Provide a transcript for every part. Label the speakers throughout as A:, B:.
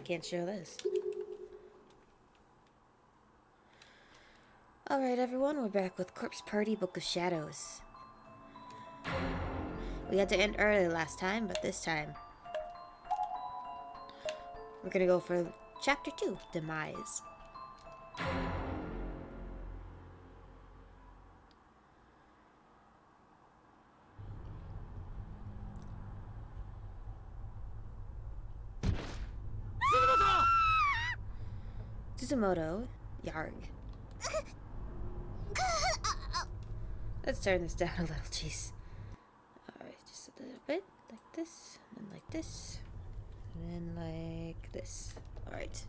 A: Can't show this. Alright everyone, we're back with Corpse Party Book of Shadows. We had to end early last time, but this time we're gonna go for Chapter 2, Demise. Tsuzumoto, Yarg. Let's turn this down a little, jeez. Alright, just a little bit, like this, and like this, and then like this. Alright.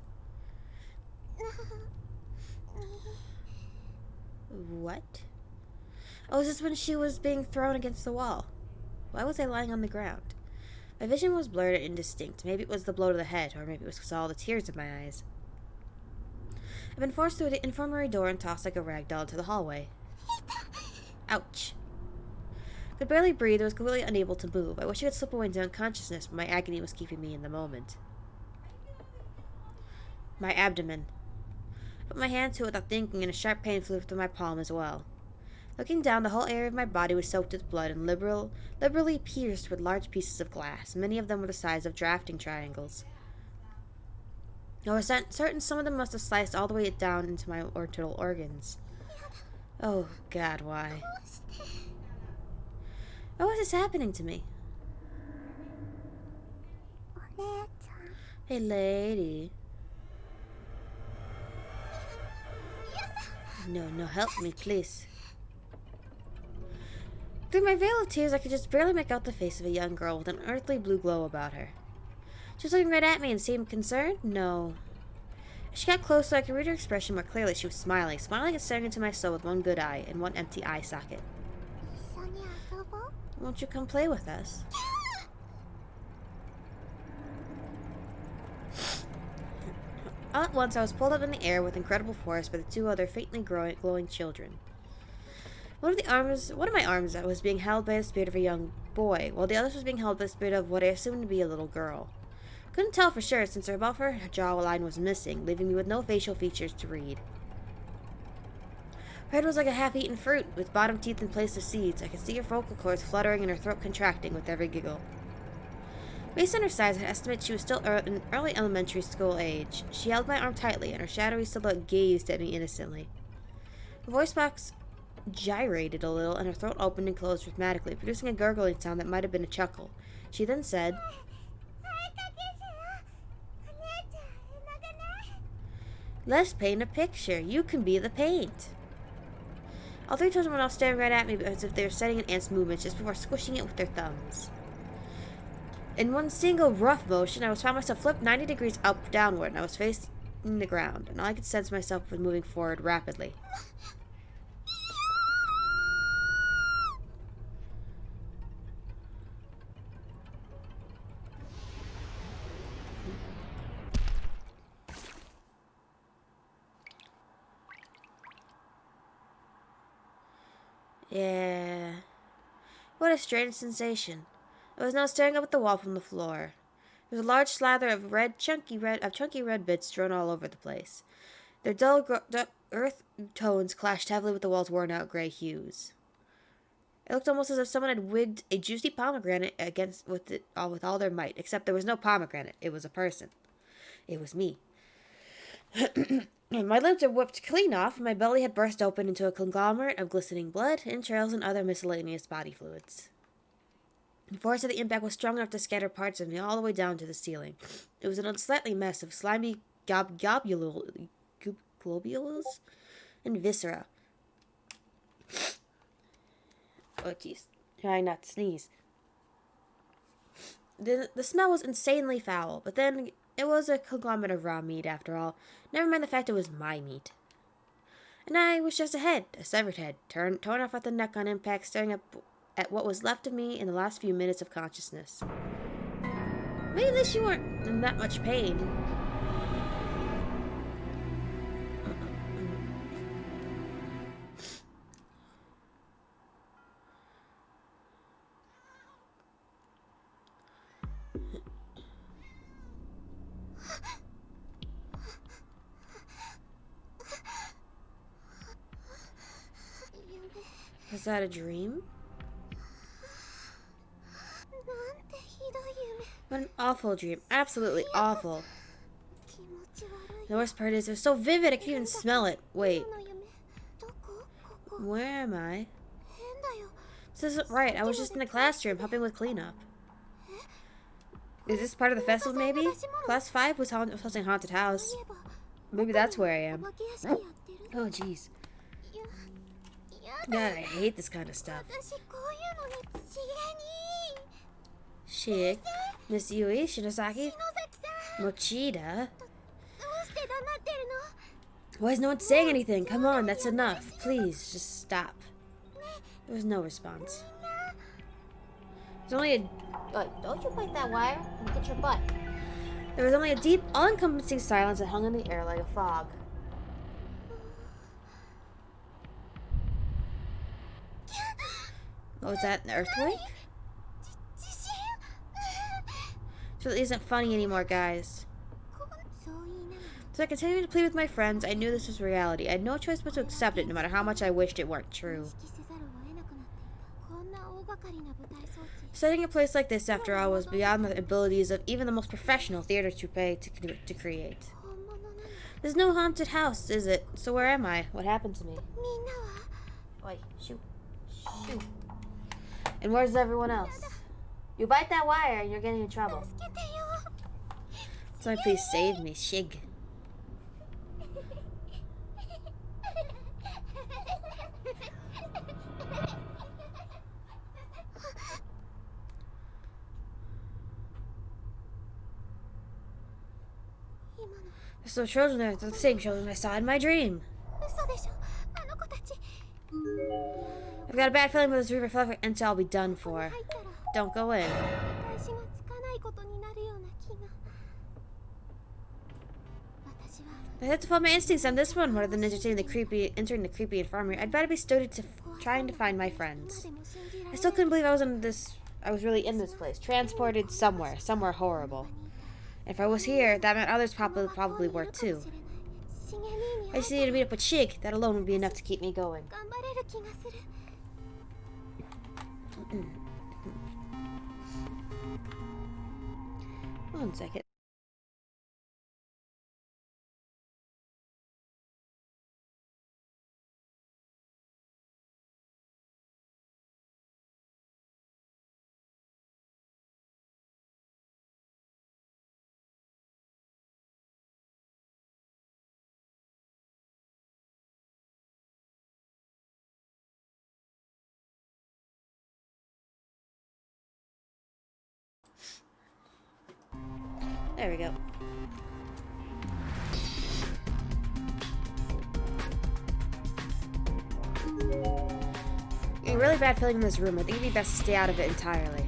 A: What? Oh, is this when she was being thrown against the wall? Why was I lying on the ground? My vision was blurred and indistinct. Maybe it was the blow to the head, or maybe it was because of all the tears in my eyes. I've been forced through the infirmary door and tossed like a rag doll into the hallway. Ouch. I could barely breathe. I was completely unable to move. I wish I could slip away into unconsciousness, but my agony was keeping me in the moment. My abdomen. I put my hand to it without thinking, and a sharp pain flew through my palm as well. Looking down, the whole area of my body was soaked with blood and liberally pierced with large pieces of glass. Many of them were the size of drafting triangles. I was certain some of them must have sliced all the way down into my internal organs. Oh, God, why? Why was this happening to me? Hey, lady. No, help me, please. Through my veil of tears, I could just barely make out the face of a young girl with an earthly blue glow about her. She was looking right at me and seemed concerned? No. As she got closer, I could read her expression more clearly. She was smiling and staring into my soul with one good eye and one empty eye socket. Won't you come play with us? All at once, I was pulled up in the air with incredible force by the two other faintly glowing children. One of my arms was being held by the spirit of a young boy, while the other was being held by the spirit of what I assumed to be a little girl. Couldn't tell for sure, since above her jawline was missing, leaving me with no facial features to read. Her head was like a half-eaten fruit, with bottom teeth in place of seeds. I could see her vocal cords fluttering and her throat contracting with every giggle. Based on her size, I'd estimate she was still in early elementary school age. She held my arm tightly, and her shadowy silhouette gazed at me innocently. Her voice box gyrated a little, and her throat opened and closed rhythmically, producing a gurgling sound that might have been a chuckle. She then said, "Let's paint a picture. You can be the paint." All three children were now staring right at me as if they were studying an ant's movements just before squishing it with their thumbs. In one single rough motion, I found myself flipped 90 degrees downward, and I was facing the ground, and all I could sense myself was moving forward rapidly. Yeah. What a strange sensation. I was now staring up at the wall from the floor. There was a large slather of chunky red bits strewn all over the place. Their dull earth tones clashed heavily with the wall's worn-out gray hues. It looked almost as if someone had wigged a juicy pomegranate with all their might, except there was no pomegranate. It was a person. It was me. My lips had whipped clean off, and my belly had burst open into a conglomerate of glistening blood, entrails, and other miscellaneous body fluids. The force of the impact was strong enough to scatter parts of me all the way down to the ceiling. It was an unsightly mess of slimy globules and viscera. Oh, jeez. Trying not to sneeze. The smell was insanely foul, but then it was a conglomerate of raw meat, after all. Never mind the fact it was my meat. And I was just a head, a severed head, torn off at the neck on impact, staring up at what was left of me in the last few minutes of consciousness. Maybe at least you weren't in that much pain. Was that a dream? What an awful dream. Absolutely awful. The worst part is it was so vivid I could even smell it. Wait. Where am I? This isn't right. I was just in the classroom helping with cleanup. Is this part of the festival maybe? Class 5 was hosting haunted house. Maybe that's where I am. Oh jeez. God, I hate this kind of stuff. Shig, Miss Yui, Shinosaki, Mochida. Why is no one saying anything? Come on, that's enough. Please, just stop. There was no response. There's only a... don't you bite that wire? Look at your butt. There was only a deep, all-encompassing silence that hung in the air like a fog. Oh, is that an earthquake? So it isn't funny anymore, guys. So I continued to plead with my friends. I knew this was reality. I had no choice but to accept it, no matter how much I wished it weren't true. Setting a place like this, after all, was beyond the abilities of even the most professional theater troupe to create. There's no haunted house, is it? So where am I? What happened to me? Oi, shoot. Shoot. And where's everyone else? You bite that wire and you're getting in trouble. Someone please save me, Shig. There's no children there. They're the same children I saw in my dream. I've got a bad feeling about this river forever until I'll be done for. Don't go in. I had to follow my instincts on this one rather than entering the creepy infirmary. I'd better be stood to trying to find my friends. I still couldn't believe I was really in this place, transported somewhere horrible. And if I was here, that meant others probably were too. I just needed to meet up with Shig. That alone would be enough to keep me going. One second. There we go. A really bad feeling in this room. I think it'd be best to stay out of it entirely.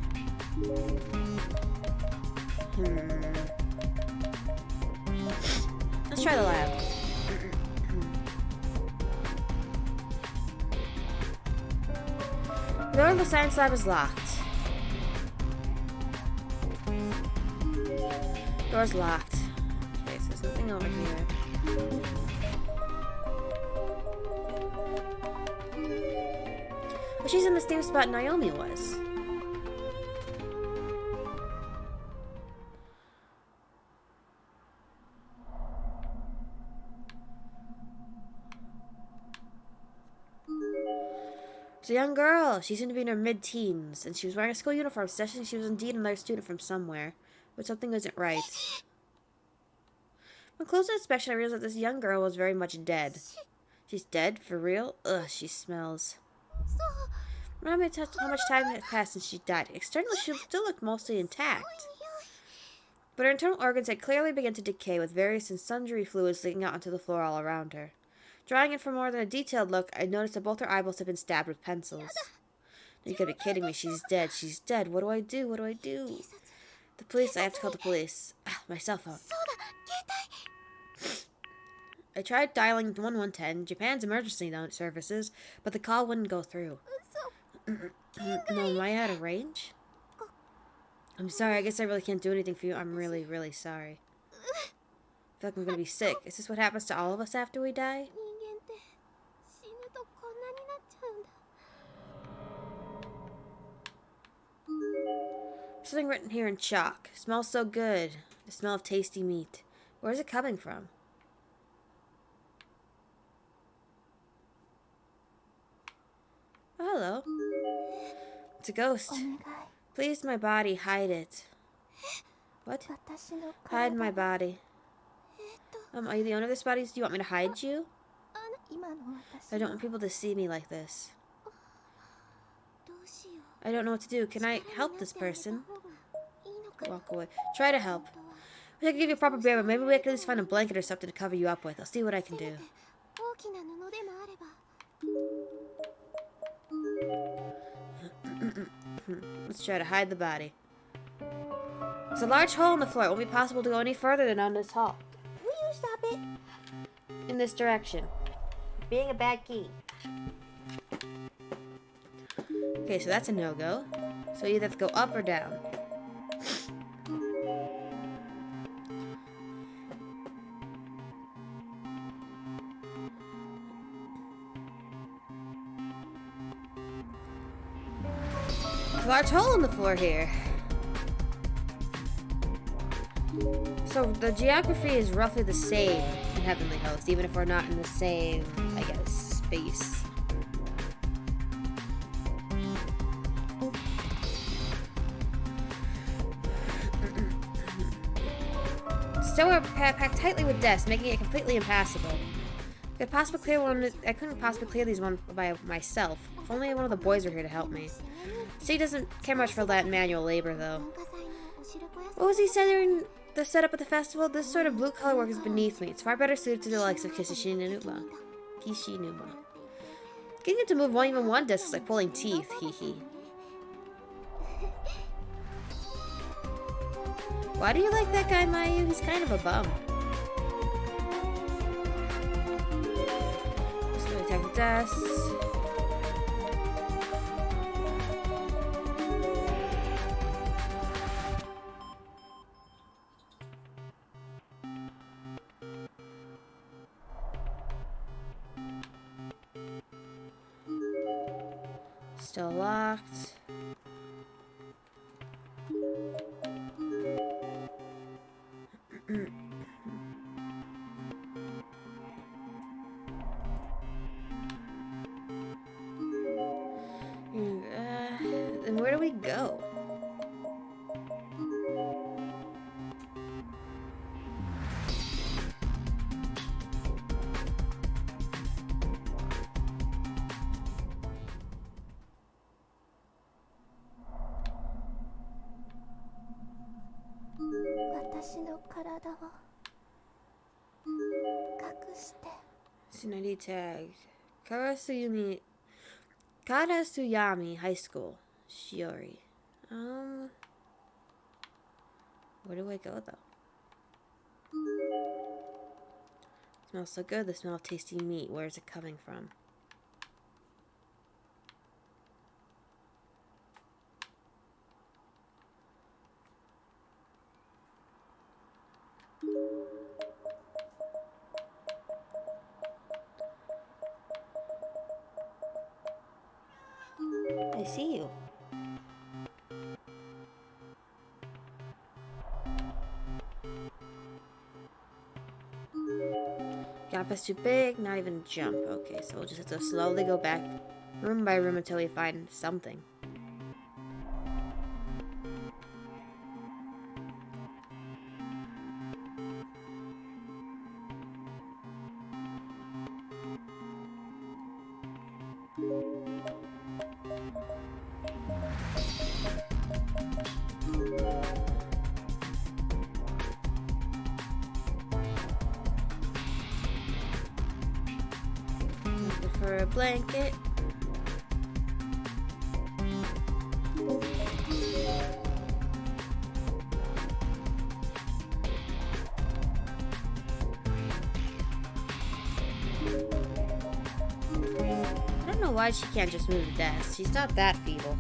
A: Let's try the lab. The door of the science lab is locked. Door's locked. Okay, so there's nothing over here. Well, she's in the same spot Naomi was. It's a young girl. She seemed to be in her mid-teens, and she was wearing a school uniform, suggesting she was indeed another student from somewhere. But something wasn't right. On closer inspection, I realized that this young girl was very much dead. She's dead? For real? Ugh, she smells. I don't know how much time had passed since she died. Externally, she still looked mostly intact. But her internal organs had clearly begun to decay, with various and sundry fluids leaking out onto the floor all around her. Drawing in for more than a detailed look, I noticed that both her eyeballs had been stabbed with pencils. You gotta be kidding me. She's dead. She's dead. What do I do? What do I do? The police. I have to call the police. Ah, my cell phone. I tried dialing 1110, Japan's emergency services, but the call wouldn't go through. No, am I out of range? I'm sorry, I guess I really can't do anything for you. I'm really, really sorry. I feel like I'm gonna be sick. Is this what happens to all of us after we die? Something written here in chalk. Smells so good. The smell of tasty meat. Where's it coming from? Oh, hello. It's a ghost. Please, my body, hide it. What? Hide my body. Are you the owner of this body? Do you want me to hide you? I don't want people to see me like this. I don't know what to do. Can I help this person? Walk away. Try to help. I wish I could give you a proper burial, but maybe we could at least find a blanket or something to cover you up with. I'll see what I can do. Let's try to hide the body. There's a large hole in the floor. It won't be possible to go any further than on this hall. Will you stop it? In this direction. Being a bad key. Okay, so that's a no-go. So you either have to go up or down. There's a large hole in the floor here. So the geography is roughly the same in Heavenly Host, even if we're not in the same, I guess, space. Still, we're packed tightly with desks, making it completely impassable. I couldn't possibly clear these one by myself. If only one of the boys were here to help me. She doesn't care much for that manual labor, though. What was he saying during the setup at the festival? This sort of blue-collar work is beneath me. It's far better suited to the likes of Kishinuma. Getting him to move even one desk is like pulling teeth, hee. Why do you like that guy, Mayu? He's kind of a bum. Just gonna attack the desks. Still locked. Then where do we go? Tsunade tag. Karasuyami High School. Shiori. Where do I go, though? Smells so good, the smell of tasty meat. Where is it coming from? I see you. Gap is too big, not even jump. Okay, so we'll just have to slowly go back room by room until we find something. For a blanket. I don't know why she can't just move the desk. She's not that feeble.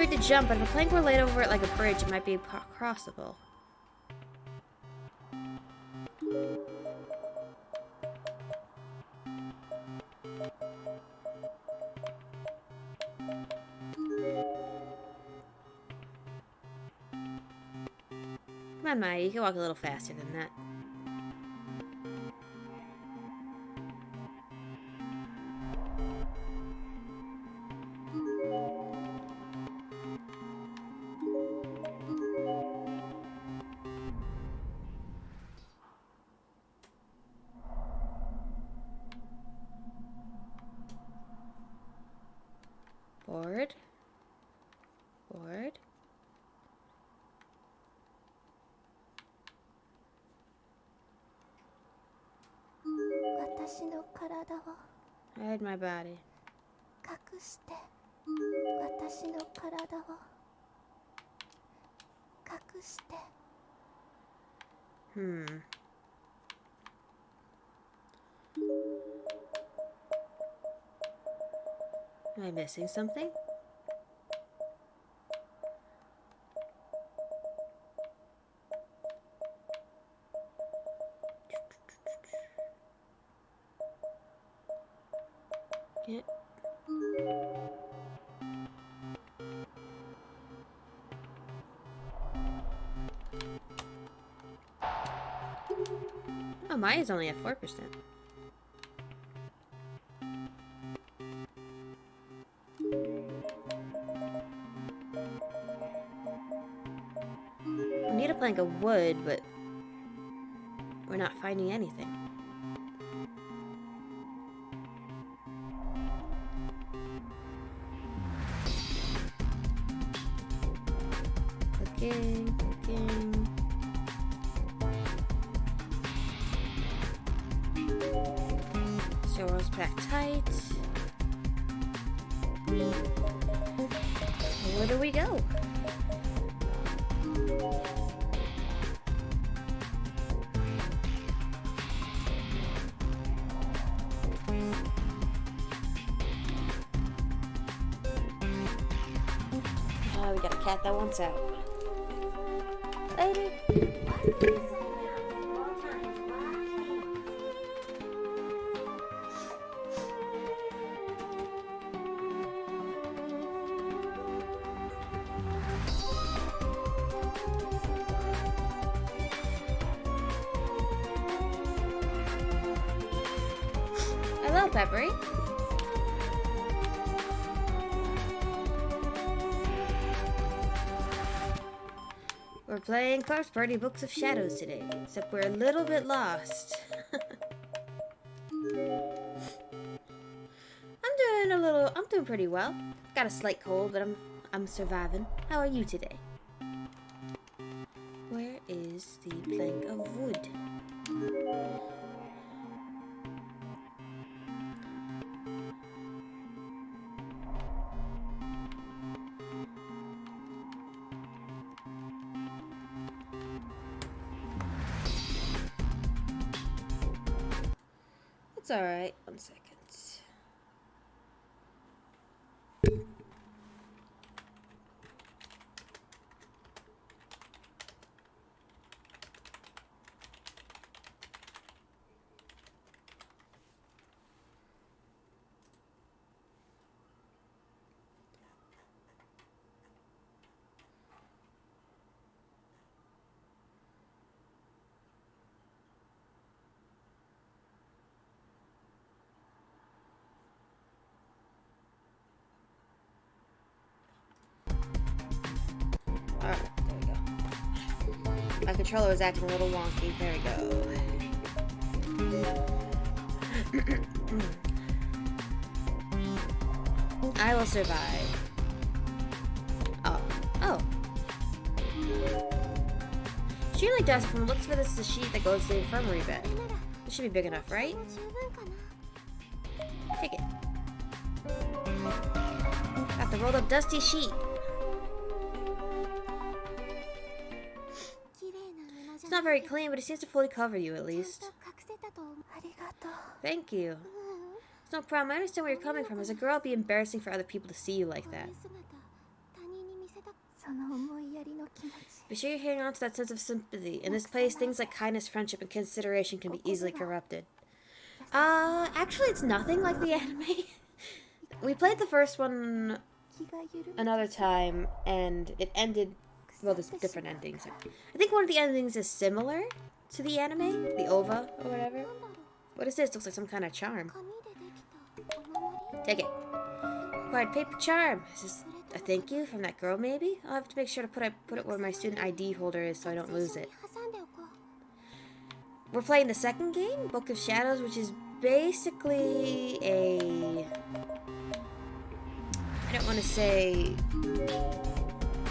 A: big to jump, but if a plank were laid over it like a bridge, it might be crossable. Come on, Maya, you can walk a little faster than that. Board. Board. Hide my body. Am I missing something? Yeah. Oh, Maya's only at 4%. We need a plank of wood, but we're not finding anything. Clicking, clicking. Doors packed tight. Where do we go? We got a cat that wants out. Lady. Hello, Peppery. We're playing Corpse Party Books of Shadows today, except we're a little bit lost. I'm doing pretty well. Got a slight cold, but I'm surviving. How are you today? Where is the plank of wood? It's alright. 1 second. Alright, there we go. My controller was acting a little wonky. There we go. I will survive. Oh. Oh. She really does. From the looks of it, this is a sheet that goes to the infirmary bed. This should be big enough, right? Take it. Got the rolled up dusty sheet. It's not very clean, but it seems to fully cover you, at least. Thank you. It's no problem. I understand where you're coming from. As a girl, it'd be embarrassing for other people to see you like that. Be sure you hang on to that sense of sympathy. In this place, things like kindness, friendship, and consideration can be easily corrupted. Actually, it's nothing like the anime. We played the first one another time, and it ended. Well, there's different endings. I think one of the endings is similar to the anime, the OVA or whatever. What is this? Looks like some kind of charm. Take it. Acquired paper charm. Is this a thank you from that girl, maybe? I'll have to make sure to put it where my student ID holder is so I don't lose it. We're playing the second game, Book of Shadows, which is basically a... I don't want to say...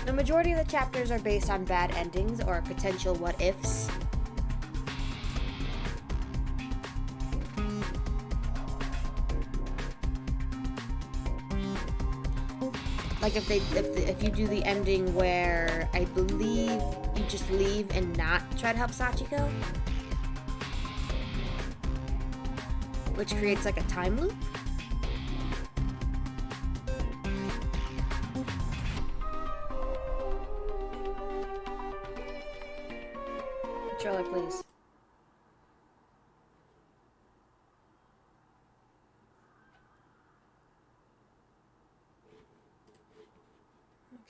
A: The majority of the chapters are based on bad endings or potential what-ifs. Like if you do the ending where I believe you just leave and not try to help Sachiko, which creates like a time loop. Controller, please.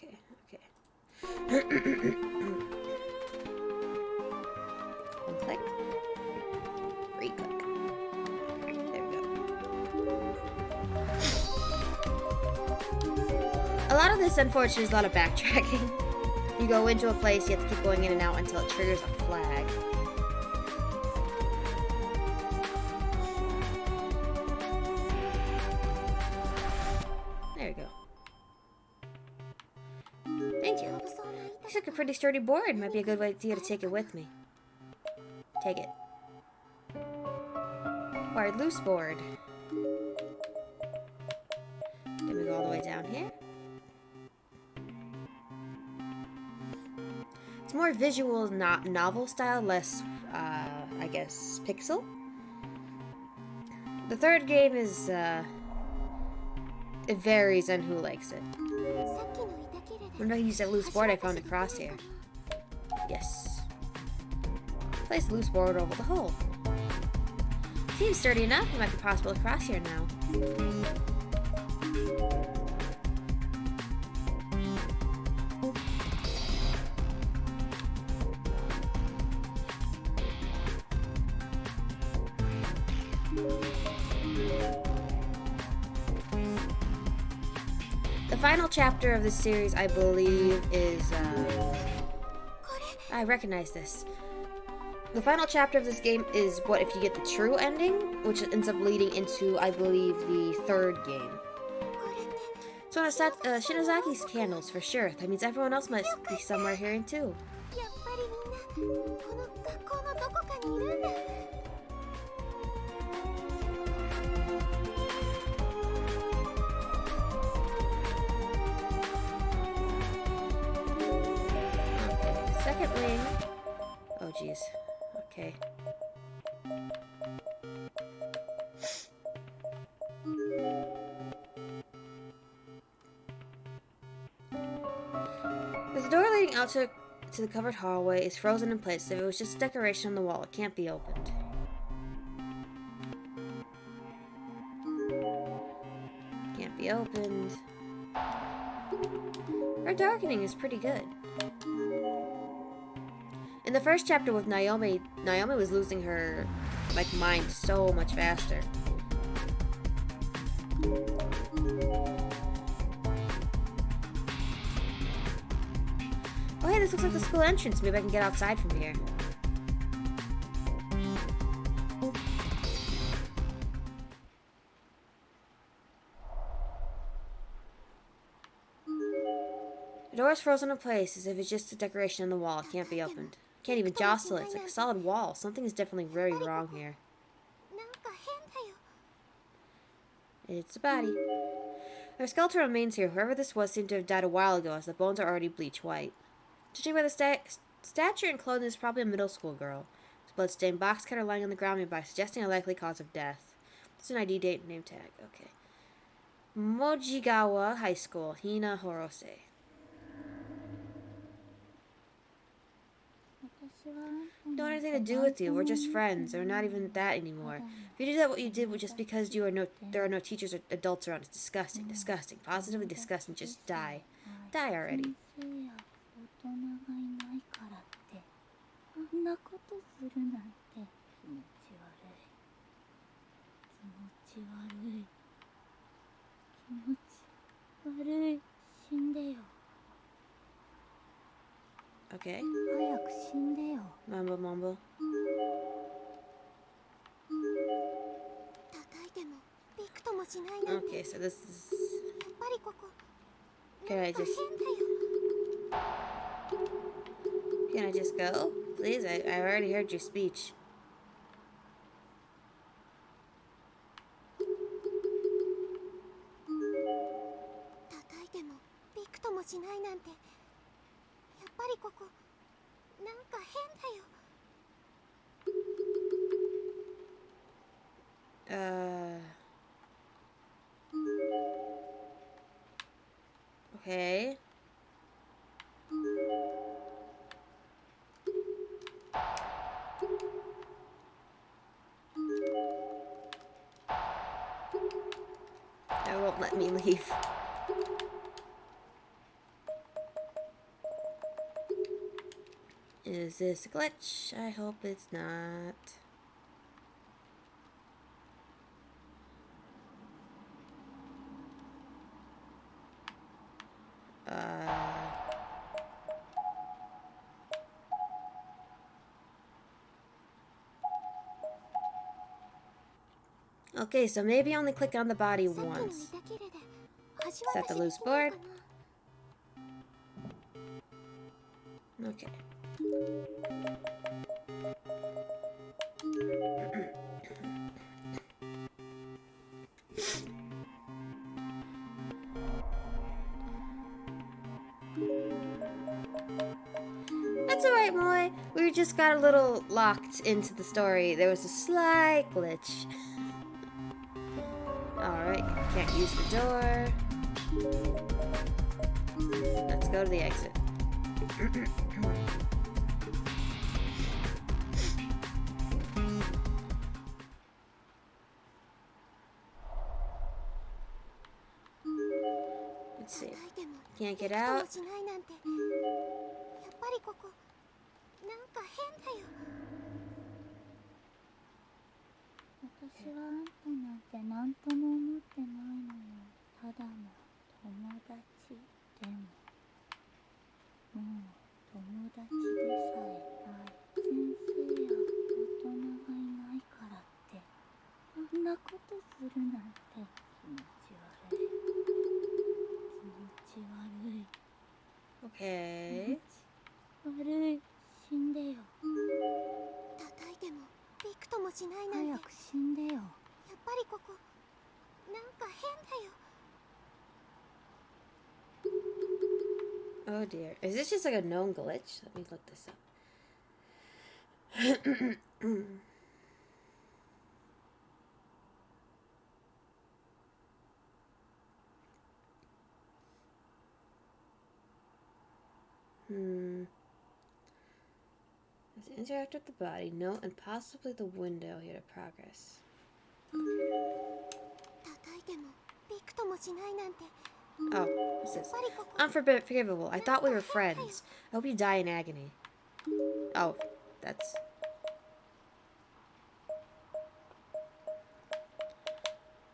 A: Okay. One click. Re-click. There we go. A lot of this, unfortunately, is a lot of backtracking. You go into a place, you have to keep going in and out until it triggers a flag. There we go. Thank you. Looks like a pretty sturdy board. Might be a good idea to take it with me. Take it. Acquired loose board. Then we go all the way down here. It's more visual, not novel style, less, I guess, pixel. The third game is, it varies on who likes it. When I use that loose board, I found a crosshair. Yes. Place the loose board over the hole. Seems sturdy enough. It might be possible to cross here now. The final chapter of this series, I believe, is, I recognize this. The final chapter of this game is what if you get the true ending, which ends up leading into, I believe, the third game. So Shinozaki's candles, for sure. That means everyone else must be somewhere here too. Second wing. Oh, jeez. Okay. The door leading out to the covered hallway is frozen in place. If it was just a decoration on the wall, it can't be opened. Can't be opened. Our darkening is pretty good. In the first chapter with Naomi was losing her, like, mind so much faster. Oh hey, this looks like the school entrance. Maybe I can get outside from here. The door is frozen in place as if it's just a decoration on the wall. It can't be opened. Can't even jostle it. It's like a solid wall. Something is definitely very wrong here. It's a body. Their skeleton remains here. Whoever this was seemed to have died a while ago, as the bones are already bleach white. Judging by the stature and clothing, it's probably a middle school girl. There's a blood-stained box cutter lying on the ground nearby, suggesting a likely cause of death. It's an ID, date, and name tag. Okay. Mojigawa High School, Hina Horose. Don't want anything to do with you. We're just friends. Or not even that anymore. If you do that, what you did was just because there are no teachers or adults around. It's disgusting. Disgusting. Positively disgusting. Just die. Die already. Okay. Mumble mumble. Okay, so this is... Can I just go? Please, I already heard your speech. Okay. It won't let me leave. Is this a glitch? I hope it's not. Okay, so maybe only click on the body once. Is that the loose board? Okay. That's alright, Moy. We just got a little locked into the story. There was a slight glitch. Alright, can't use the door. Let's go to the exit. Let's see. Can't get out. Okay. Oh dear. Is this just like a known glitch? Let me look this up. Let's interact with the body, note, and possibly the window here to progress. Oh, what's this? Unforgivable. I thought we were friends. I hope you die in agony. Oh, that's...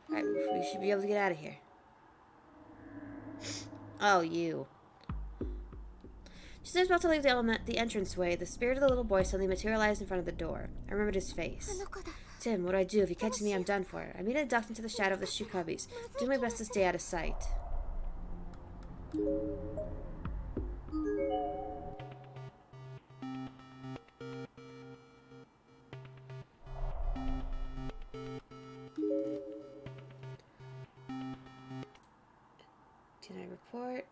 A: Alright, we should be able to get out of here. Oh, you. Just as I was about to leave the entranceway, the spirit of the little boy suddenly materialized in front of the door. I remembered his face. Tim, what do I do? If he catches me, I'm done for. I immediately ducked into the shadow of the shoe cubbies, doing my best to stay out of sight. Can I report?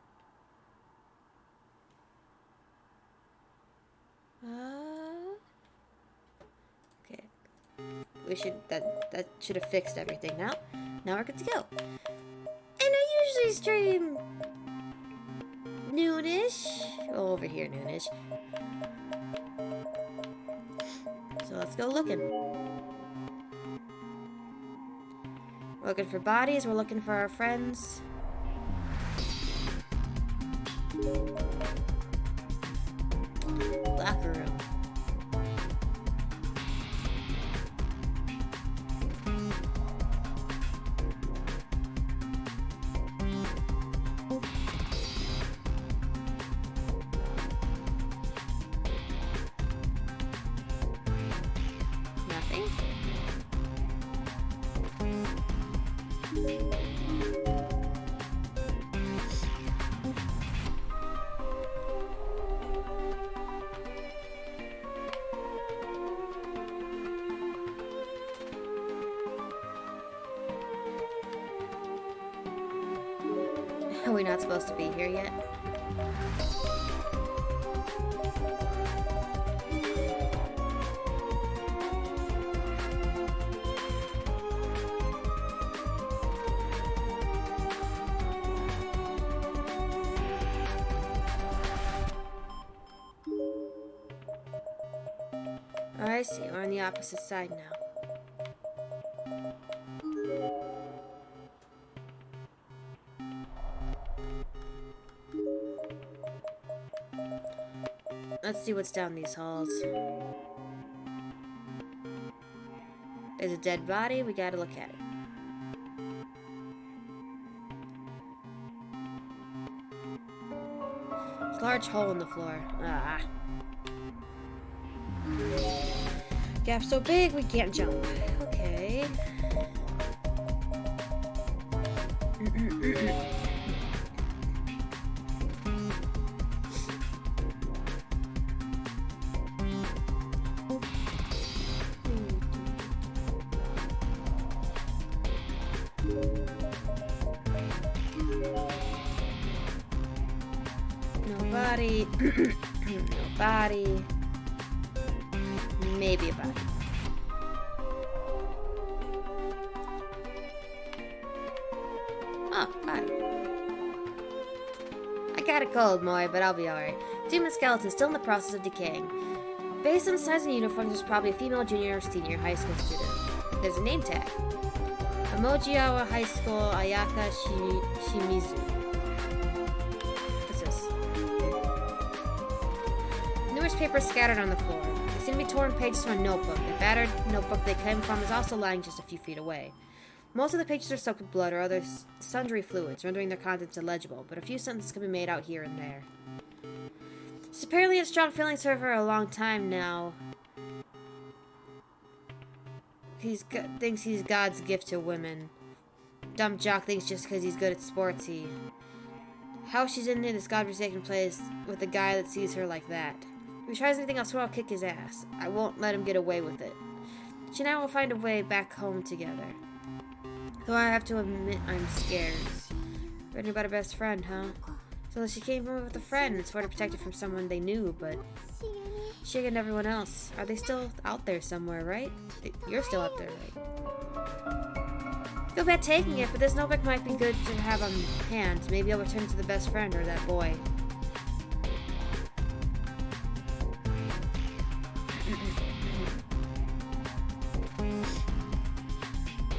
A: Okay. We should that should have fixed everything now. Now we're good to go. And I usually stream noonish. Over here, noonish. So let's go looking. We're looking for bodies, we're looking for our friends. Locker room. Nothing. Are we not supposed to be here yet? Oh, I see. We're on the opposite side now. Let's see what's down these halls. There's a dead body. We gotta look at it. There's a large hole in the floor. Ah. Gap so big we can't jump. Okay. Nobody. Nobody. Maybe a body. Oh, body. I got a cold, Moy, but I'll be alright. Demon skeleton still in the process of decaying. Based on the size and uniforms, there's probably a female junior or senior high school student. There's a name tag. Emojiawa High School Ayaka Shimizu. What's this? Numerous papers scattered on the floor. There seem to be torn pages from a notebook. The battered notebook they came from is also lying just a few feet away. Most of the pages are soaked with blood or other sundry fluids, rendering their contents illegible, but a few sentences can be made out here and there. It's apparently a strong feeling for her for a long time now. He thinks he's God's gift to women. Dumb jock thinks just because he's good at sports, how she's in this godforsaken place with a guy that sees her like that. If he tries anything else, I'll kick his ass. I won't let him get away with it. She and I will find a way back home together. Though I have to admit I'm scared. Writing about a best friend, huh? So she came from with a friend and sort of protected from someone they knew, but she and everyone else, are they still out there somewhere, right? You're still out there, right? Feel bad taking it, but this notebook might be good to have on hand. Maybe I'll return to the best friend or that boy.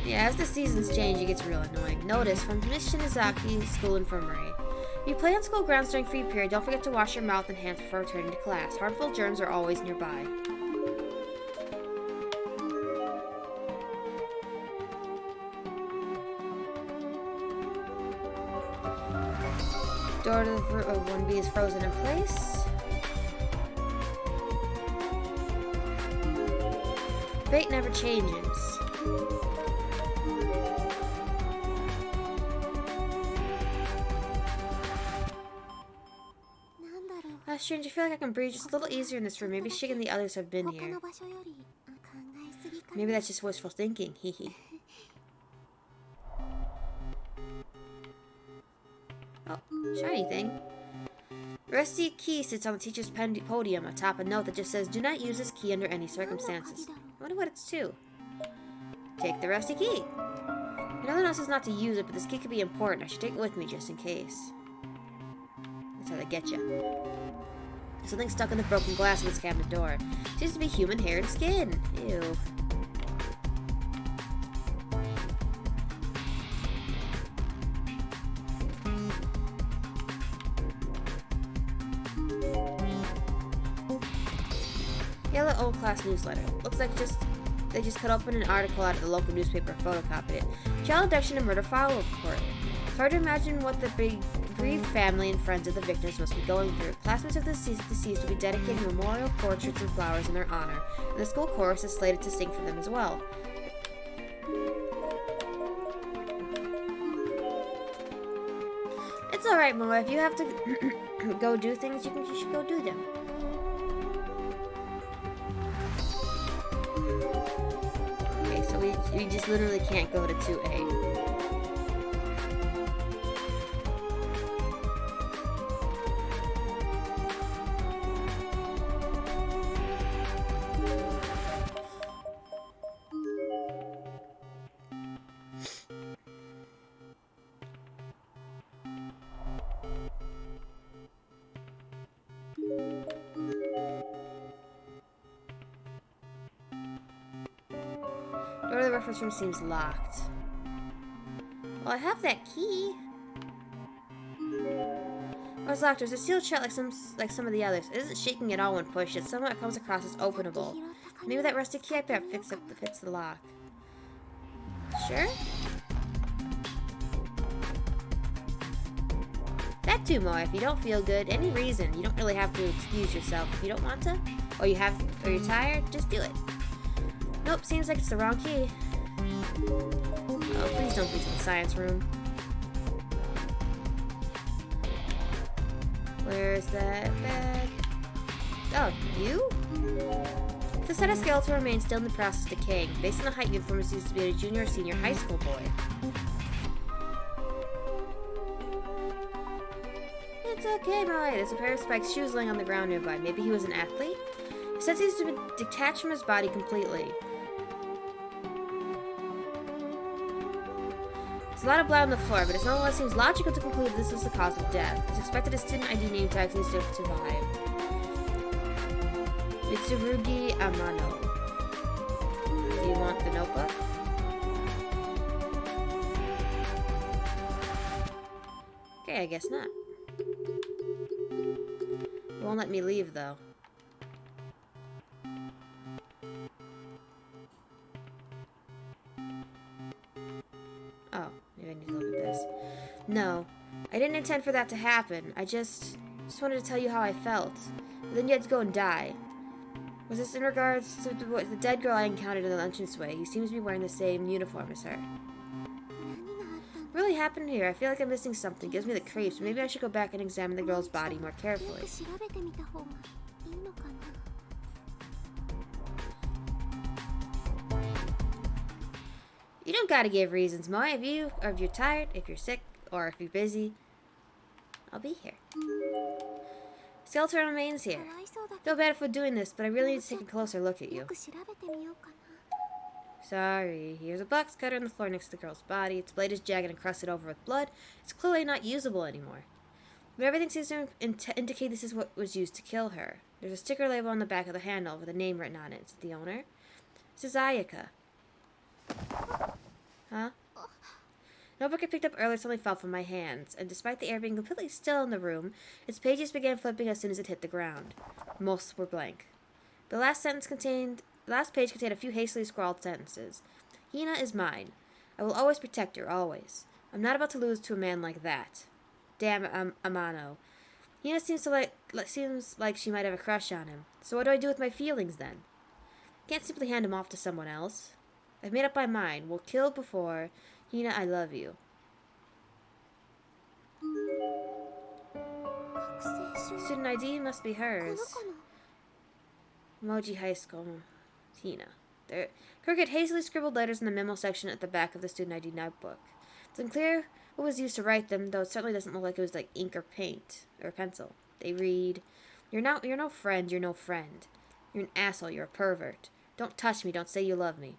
A: Yeah, as the seasons change, it gets real annoying. Notice from Miss Shinizaki's school infirmary. If you play on school grounds during free period, don't forget to wash your mouth and hands before returning to class. Harmful germs are always nearby. Door to the 1B is frozen in place. Fate never changes. Strange, I feel like I can breathe just a little easier in this room. Maybe Shig and the others have been here. Maybe that's just wishful thinking. Hehe. Oh, shiny thing. Rusty key sits on the teacher's podium atop a note that just says, "Do not use this key under any circumstances." I wonder what it's to. Take the rusty key. I know the note says not to use it, but this key could be important. I should take it with me just in case. That's how they get you. Something stuck in the broken glass of its cabinet door. Seems to be human hair and skin. Ew. Yellow old class newsletter. Looks like they just cut open an article out of the local newspaper and photocopied it. Child abduction and murder follow report. It's hard to imagine what the bereaved family and friends of the victims must be going through. Classmates of the deceased will be dedicating memorial portraits and flowers in their honor, and the school chorus is slated to sing for them as well. It's alright, Moa. If you have to go do things, you should go do them. Okay, so we just literally can't go to 2A. Door to the reference room seems locked. Well, I have that key. Oh, it's locked. There's a sealed shut like some of the others. It isn't shaking at all when pushed, yet somehow it comes across as openable. Maybe that rusty key I picked fits the lock. Sure? That too, Moa. If you don't feel good, any reason, you don't really have to excuse yourself. If you don't want to, or you're tired, just do it. Nope, seems like it's the wrong key. Oh, please don't be to the science room. Where's that bag? Oh, you? The cytoskeleton remains still in the process of decaying. Based on the height uniform, it seems to be a junior or senior high school boy. It's okay, Molly. There's a pair of Spike's shoes laying on the ground nearby. Maybe he was an athlete? His head seems to be detached from his body completely. There's a lot of blood on the floor, but it nonetheless seems logical to conclude that this is the cause of death. It's expected a student ID name tag to survive. Mitsurugi Amano. Do you want the notebook? Okay, I guess not. It won't let me leave, though. Oh, maybe I need to look at this. No, I didn't intend for that to happen. I just wanted to tell you how I felt. But then you had to go and die. Was this in regards to the dead girl I encountered in the entranceway? He seems to be wearing the same uniform as her. What really happened here? I feel like I'm missing something. It gives me the creeps. Maybe I should go back and examine the girl's body more carefully. You don't gotta give reasons, Moe. If you're tired, if you're sick, or if you're busy, I'll be here. Skeleton remains here. Feel bad for doing this, but I really need to take a closer look at you. Sorry. Here's a box cutter on the floor next to the girl's body. Its blade is jagged and crusted over with blood. It's clearly not usable anymore. But everything seems to indicate this is what was used to kill her. There's a sticker label on the back of the handle with a name written on it. Is it the owner? This is Ayaka. Huh? Notebook I picked up earlier suddenly fell from my hands, and despite the air being completely still in the room, its pages began flipping as soon as it hit the ground. Most were blank. The last page contained a few hastily scrawled sentences. Hina is mine. I will always protect her, always. I'm not about to lose to a man like that. Damn Amano. Hina seems like she might have a crush on him. So what do I do with my feelings then? Can't simply hand him off to someone else. I've made up my mind. We'll kill before. Hina, I love you. Student ID must be hers. Moji High School. Hina. There. Kirk hastily scribbled letters in the memo section at the back of the student ID notebook. It's unclear what was used to write them, though it certainly doesn't look like it was like ink or paint or pencil. They read, You're no friend, you're no friend. You're an asshole, you're a pervert. Don't touch me, don't say you love me.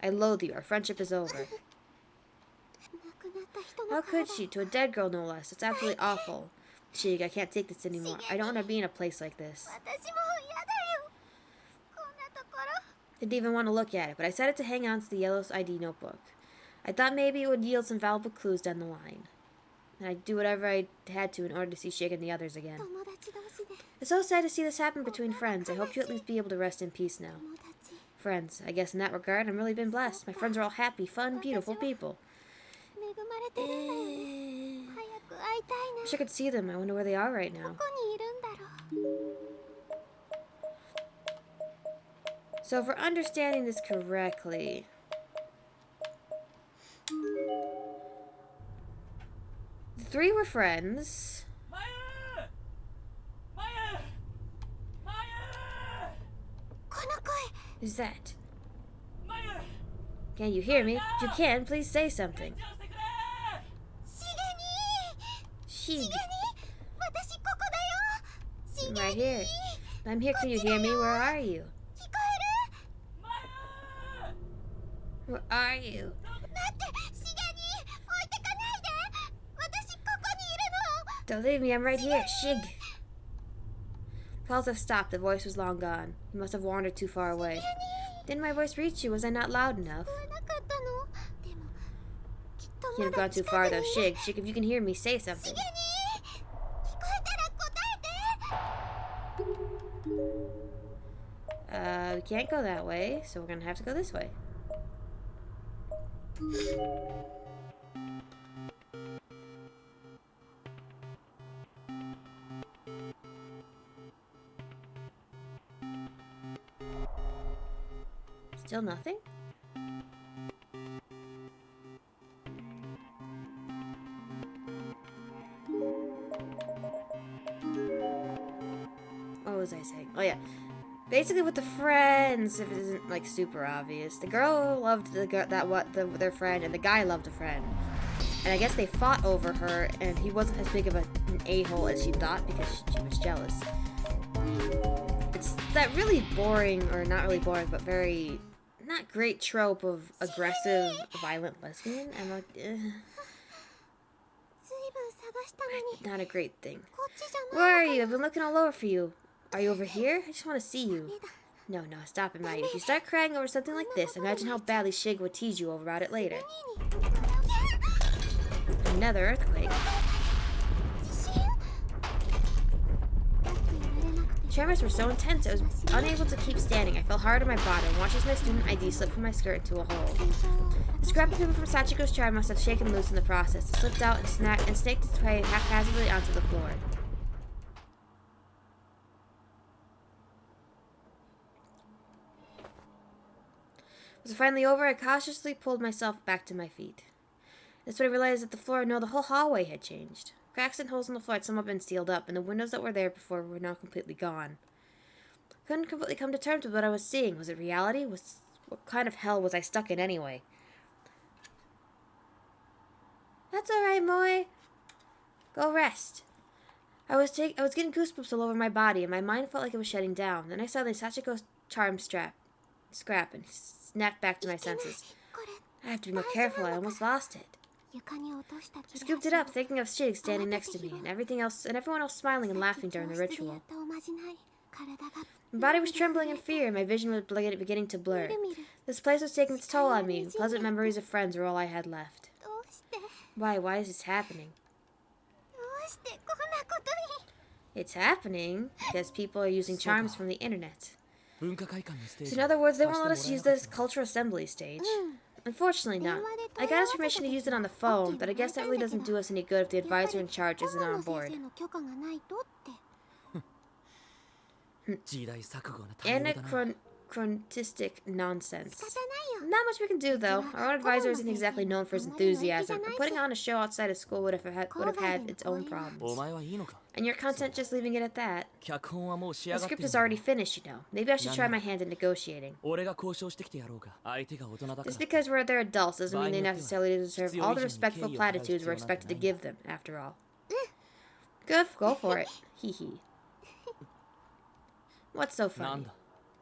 A: I loathe you, our friendship is over. How could she? To a dead girl, no less. It's absolutely awful. Shig, I can't take this anymore. I don't want to be in a place like this. Didn't even want to look at it, but I decided to hang on to the yellow ID notebook. I thought maybe it would yield some valuable clues down the line. And I'd do whatever I had to in order to see Shig and the others again. It's so sad to see this happen between friends. I hope you'll at least be able to rest in peace now. Friends, I guess in that regard, I've really been blessed. My friends are all happy, fun, beautiful people. Wish I could see them. I wonder where they are right now. So if we're understanding this correctly, the three were friends. Who's that? Can you hear me? If you can, please say something. Shig. I'm right here. I'm here. Can you hear me? Where are you? Where are you? Don't leave me. I'm right here. Shig. Calls have stopped. The voice was long gone. You must have wandered too far away. Didn't my voice reach you? Was I not loud enough? You'd have gone too far, though. Shig, if you can hear me, say something. We can't go that way, so we're gonna have to go this way. Still nothing? What was I saying? Oh yeah. Basically with the friends, if it isn't like super obvious, the girl loved their friend and the guy loved a friend. And I guess they fought over her and he wasn't as big of an a-hole as she thought because she was jealous. It's that really boring, or not really boring, but very not great trope of aggressive, violent lesbian. I'm like, not a great thing. Where are you? I've been looking all over for you. Are you over here? I just want to see you. No, stop it, Mayuuuuuu. If you start crying over something like this, imagine how badly Shig would tease you about it later. Another earthquake. The tremors were so intense I was unable to keep standing. I fell hard on my bottom and watched as my student ID slipped from my skirt into a hole. The scrap of paper from Sachiko's charm must have shaken loose in the process. It slipped out and snaked its way haphazardly onto the floor. Was it finally over? I cautiously pulled myself back to my feet. That's when I realized that the whole hallway had changed. Cracks and holes in the floor had somewhat been sealed up, and the windows that were there before were now completely gone. I couldn't completely come to terms with what I was seeing. Was it reality? What kind of hell was I stuck in anyway? That's alright, Moe. Go rest. I was getting goosebumps all over my body, and my mind felt like it was shutting down. Then I saw the Sachiko's charm scrap and snapped back to my senses. I have to be more careful. I almost lost it. I scooped it up, thinking of Shig standing next to me, and everyone else smiling and laughing during the ritual. My body was trembling in fear, and my vision was beginning to blur. This place was taking its toll on me. Pleasant memories of friends were all I had left. Why is this happening? It's happening because people are using charms from the internet. So in other words, they won't let us use this cultural assembly stage. Unfortunately not. I got his permission to use it on the phone, but I guess that really doesn't do us any good if the advisor in charge isn't on board. Anachronistic nonsense. Not much we can do, though. Our own advisor isn't exactly known for his enthusiasm, and putting on a show outside of school would have had its own problems. And you're content just leaving it at that. The script is already finished, you know. Maybe I should try my hand in negotiating. Just because they're adults doesn't mean they necessarily deserve all the respectful platitudes we're expected to give them, after all. Go for it. Hee hee. What's so funny?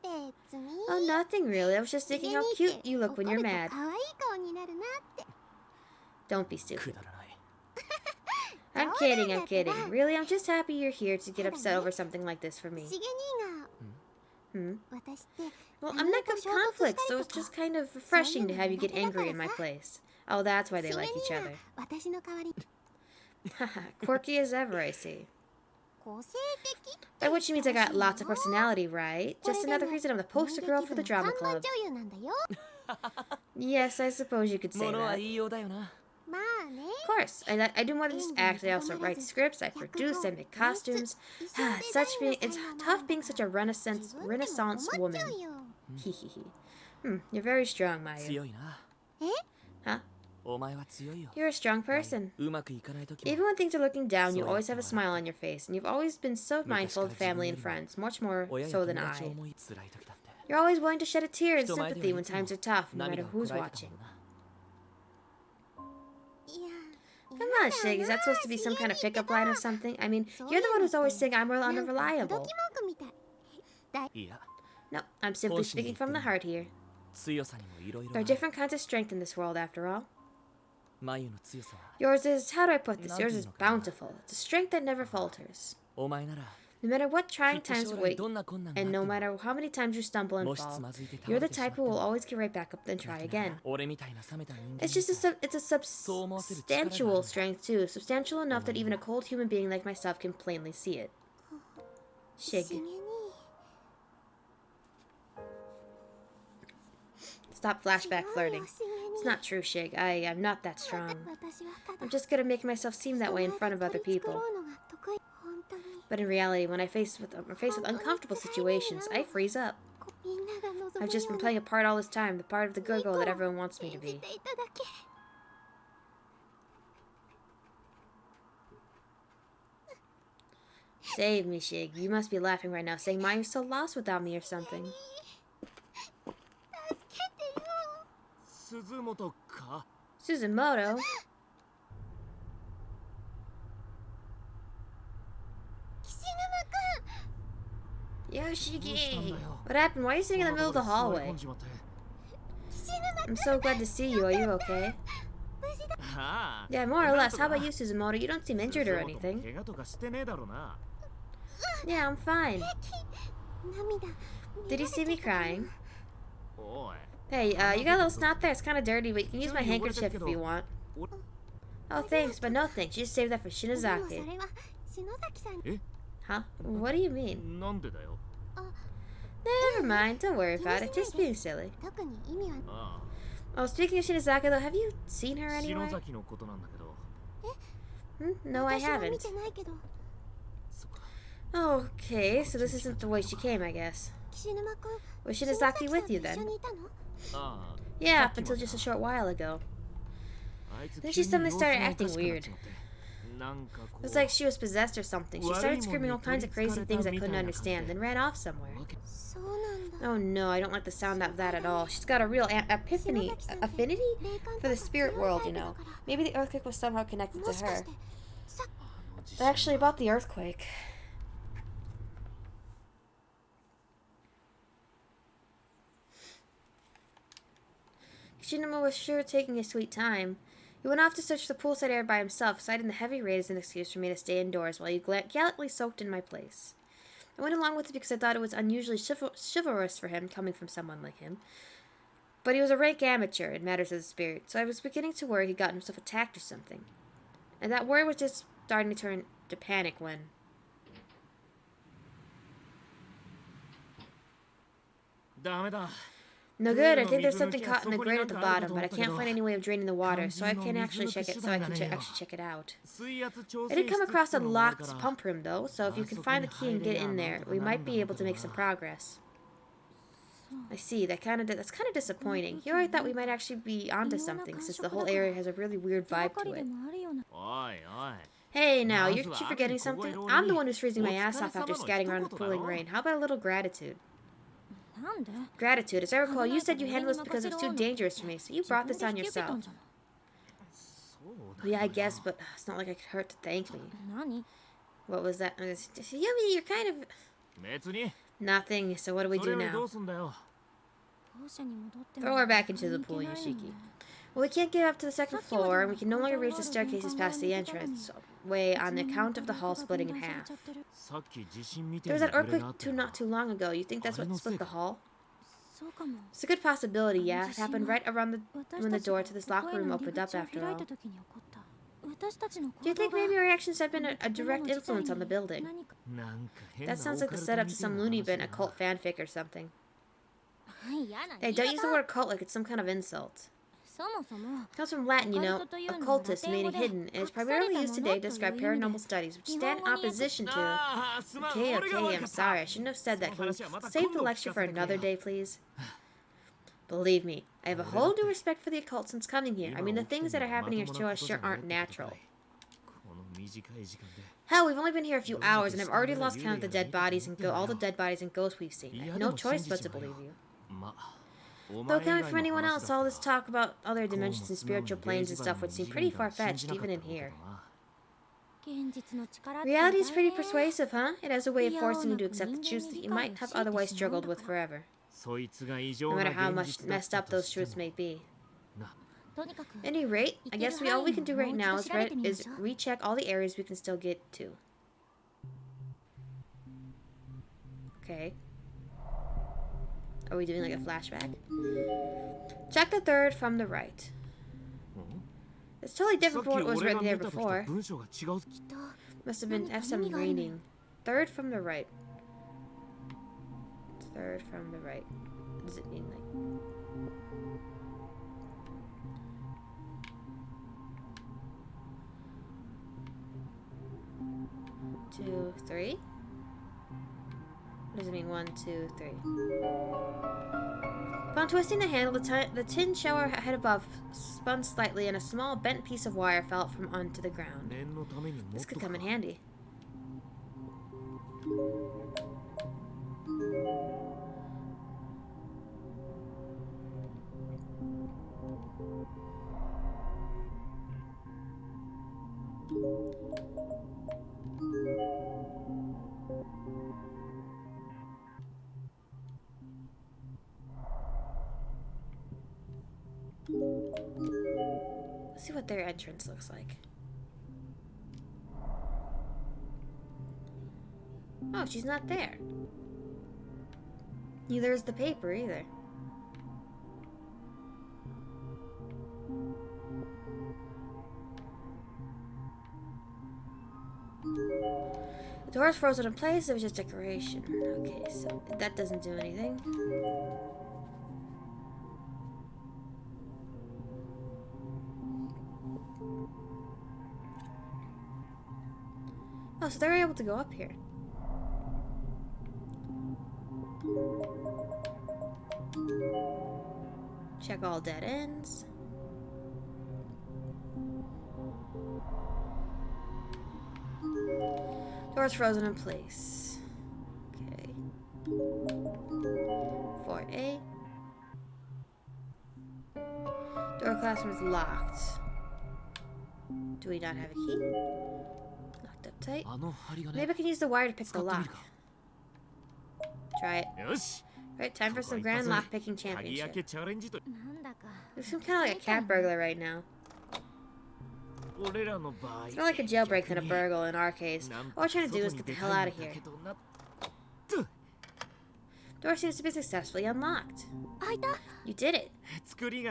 A: Oh, nothing really. I was just thinking how cute you look when you're mad. Don't be stupid. I'm kidding, I'm kidding. Really, I'm just happy you're here to get upset over something like this for me. Well, I'm not good at conflict, so it's just kind of refreshing to have you get angry in my place. Oh, that's why they like each other. Haha, quirky as ever, I see. By which means I got lots of personality, right? Just another reason I'm the poster girl for the drama club. Yes, I suppose you could say that. Of course, I do more than just act. I also write scripts, I produce, I make costumes. It's tough being such a Renaissance woman. You're very strong, Mayu. Huh? You're a strong person. Even when things are looking down, you always have a smile on your face, and you've always been so mindful of family and friends, much more so than I. You're always willing to shed a tear in sympathy when times are tough, no matter who's watching. Come on, Shig, is that supposed to be some kind of pickup line or something? I mean, you're the one who's always saying I'm unreliable. No, I'm simply speaking from the heart here. There are different kinds of strength in this world, after all. Yours is, how do I put this? Yours is bountiful. It's a strength that never falters. No matter what trying times wait, and no matter how many times you stumble and fall, you're the type who will always get right back up and try again. It's just it's a substantial strength too, substantial enough that even a cold human being like myself can plainly see it. Shig. Stop flashback flirting. It's not true, Shig. I'm not that strong. I'm just good at making myself seem that way in front of other people. But in reality, when I'm faced with uncomfortable situations, I freeze up. I've just been playing a part all this time, the part of the good girl that everyone wants me to be. Save me, Shig. You must be laughing right now, saying Mayuuuuuu's so lost without me or something. Suzumoto? Yoshiki! What happened? Why are you sitting in the middle of the hallway? I'm so glad to see you. Are you okay? Yeah, more or less. How about you, Suzumoto? You don't seem injured or anything. Yeah, I'm fine. Did you see me crying? Hey, you got a little snot there. It's kind of dirty, but you can use my handkerchief if you want. Oh, thanks, but no thanks. You just saved that for Shinozaki. Huh? What do you mean? Never mind. Don't worry about it. Just being silly. Oh, speaking of Shinozaki, though, have you seen her anywhere? No, I haven't. Okay, so this isn't the way she came, I guess. Was Shinozaki with you then? Yeah, up until just a short while ago. Then she suddenly started acting weird. It was like she was possessed or something. She started screaming all kinds of crazy things I couldn't understand, then ran off somewhere. Oh no, I don't like the sound of that at all. She's got a real affinity for the spirit world, you know. Maybe the earthquake was somehow connected to her. But actually, about the earthquake. Kishinuma was sure taking his sweet time. He went off to search the poolside area by himself, citing the heavy rain as an excuse for me to stay indoors while he gallantly soaked in my place. I went along with it because I thought it was unusually chivalrous for him, coming from someone like him. But he was a rank amateur in matters of the spirit, so I was beginning to worry he'd gotten himself attacked or something. And that worry was just starting to turn to panic when... No good. I think there's something caught in the grate at the bottom, but I can't find any way of draining the water, so I can actually check it. Actually check it out. I did come across a locked pump room, though, so if you can find the key and get in there, we might be able to make some progress. I see. That's kind of disappointing. Here I thought we might actually be onto something, since the whole area has a really weird vibe to it. Hey, now, you're forgetting something? I'm the one who's freezing my ass off after scatting around the pooling rain. How about a little gratitude? Gratitude. As I recall, you said you handled this because it was too dangerous for me, so you brought this on yourself. Yeah, I guess, but it's not like it could hurt to thank me. What was that? Yumi, you're kind of... Nothing, so what do we do now? Throw her back into the pool, Yoshiki. Well, we can't get up to the second floor, and we can no longer reach the staircases past the entrance. So way on the account of the hall splitting in half. There was that earthquake not too long ago. You think that's what split the hall? It's a good possibility, yeah. It happened right around when the door to this locker room opened up, after all. Do you think maybe our actions have been a direct influence on the building? That sounds like the setup to some loony bin occult fanfic or something. Hey, don't use the word occult like it's some kind of insult. It comes from Latin, you know, occultus, meaning hidden, and is primarily used today to describe paranormal studies, which stand in opposition to... Okay, I'm sorry, I shouldn't have said that. Can we save the lecture for another day, please? Believe me, I have a whole new respect for the occult since coming here. I mean, the things that are happening here to us sure aren't natural. Hell, we've only been here a few hours, and I've already lost count of the dead bodies and all the dead bodies and ghosts we've seen. I have no choice but to believe you. Though coming from anyone else, all this talk about other dimensions and spiritual planes and stuff would seem pretty far-fetched, even in here. Reality is pretty persuasive, huh? It has a way of forcing you to accept the truths that you might have otherwise struggled with forever. No matter how much messed up those truths may be. At any rate, I guess all we can do right now is recheck all the areas we can still get to. Okay. Are we doing like a flashback? Check the third from the right. It's totally different from what was written there before. Must have some reading. Third from the right. Third from the right. What does it mean, like? 2, 3? What does it mean? 1, 2, 3. Upon twisting the handle, the tin shower head above spun slightly, and a small bent piece of wire fell out from onto the ground. This could come in handy. Let's see what their entrance looks like. Oh, she's not there. Neither is the paper either. The door is frozen in place. It was just decoration. Okay, so that doesn't do anything. Oh, so they're able to go up here. Check all dead ends. Door's frozen in place. Okay. 4A. Door classroom is locked. Do we not have a key? Locked up tight. Maybe I can use the wire to pick the lock. Try it. Right, time for some grand lock-picking championship. This seems kind of like a cat burglar right now. It's more like a jailbreak than a burgle in our case. All we're trying to do is get the hell out of here. Door seems to be successfully unlocked. You did it.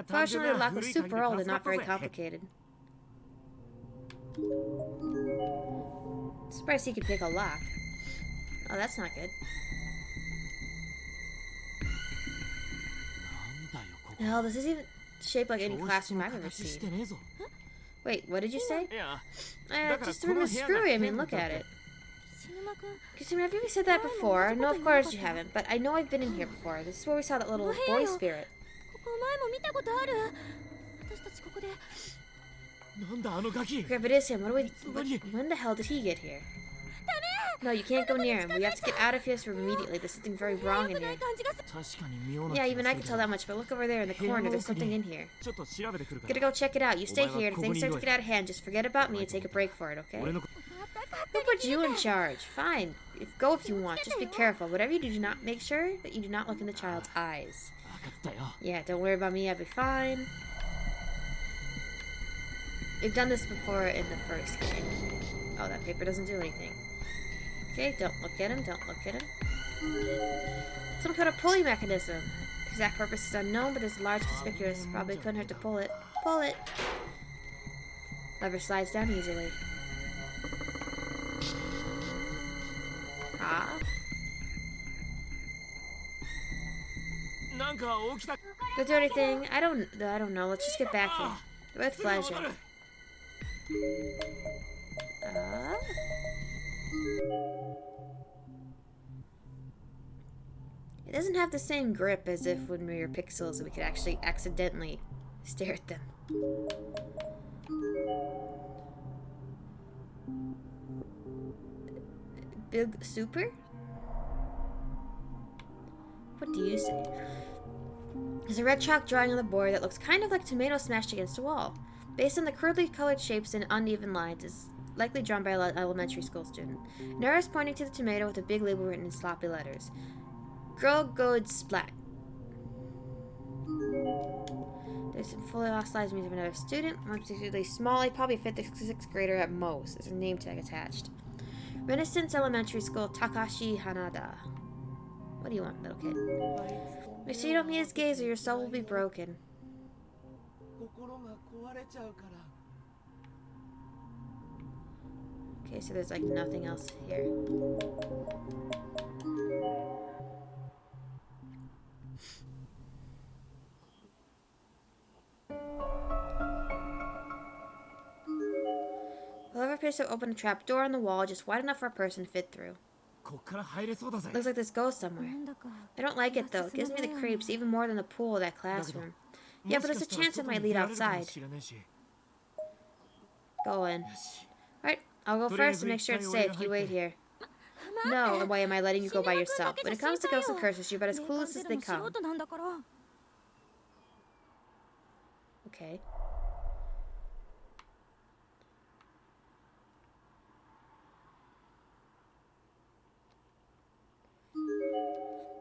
A: Fortunately, the lock was super old and not very complicated. Surprised he could pick a lock. Oh, that's not good. Hell, this isn't shaped like any classroom I've ever seen. Wait, what did you say? Just the room is screwy. I mean, look at it. Kisumi, have you ever said that before? No, of course you haven't, but I know I've been in here before. This is where we saw that little boy spirit. Crap, it is him. When the hell did he get here? No, you can't go near him. We have to get out of here immediately. There's something very wrong in here. Yeah, even I can tell that much, but look over there in the corner. There's something in here. Gotta go check it out. You stay here. If things start to get out of hand, just forget about me and take a break for it, okay? Who put you in charge? Fine. Go if you want. Just be careful. Whatever you do not make sure that you do not look in the child's eyes. Yeah, don't worry about me. I'll be fine. We've done this before in the first game. Oh, that paper doesn't do anything. Okay, don't look at him, don't look at him. Some kind of pulley mechanism. Exact purpose is unknown, but it's large, conspicuous. Probably couldn't hurt to pull it. Pull it! Lever slides down easily. Ah? Don't do anything. I don't know. Let's just get back here. With pleasure. It doesn't have the same grip as if when we were pixels we could actually accidentally stare at them. Big super? What do you say? There's a red chalk drawing on the board that looks kind of like tomato smashed against a wall. Based on the crudely colored shapes and uneven lines, it's likely drawn by an elementary school student. An arrow is pointing to the tomato with a big label written in sloppy letters. Girl Good Splat. There's some fully fossilized remains of another student. One particularly small, probably fifth or sixth grader at most. There's a name tag attached. Renaissance Elementary School, Takashi Hanada. What do you want, little kid? Make sure you don't meet his gaze or your soul will be broken. Okay, so there's like nothing else here. The lever appears to open a trap door on the wall just wide enough for a person to fit through. Looks like this goes somewhere. I don't like it though. It gives me the creeps even more than the pool of that classroom. Yeah, but there's a chance it might lead outside. Go in. Alright, I'll go first and make sure it's safe. You wait here. No, why am I letting you go by yourself? When it comes to ghosts and curses, you're about as clueless as they come. Okay.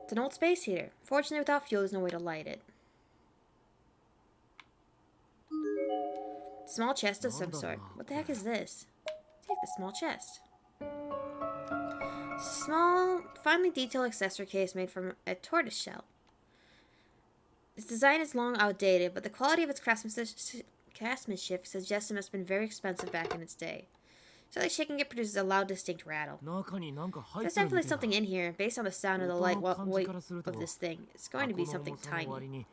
A: It's an old space heater. Fortunately, without fuel, there's no way to light it. Small chest of some sort. What the heck is this? Take the small chest. Small, finely detailed accessory case made from a tortoise shell. Its design is long outdated, but the quality of its craftsmanship suggests it must have been very expensive back in its day. So like shaking it produces a loud, distinct rattle. There's definitely something in here. Based on the sound and the light weight of this thing, it's going to be something tiny.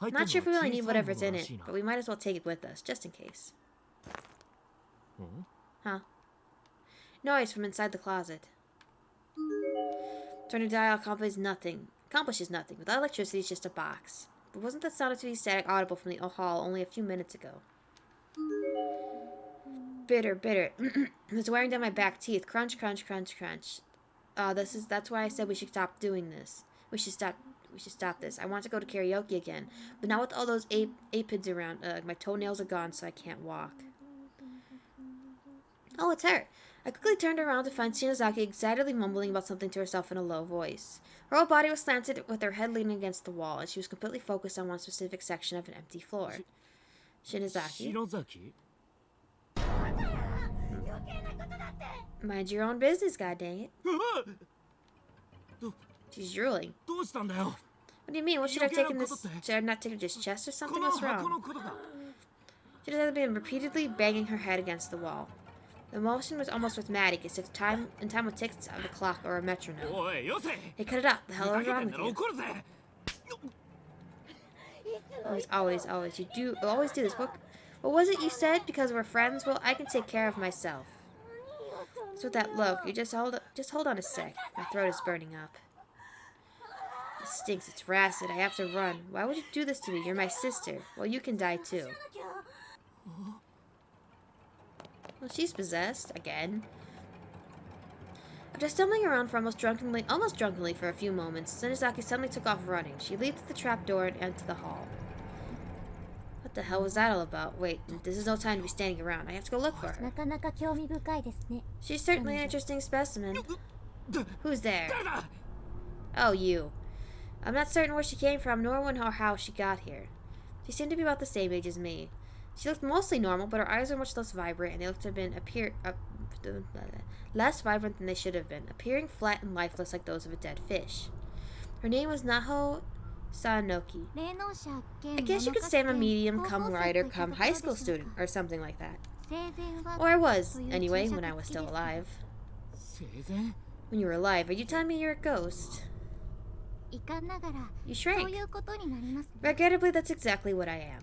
A: I'm not sure if we really need whatever's in it, but we might as well take it with us, just in case. Huh? Noise from inside the closet. Turning dial accomplishes nothing. Without electricity, it's just a box. But wasn't that sound to be static audible from the hall only a few minutes ago? Bitter. It's wearing down my back teeth. Crunch, crunch, crunch, crunch. That's why I said we should stop doing this. We should stop this. I want to go to karaoke again, but not with all those apids around. My toenails are gone, so I can't walk. Oh, it's her. I quickly turned around to find Shinozaki excitedly mumbling about something to herself in a low voice. Her whole body was slanted with her head leaning against the wall, and she was completely focused on one specific section of an empty floor. Shinozaki? Mind your own business, goddang it. She's drooling. What do you mean? What should I have taken this? Should I not take this chest or something? What's wrong? She had been repeatedly banging her head against the wall. The motion was almost rhythmic, as if time would tick of a clock or a metronome. Hey, cut it out. The hell is wrong with you? Always. You always do this. What was it you said? Because we're friends? Well, I can take care of myself. What's with that look? You just hold on a sec. My throat is burning up. It stinks. It's rancid. I have to run. Why would you do this to me? You're my sister. Well, you can die too. Well, she's possessed again. After stumbling around for almost drunkenly for a few moments, Shinozaki suddenly took off running. She leaped through the trapdoor and entered the hall. What the hell was that all about? Wait, this is no time to be standing around. I have to go look for her. She's certainly an interesting specimen. Who's there? Oh, you. I'm not certain where she came from, nor when or how she got here. She seemed to be about the same age as me. She looked mostly normal, but her eyes were much less vibrant, and they looked to have been less vibrant than they should have been, appearing flat and lifeless like those of a dead fish. Her name was Naho Sanoki. I guess you could say I'm a medium, come writer, come high school student, or something like that. Or I was, anyway, when I was still alive. When you were alive, are you telling me you're a ghost? You shrank. Regrettably, that's exactly what I am.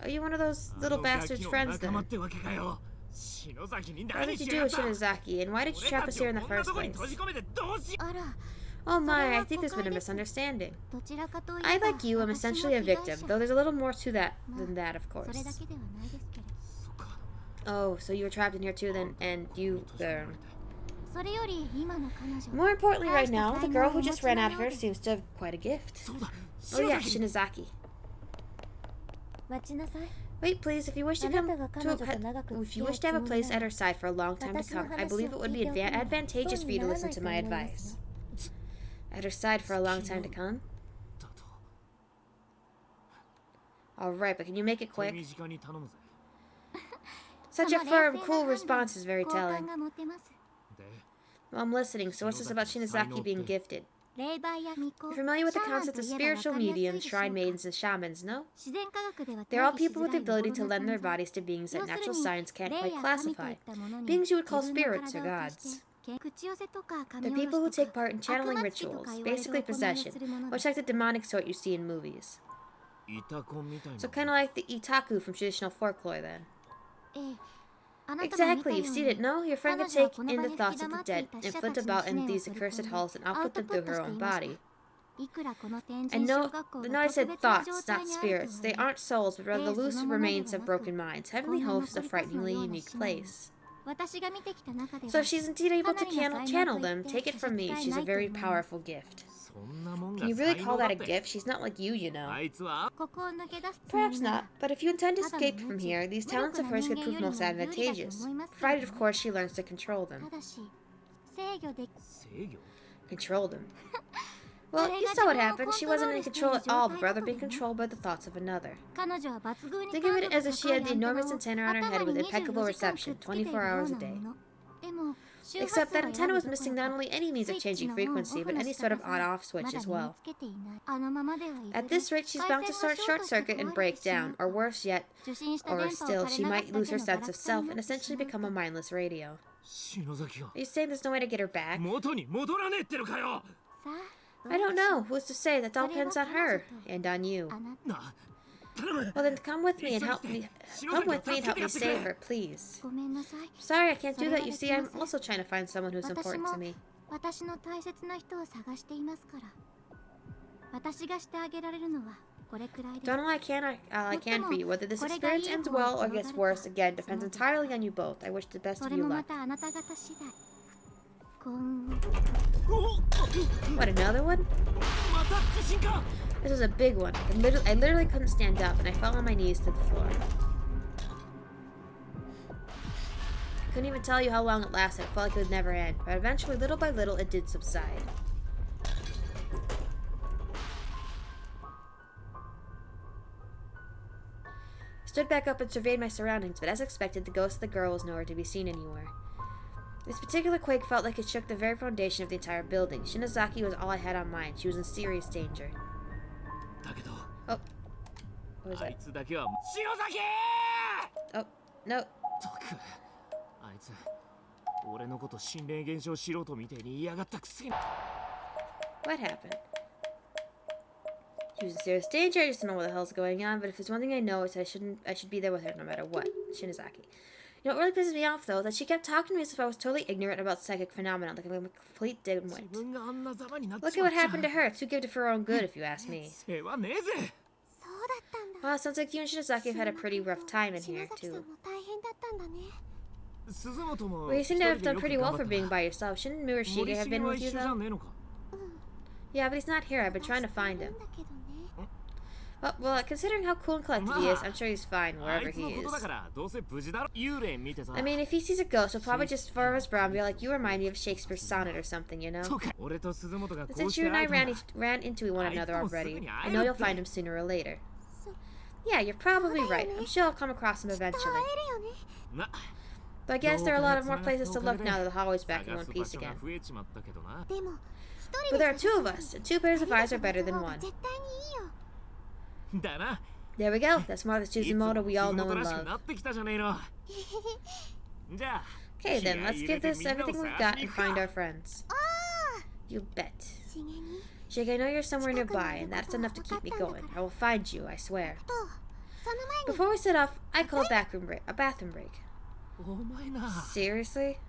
A: Are you one of those little bastard's friends then? What did you do with Shinozaki, and why did you trap us here in the first place? Oh my, I think there's been a misunderstanding. I, like you, am essentially a victim, though there's a little more to that than that, of course. Oh, so you were trapped in here too then, and you, More importantly right now, the girl who just ran out of here seems to have quite a gift. Oh yeah, Shinozaki. Wait, please, if you wish to have a place at her side for a long time to come, I believe it would be advantageous for you to listen to my advice. At her side for a long time to come? Alright, but can you make it quick? Such a firm, cool response is very telling. Well, I'm listening, so what's this about Shinozaki being gifted? You're familiar with the concept of spiritual mediums, shrine maidens, and shamans, no? They're all people with the ability to lend their bodies to beings that natural science can't quite classify. Beings you would call spirits or gods. They're people who take part in channeling rituals, basically possession, much like the demonic sort you see in movies. So kind of like the itaku from traditional folklore, then. Exactly, you've seen it, no? Your friend could take in the thoughts of the dead and flit about in these accursed halls and output them through her own body. And no, I said thoughts, not spirits. They aren't souls, but rather the loose remains of broken minds. Heavenly Hope is a frighteningly unique place. So if she's indeed able to channel them, take it from me, she's a very powerful gift. Can you really call that a gift? She's not like you know. Perhaps not, but if you intend to escape from here, these talents of hers could prove most advantageous, provided of course she learns to control them. Control them? Well, you saw what happened. She wasn't in control at all, but rather being controlled by the thoughts of another. Think of it as if she had the enormous antenna on her head with impeccable reception, 24 hours a day. Except that antenna was missing not only any means of changing frequency, but any sort of on-off switch as well. At this rate, she's bound to short-circuit and break down, or worse yet, or still, she might lose her sense of self and essentially become a mindless radio. Are you saying there's no way to get her back? I don't know. Who's to say? That all depends on her, and on you. Well then, come with me and help me save her, please. Sorry, I can't do that. You see, I'm also trying to find someone who's important to me. Done all I can for you. Whether this experience ends well or gets worse, again, depends entirely on you both. I wish the best of you luck. What, another one? This was a big one. I literally couldn't stand up, and I fell on my knees to the floor. I couldn't even tell you how long it lasted. It felt like it would never end. But eventually, little by little, it did subside. I stood back up and surveyed my surroundings, but as expected, the ghost of the girl was nowhere to be seen anywhere. This particular quake felt like it shook the very foundation of the entire building. Shinozaki was all I had on mind. She was in serious danger. Oh. What was that? Oh, no. What happened? She was in serious danger. I just don't know what the hell's going on, but if there's one thing I know, it's that I should be there with her no matter what. Shinozaki. You know what really pisses me off, though? That she kept talking to me as if I was totally ignorant about psychic phenomena, like I'm a complete dimwit. Look at what happened to her. Too gifted for her own good, if you ask me. Wow, sounds like you and Shinozaki have had a pretty rough time in here, too. Well, you seem to have done pretty well for being by yourself. Shouldn't Murashige have been with you, though? Yeah, but he's not here. I've been trying to find him. Well, considering how cool and collected he is, I'm sure he's fine wherever he is. I mean, if he sees a ghost, he'll probably just furrow his brow and be like, you remind me of Shakespeare's sonnet or something, you know? But since you and I ran into one another already, I know you'll find him sooner or later. Yeah, you're probably right. I'm sure I'll come across him eventually. But I guess there are a lot of more places to look now that the hallway's back in one piece again. But there are two of us, and two pairs of eyes are better than one. There we go. That's more the Tsuzumoto we all know and love. Okay then, let's give this everything we've got and find our friends. You bet. Jake, I know you're somewhere nearby, and that's enough to keep me going. I will find you, I swear. Before we set off, I call a bathroom break. Seriously?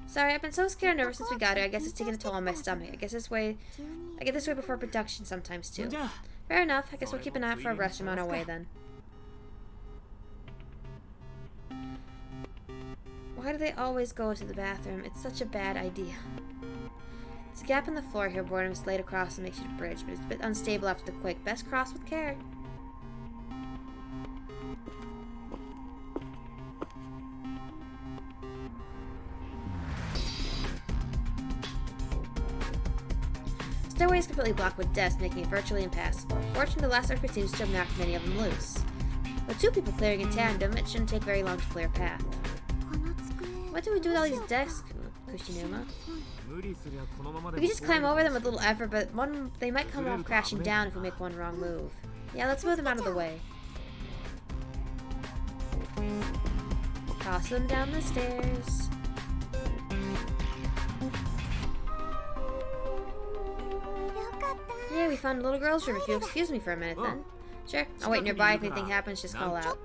A: Sorry, I've been so scared and nervous since we got here. I guess it's taking a toll on my stomach. I get this way before production sometimes too. Fair enough. I guess we'll keep an eye out for a restroom on our way then. Why do they always go to the bathroom? It's such a bad idea. There's a gap in the floor here, boredom is laid across and makes it a bridge, but it's a bit unstable after the quake. Best cross with care. The stairway is completely blocked with desks, making it virtually impassable. Fortunately, the last earthquake seems to have knocked many of them loose. With two people clearing in tandem, it shouldn't take very long to clear a path. What do we do with all these desks, Kushinuma? We could just climb over them with little effort, but they might come off crashing down if we make one wrong move. Yeah, let's move them out of the way. Toss them down the stairs. Yeah, we found a little girl's room. If you'll excuse me for a minute, then. Sure. I'll wait nearby. If anything happens, just call out.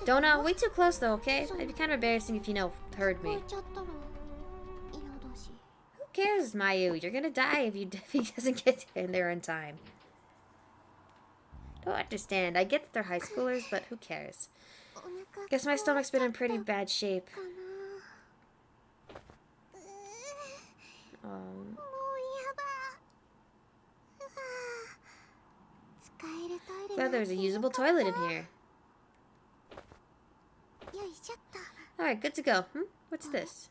A: Don't way too close, though, okay? It'd be kind of embarrassing if heard me. Who cares, Mayu? You're gonna die if he doesn't get in there in time. Don't understand. I get that they're high schoolers, but who cares? Guess my stomach's been in pretty bad shape. Glad there's a usable toilet in here. Alright, good to go. What's this?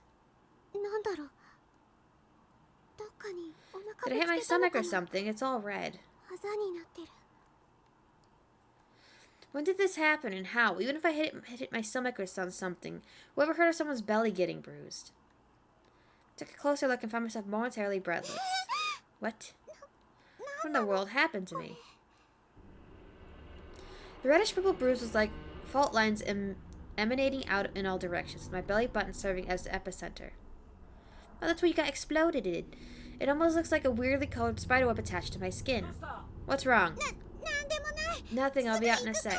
A: Did I hit my stomach or something? It's all red. When did this happen and how? Even if I hit my stomach or something, whoever heard of someone's belly getting bruised? Took a closer look and found myself momentarily breathless. What? What in the world happened to me? The reddish-purple bruise was like fault lines emanating out in all directions, with my belly button serving as the epicenter. Oh, that's where you got exploded in. It almost looks like a weirdly colored spiderweb attached to my skin. What's wrong? Nothing, I'll be out in a sec.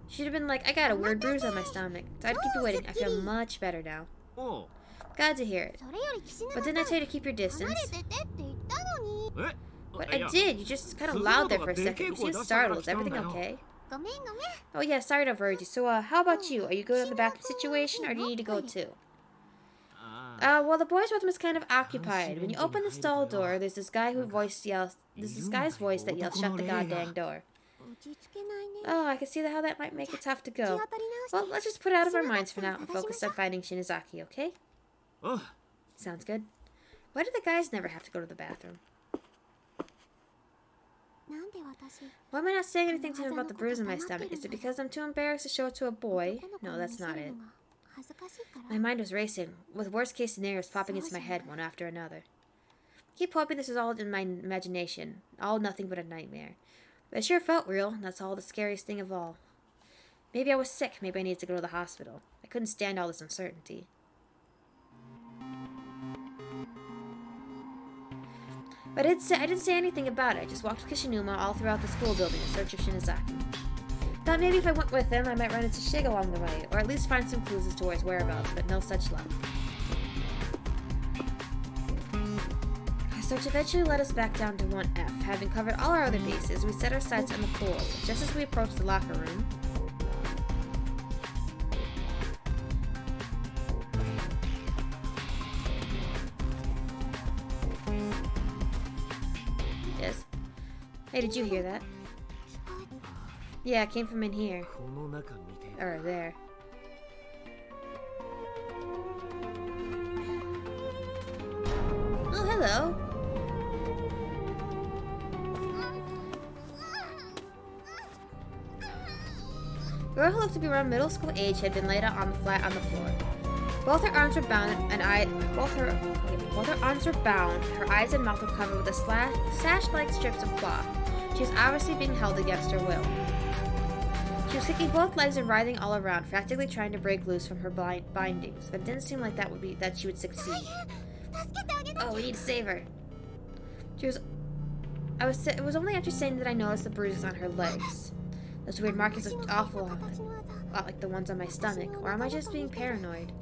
A: She'd have been like, I got a weird bruise on my stomach. Sorry to keep you waiting. I feel much better now. Glad to hear it. But didn't I tell you to keep your distance? What? I did. You just kind of loud there for a second. You seem startled. Is everything okay? Oh yeah, sorry to worry you. So, how about you? Are you good on the bathroom situation, or do you need to go too? Well, the boys' bathroom is kind of occupied. When you open the stall door, there's this guy's voice that yells, "Shut the goddamn door." Oh, I can see how that might make it tough to go. Well, let's just put it out of our minds for now and focus on finding Shinozaki, okay? Sounds good. Why do the guys never have to go to the bathroom? Why am I not saying anything to him about the bruise in my stomach? Is it because I'm too embarrassed to show it to a boy? No, that's not it. My mind was racing, with worst-case scenarios popping into my head one after another. I keep hoping this is all in my imagination, all nothing but a nightmare. But it sure felt real, and that's all the scariest thing of all. Maybe I was sick, maybe I needed to go to the hospital. I couldn't stand all this uncertainty. But I didn't say anything about it. I just walked with Kishinuma all throughout the school building in search of Shinozaki. Thought maybe if I went with him, I might run into Shig along the way, or at least find some clues as to his whereabouts, but no such luck. Our search eventually led us back down to 1F. Having covered all our other bases, we set our sights on the pool. Just as we approached the locker room, yes. Hey, did you hear that? Yeah, it came from in here. Or there. Oh, hello. The girl who looked to be around middle school age had been laid out on the flat on the floor. Both her arms were bound, both her arms were bound. Her eyes and mouth were covered with a sash-like strips of cloth. She was obviously being held against her will. She was kicking both legs and writhing all around, frantically trying to break loose from her bindings, but it didn't seem like that she would succeed. Oh, we need to save her. It was only after saying that I noticed the bruises on her legs. Those weird markings looked awful, a lot like the ones on my stomach. Or am I just being paranoid?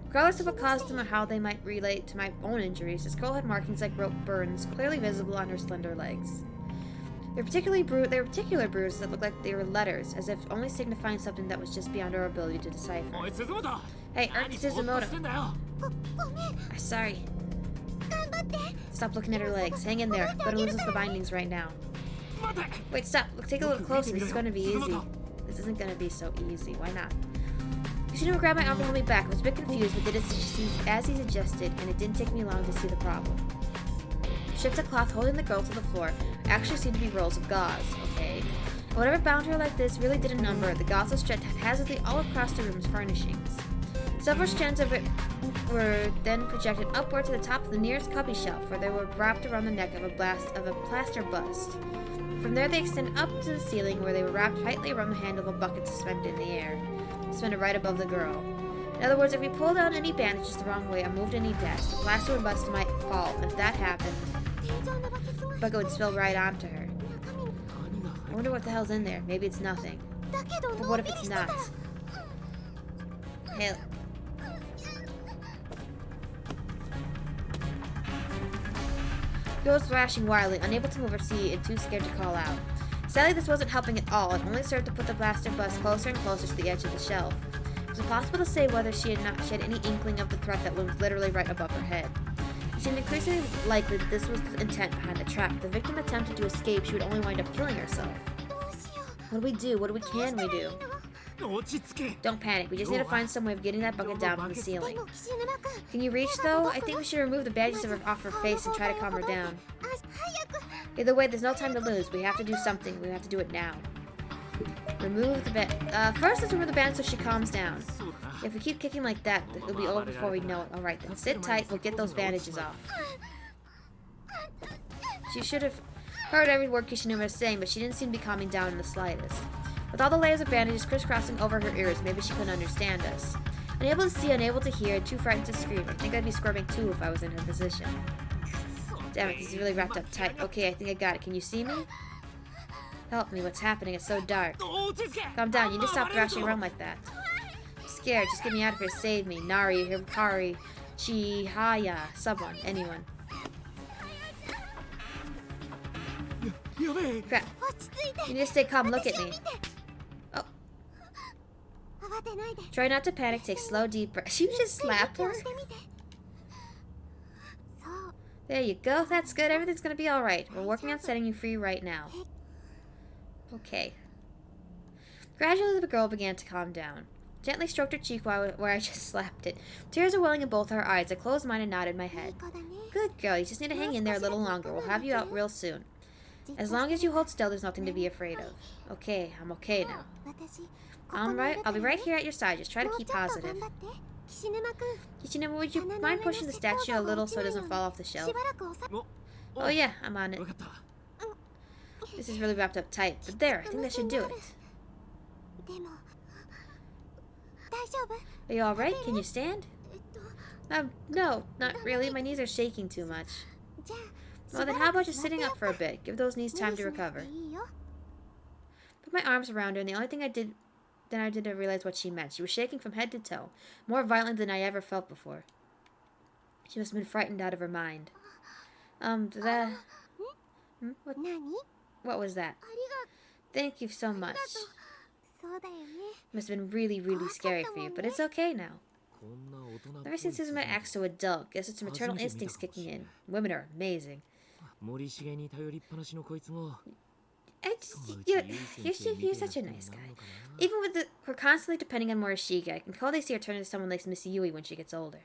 A: Regardless of what caused them or how they might relate to my own injuries, this girl had markings like rope burns, clearly visible on her slender legs. They were particular bruises that looked like they were letters, as if only signifying something that was just beyond our ability to decipher. Hey, Suzumoto. I'm sorry. Stop looking at her legs. Hang in there. I'm gonna lose the bindings right now. Wait, stop. Look, take a look closer. This is gonna be easy. This isn't gonna be so easy. Why not? She didn't grab my arm and hold me back. I was a bit confused, but did it as he suggested, and it didn't take me long to see the problem. Strips of cloth holding the girl to the floor actually seemed to be rolls of gauze, okay? And whatever bound her like this really did a number. The gauze was stretched haphazardly all across the room's furnishings. Several strands of it were then projected upward to the top of the nearest cubby shelf, where they were wrapped around the neck of a plaster bust. From there they extended up to the ceiling, where they were wrapped tightly around the handle of a bucket suspended in the air, suspended right above the girl. In other words, if we pulled down any bandages the wrong way or moved any desk, the plaster would bust might fall, and if that happened, the bucket would spill right onto her. I wonder what the hell's in there. Maybe it's nothing. But what if it's not? Hell. The girl was thrashing wildly, unable to move or see, and too scared to call out. Sadly, this wasn't helping at all. It only served to put the blaster bust closer and closer to the edge of the shelf. It was impossible to say whether she had any inkling of the threat that loomed literally right above her head. It seemed increasingly likely that this was the intent behind the trap. If the victim attempted to escape, she would only wind up killing herself. What do we do? What can we do? Don't panic. We just need to find some way of getting that bucket down from the ceiling. Can you reach, though? I think we should remove the bandages off her face and try to calm her down. Either way, there's no time to lose. We have to do something. We have to do it now. Remove the first, let's remove the bandage so she calms down. If we keep kicking like that, it'll be over before we know it. Alright, then sit tight. We'll get those bandages off. She should have heard every word Kishinuma was saying, but she didn't seem to be calming down in the slightest. With all the layers of bandages crisscrossing over her ears, maybe she couldn't understand us. Unable to see, unable to hear, too frightened to scream. I think I'd be squirming too if I was in her position. Damn it, this is really wrapped up tight. Okay, I think I got it. Can you see me? Help me, what's happening? It's so dark. Calm down, you need to stop thrashing around like that. I'm scared, just get me out of here, save me. Nari, Hikari, Chihaya, someone, anyone. Crap. You need to stay calm, look at me. Oh. Try not to panic, take slow, deep breaths. You just slapped her? There you go, that's good, everything's gonna be alright. We're working on setting you free right now. Okay. Gradually, the girl began to calm down. Gently stroked her cheek where I just slapped it. Tears were welling in both her eyes. I closed mine and nodded my head. Good girl, you just need to hang in there a little longer. We'll have you out real soon. As long as you hold still, there's nothing to be afraid of. Okay, I'm okay now. I'll be right here at your side. Just try to keep positive. Kishinuma, would you mind pushing the statue a little so it doesn't fall off the shelf? Oh yeah, I'm on it. This is really wrapped up tight, but there, I think that should do it. Are you alright? Can you stand? No, not really. My knees are shaking too much. Well then how about just sitting up for a bit? Give those knees time to recover. Put my arms around her, and the only thing I did to realize what she meant. She was shaking from head to toe, more violent than I ever felt before. She must have been frightened out of her mind. What was that? Thank you so much. Must have been really, really scary for you, but it's okay now. Ever since Suzume acts so adult, guess it's her maternal instincts kicking in. Women are amazing. You're such a nice guy. Even with her constantly depending on Morishige, I can call they see her turn into someone like Miss Yui when she gets older.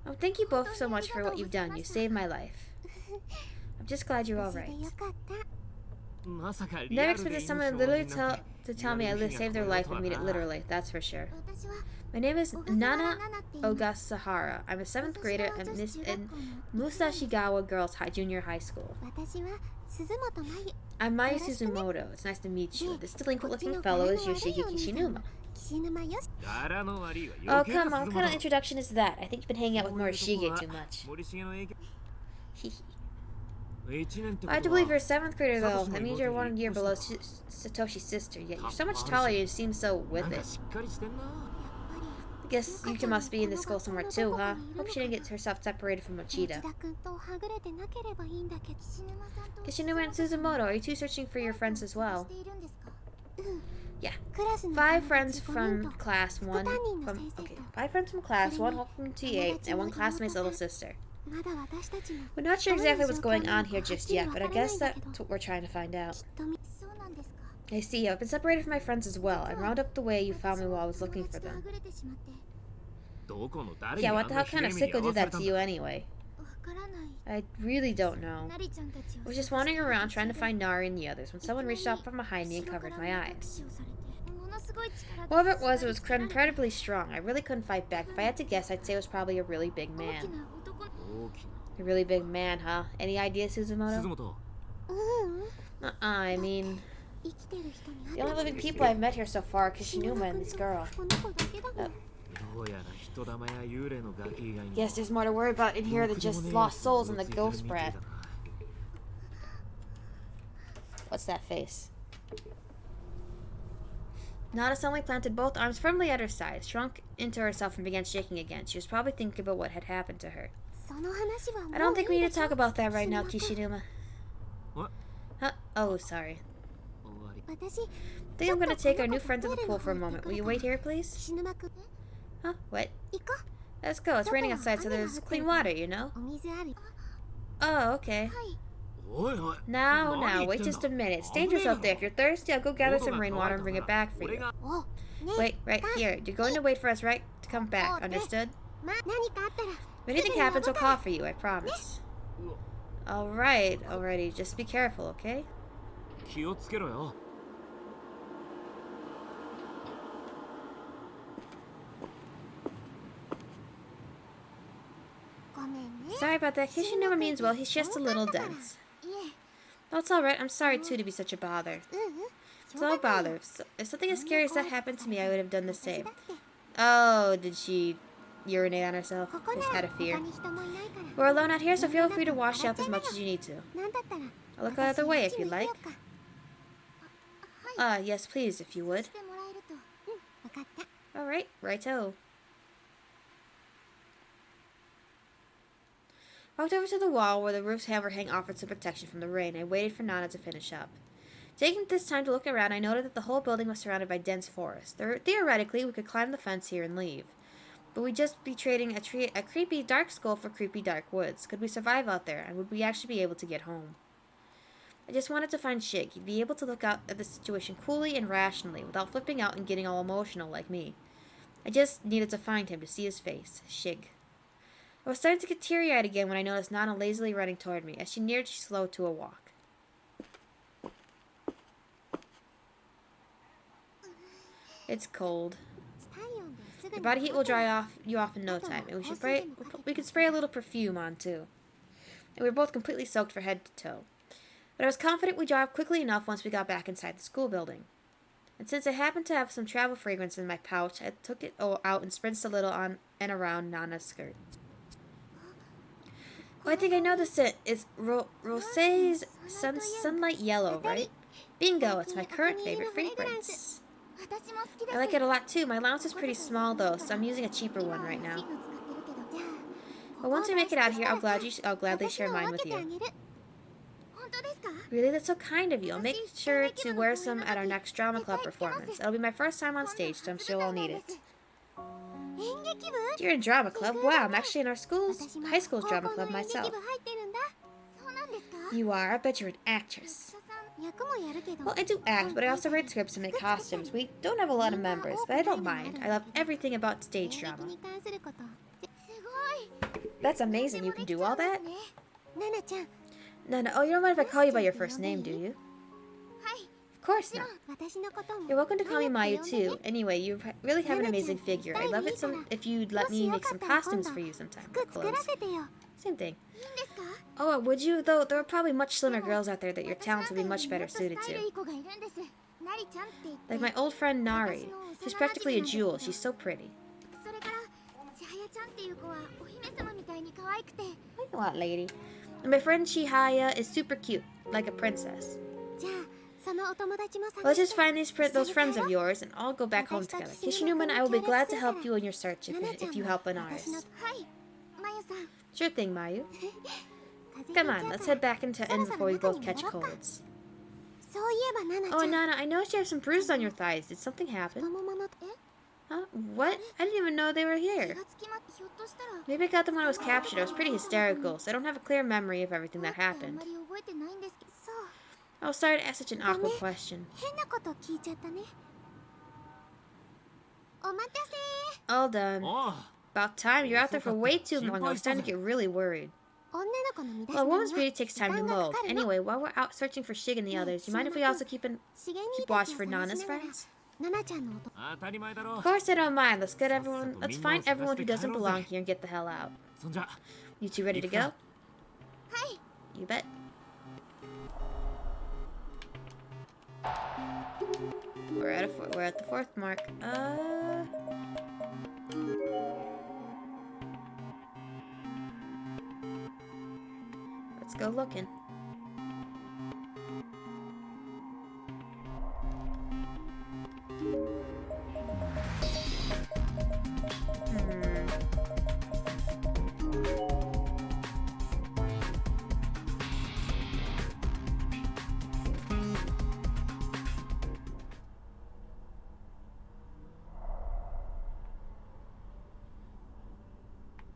A: Oh, thank you both so much for what you've done. You saved my life. I'm just glad you're alright. Never expected someone literally to tell me I saved their life and mean it literally, that's for sure. My name is Nana Ogasahara. I'm a 7th grader in Musashigawa Junior High School. I'm Mayu Suzumoto. It's nice to meet you. This delinquent-looking fellow is Yoshiki Kishinuma. Oh, come on. What kind of introduction is that? I think you've been hanging out with Morishige too much. I have to believe you're a 7th grader, though. That means you're 1 year below Satoshi's sister, yet you're so much taller you seem so with it. I guess Yuka must be in this school somewhere too, huh? Hope she didn't get herself separated from Mochida. Kishinuma and Suzumoto, are you two searching for your friends as well? Yeah. 5 friends from class, 5 friends from class, 1 from TA, and 1 classmate's little sister. We're not sure exactly what's going on here just yet, but I guess that's what we're trying to find out. I see, I've been separated from my friends as well. I rounded up the way you found me while I was looking for them. Yeah, what the hell kind of sicko did that to you anyway? I really don't know. I was just wandering around trying to find Nari and the others when someone reached out from behind me and covered my eyes. Whoever it was incredibly strong. I really couldn't fight back. If I had to guess, I'd say it was probably a really big man. A really big man, huh? Any idea, Suzumoto? I mean... The only living people I've met here so far are Kishinuma and this girl. Guess there's more to worry about in here than just lost souls and the ghost brat. What's that face? Nana suddenly planted both arms firmly at her side, shrunk into herself and began shaking again. She was probably thinking about what had happened to her. I don't think we need to talk about that right now, Kishinuma.
B: What?
A: Huh? Oh, sorry. I think I'm going to take our new friend to the pool for a moment. Will you wait here, please? Huh? What? Let's go. It's raining outside, so there's clean water, you know? Oh, okay. Now, wait just a minute. It's dangerous out there. If you're thirsty, I'll go gather some rainwater and bring it back for you. Wait, right here. You're going to wait for us, right? To come back, understood? If anything happens, we'll call for you, I promise. Alright, alrighty. Just be careful, okay? Sorry about that. Kishinuma means well. He's just a little dense. No, it's alright. I'm sorry, too, to be such a bother. It's no bother. If something as scary as that happened to me, I would have done the same. Oh, did she urinate on herself? Just out of fear. We're alone out here, so feel free to wash out as much as you need to. I'll look the other way if you'd like. Yes, please, if you would. Alright, righto. Walked over to the wall where the roof's overhang offered some protection from the rain. I waited for Nana to finish up. Taking this time to look around, I noted that the whole building was surrounded by dense forest. Theoretically, we could climb the fence here and leave. But we'd just be trading a creepy dark skull for creepy dark woods. Could we survive out there, and would we actually be able to get home? I just wanted to find Shig. He'd be able to look out at the situation coolly and rationally, without flipping out and getting all emotional like me. I just needed to find him to see his face. Shig. I was starting to get teary-eyed again when I noticed Nana lazily running toward me. As she neared, she slowed to a walk. It's cold. Your body heat will dry you off in no time, and we could spray a little perfume on too. And we were both completely soaked from head to toe. But I was confident we'd dry off quickly enough once we got back inside the school building. And since I happened to have some travel fragrance in my pouch, I took it out and spritzed a little on and around Nana's skirt. Oh, I think I know the scent. It's Rosé's Sunlight Yellow, right? Bingo, it's my current favorite fragrance. I like it a lot too. My allowance is pretty small though, so I'm using a cheaper one right now. But once we make it out here, I'll gladly share mine with you. Really? That's so kind of you. I'll make sure to wear some at our next drama club performance. It'll be my first time on stage, so I'm sure I'll need it. You're in drama club? Wow, I'm actually in our high school's drama club myself. You are? I bet you're an actress. Well, I do act, but I also write scripts and make costumes. We don't have a lot of members, but I don't mind. I love everything about stage drama. That's amazing. You can do all that? Nana, oh, you don't mind if I call you by your first name, do you? course not. You're welcome to call me Mayu too. Anyway, you really have an amazing figure. I'd love it if you'd let me make some costumes for you sometime. Clothes. Same thing. Oh, would you? Though there are probably much slimmer girls out there that your talents would be much better suited to. Like my old friend Nari. She's practically a jewel. She's so pretty. You know what, lady? And my friend Chihaya is super cute, like a princess. Let's just find those friends of yours and all go back home together. Kishinuma and I will be glad to help you in your search if you help Anaris. Sure thing, Mayu. Come on, let's head back into inn before we both catch colds. Oh, Nana, I noticed you have some bruises on your thighs. Did something happen? Huh? What? I didn't even know they were here. Maybe I got them when I was captured. I was pretty hysterical, so I don't have a clear memory of everything that happened. Oh, sorry to ask such an awkward question. All done. About time. You're out there for way too long. I was starting to get really worried. Well, a woman's beauty takes time to mold. Anyway, while we're out searching for Shig and the others, do you mind if we also keep watch for Nana's friends? Of course I don't mind. Let's find everyone who doesn't belong here and get the hell out. You two ready to go? You bet. We're at the 4th mark. Let's go looking.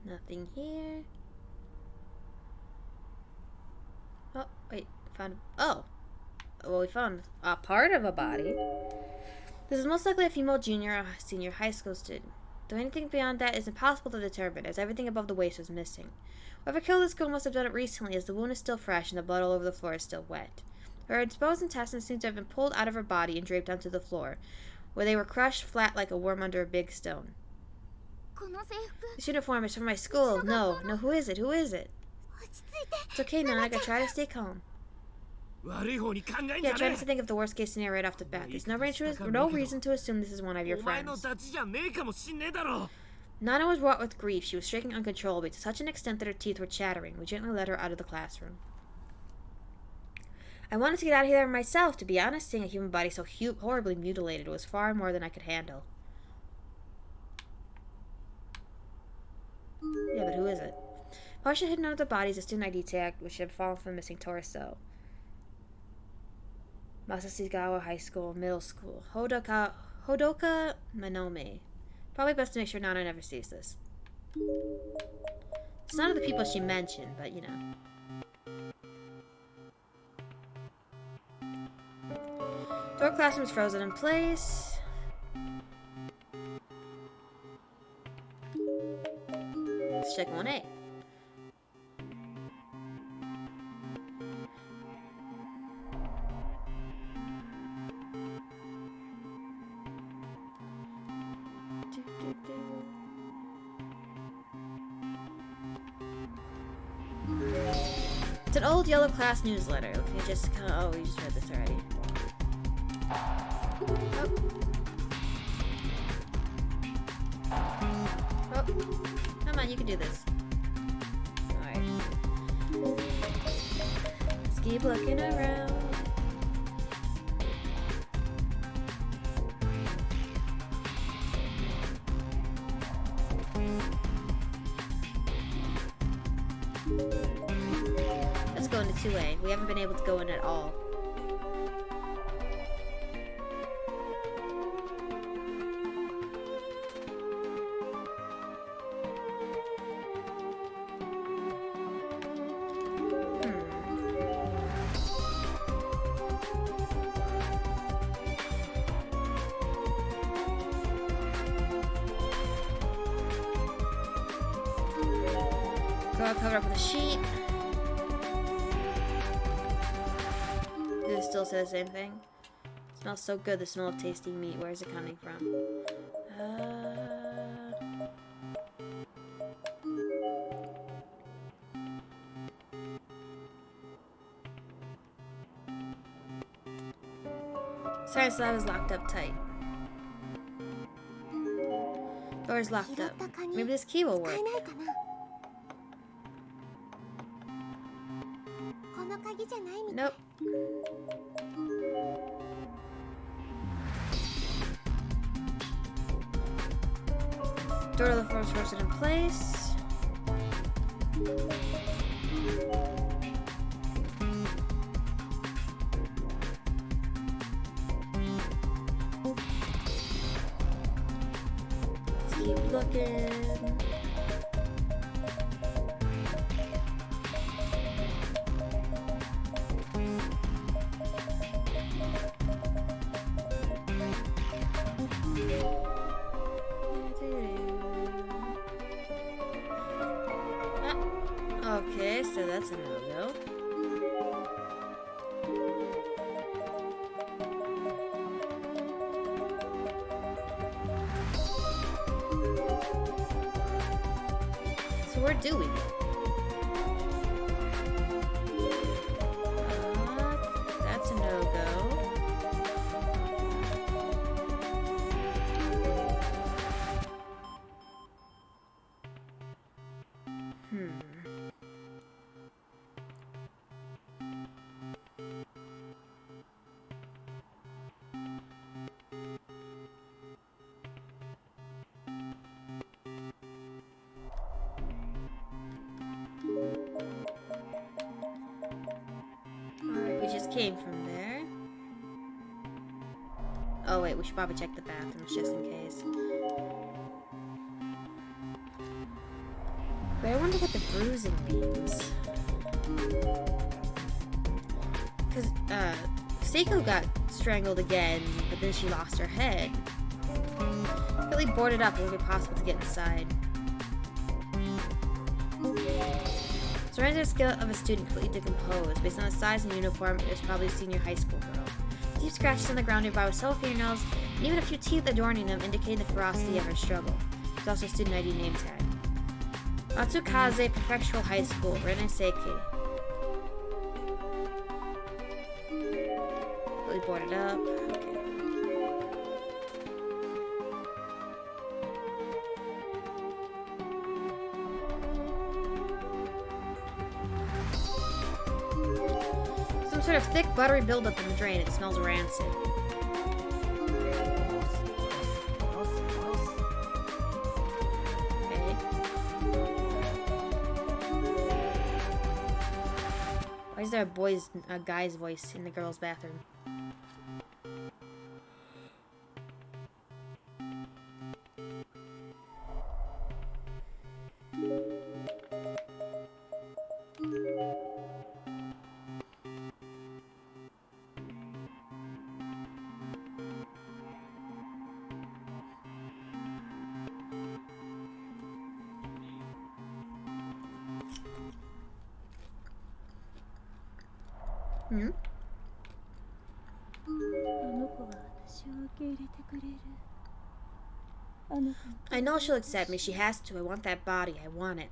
A: Nothing here. Oh, wait. Oh! Well, we found a part of a body. This is most likely a female junior or senior high school student. Though anything beyond that is impossible to determine, as everything above the waist was missing. Whoever killed this girl must have done it recently, as the wound is still fresh and the blood all over the floor is still wet. Her exposed intestines seem to have been pulled out of her body and draped onto the floor, where they were crushed flat like a worm under a big stone. This uniform is from my school. No, who is it? It's okay, Nana. I gotta try to stay calm. Yeah, try not to think of the worst case scenario right off the bat. There's no reason to assume this is one of your friends. Nana was wrought with grief. She was shaking uncontrollably to such an extent that her teeth were chattering. We gently led her out of the classroom. I wanted to get out of here myself. To be honest, seeing a human body so horribly mutilated was far more than I could handle. Yeah, but who is it? Partially hidden under the body is a student ID tag, which had fallen from the missing torso. Masasigawa High School, Middle School. Hodoka Manome. Probably best to make sure Nana never sees this. It's none of the people she mentioned, but you know. Door classroom is frozen in place. Let's check 1A. It's an old yellow class newsletter. Okay, we just read this already. Oh, come on, you can do this. Alright. Let's keep looking around. Let's go into 2A. We haven't been able to go in at all. Cover up with a sheet. Does it still say the same thing? Smells so good, the smell of tasting meat. Where is it coming from? Sorry, slab is locked up tight. Door is locked up. Maybe this key will work. Nope. Door to the floor is roasted in place. Let's keep looking. Okay, so that's a no-go. So where do we go? That's a no-go. Alright, we just came from there. Oh wait, we should probably check the bathrooms just in case. But I wonder what the bruising means. Because, Seiko got strangled again, but then she lost her head. Really boarded up, it would be possible to get inside. Surrounding the skill of a student completely decomposed. Based on the size and uniform, it was probably a senior high school girl. Deep scratches on the ground nearby with several fingernails, and even a few teeth adorning them indicating the ferocity of her struggle. There's also a student ID name tag. Matsukaze Prefectural High School, Reneseki. Really boarded up. Okay. Some sort of thick, buttery buildup in the drain. It smells rancid. Okay. Why is there a guy's voice in the girl's bathroom? Hmm? I know she'll accept me. She has to. I want that body. I want it.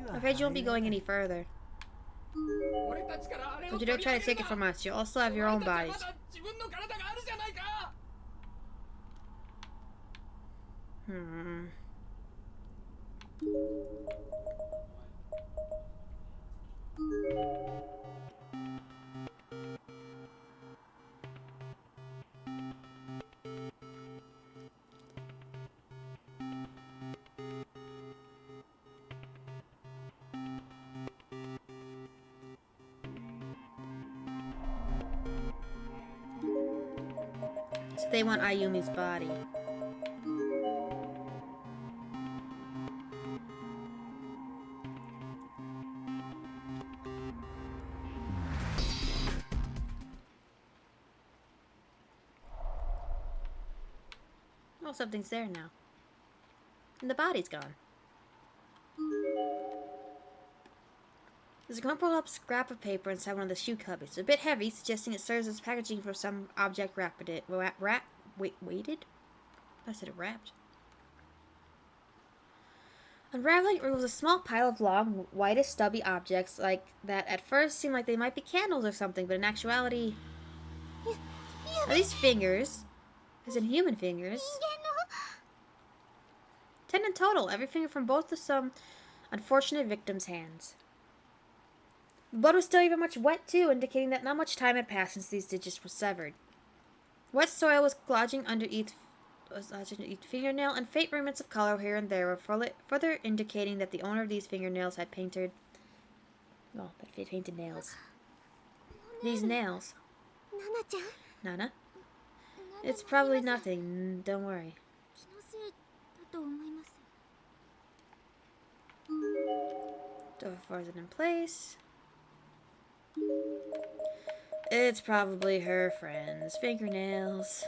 A: I'm afraid you won't be going any further. But you don't try to take it from us. You also have your own bodies. Hmm. So they want Ayumi's body. Oh, something's there now. And the body's gone. There's a crumpled up scrap of paper inside one of the shoe cubbies. It's a bit heavy, suggesting it serves as packaging for some object weighted? I said it wrapped. Unraveling, it reveals a small pile of long, whitish, stubby objects like that at first seem like they might be candles or something, but in actuality... Are these fingers? As in human fingers? 10 in total, every finger from both of some unfortunate victims' hands. The blood was still even much wet too, indicating that not much time had passed since these digits were severed. Wet soil was lodging under each fingernail, and faint remnants of color here and there were further indicating that the owner of these fingernails had painted nails. These nails. Nana? It's probably nothing, don't worry. Door frozen in place. It's probably her friend's fingernails.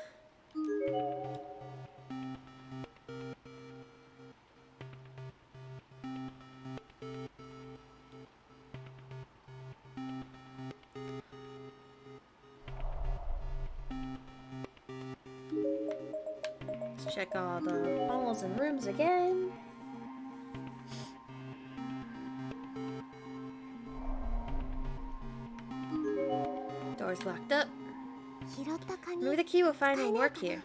A: Let's check all the halls and rooms again. Door's locked up. Maybe the key will finally work here.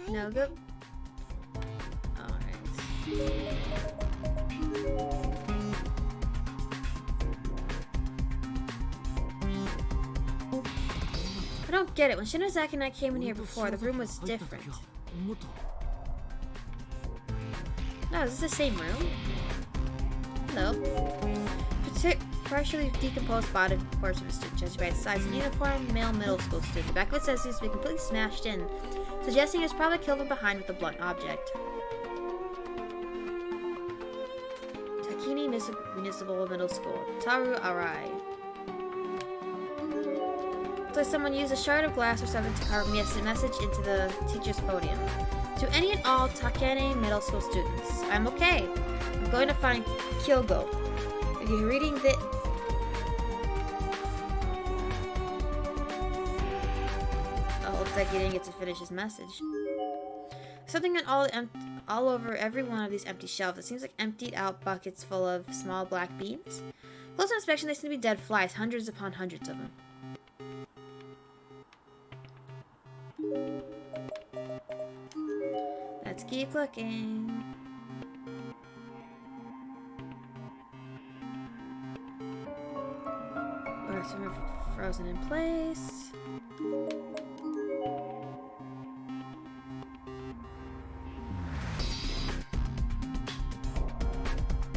A: No good. Alright. I don't get it. When Shinozaki and I came in here before, the room was different. No, is this the same room? Hello. Partially decomposed body corpse of a student, judged by its size and uniform, male middle school student. The back of it says seems to be completely smashed in, suggesting he was probably killed from behind with a blunt object. Takini Municipal Middle School. Taru Arai. It's like someone used a shard of glass or something to carve a message into the teacher's podium. To any and all Takane Middle School students, I'm okay. I'm going to find Kyogo. If you're reading the... Oh, looks like he didn't get to finish his message. Something on all over every one of these empty shelves. It seems like emptied out buckets full of small black beans. Close inspection, they seem to be dead flies, hundreds upon hundreds of them. Let's keep looking. Or frozen in place.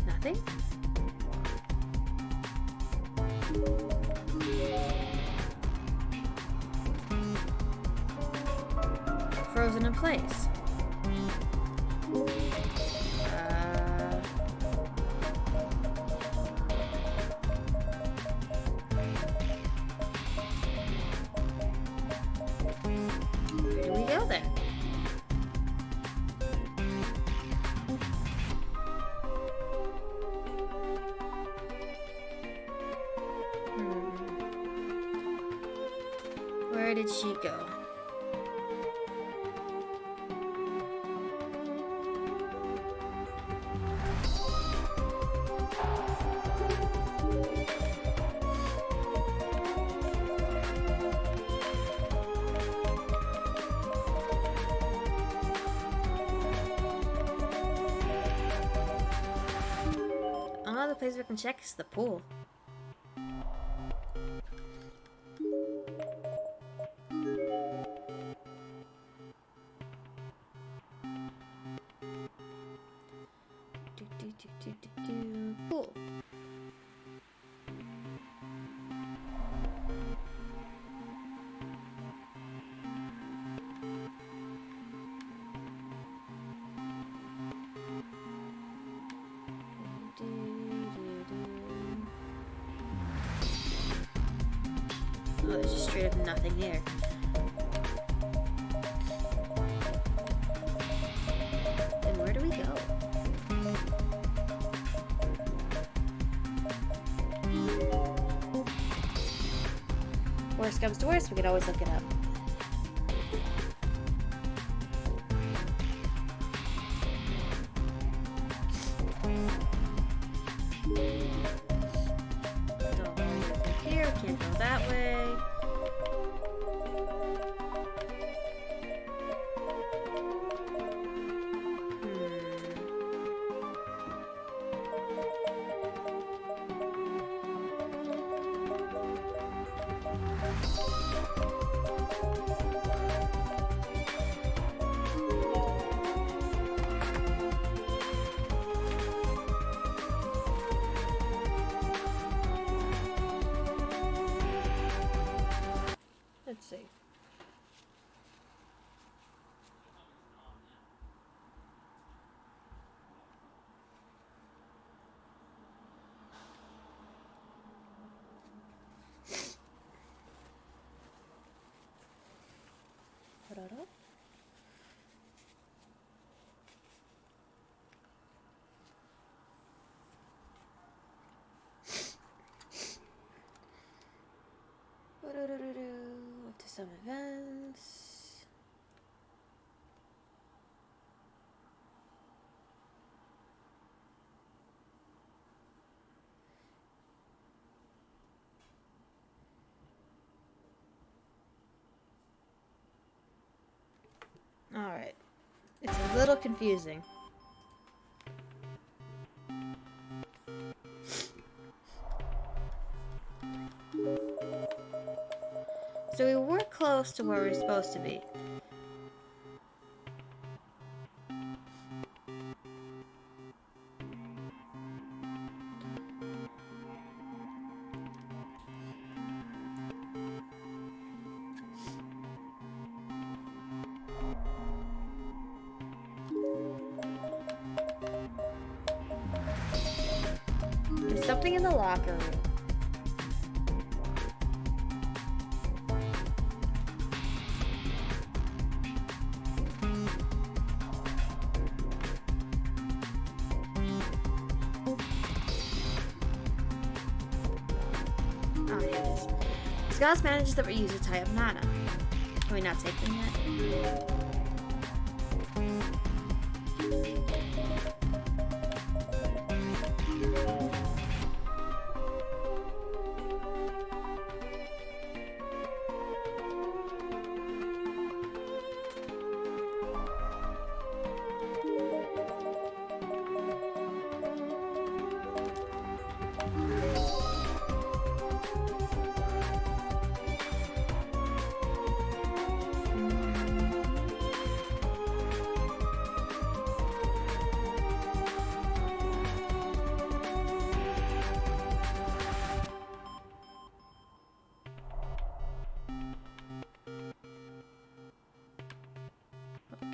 A: Nothing. Frozen in place. Where do we go then? Where did she go? The place we can check is the pool. Pool. Oh, there's just straight up nothing here. Worst comes to worst, we can always look it up. Don't go here, can't go that way. Let's see. Up to some events. Alright. It's a little confusing. So we were close to where we were supposed to be. There's something in the locker room. Oh, here it is. Scott manages that we use to tie up Nana. Can we not take them yet?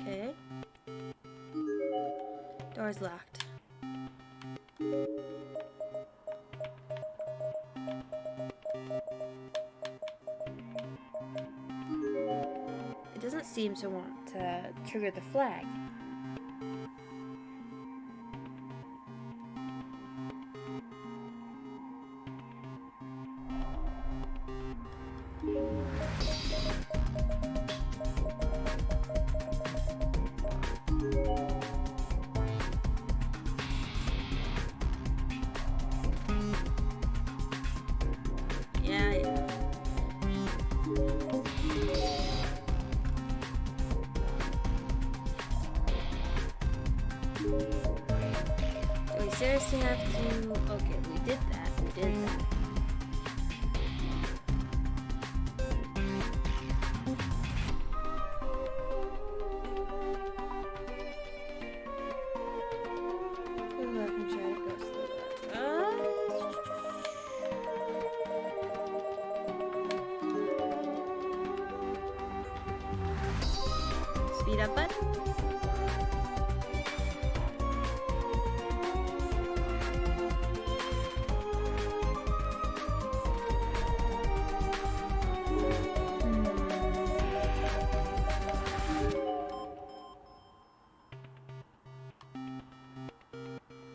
A: Okay. Door's locked. It doesn't seem to want to trigger the flag. Yeah. Do we seriously have to... Okay, we did that. Ooh, I can try to go slow. Speed up button?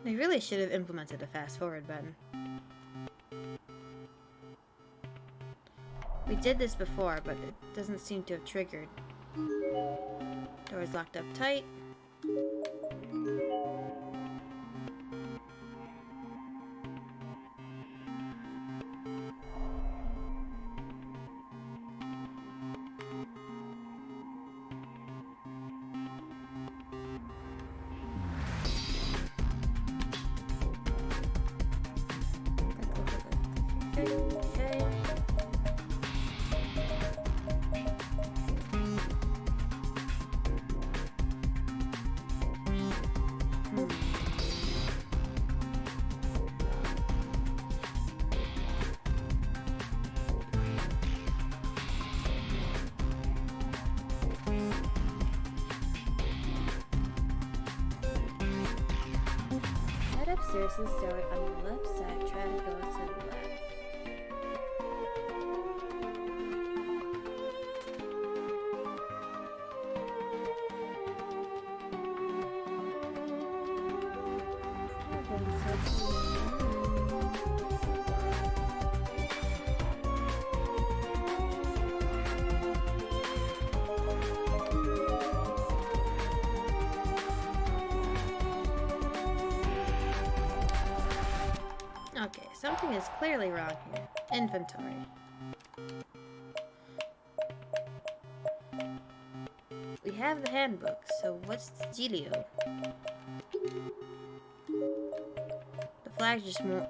A: They really should have implemented a fast forward button. We did this before, but it doesn't seem to have triggered. Door is locked up tight. Okay. Head upstairs to the stairway on the left side. Try to go to the left. Okay, something is clearly wrong here. Inventory. We have the handbook, so what's the dealio? The flag just won't...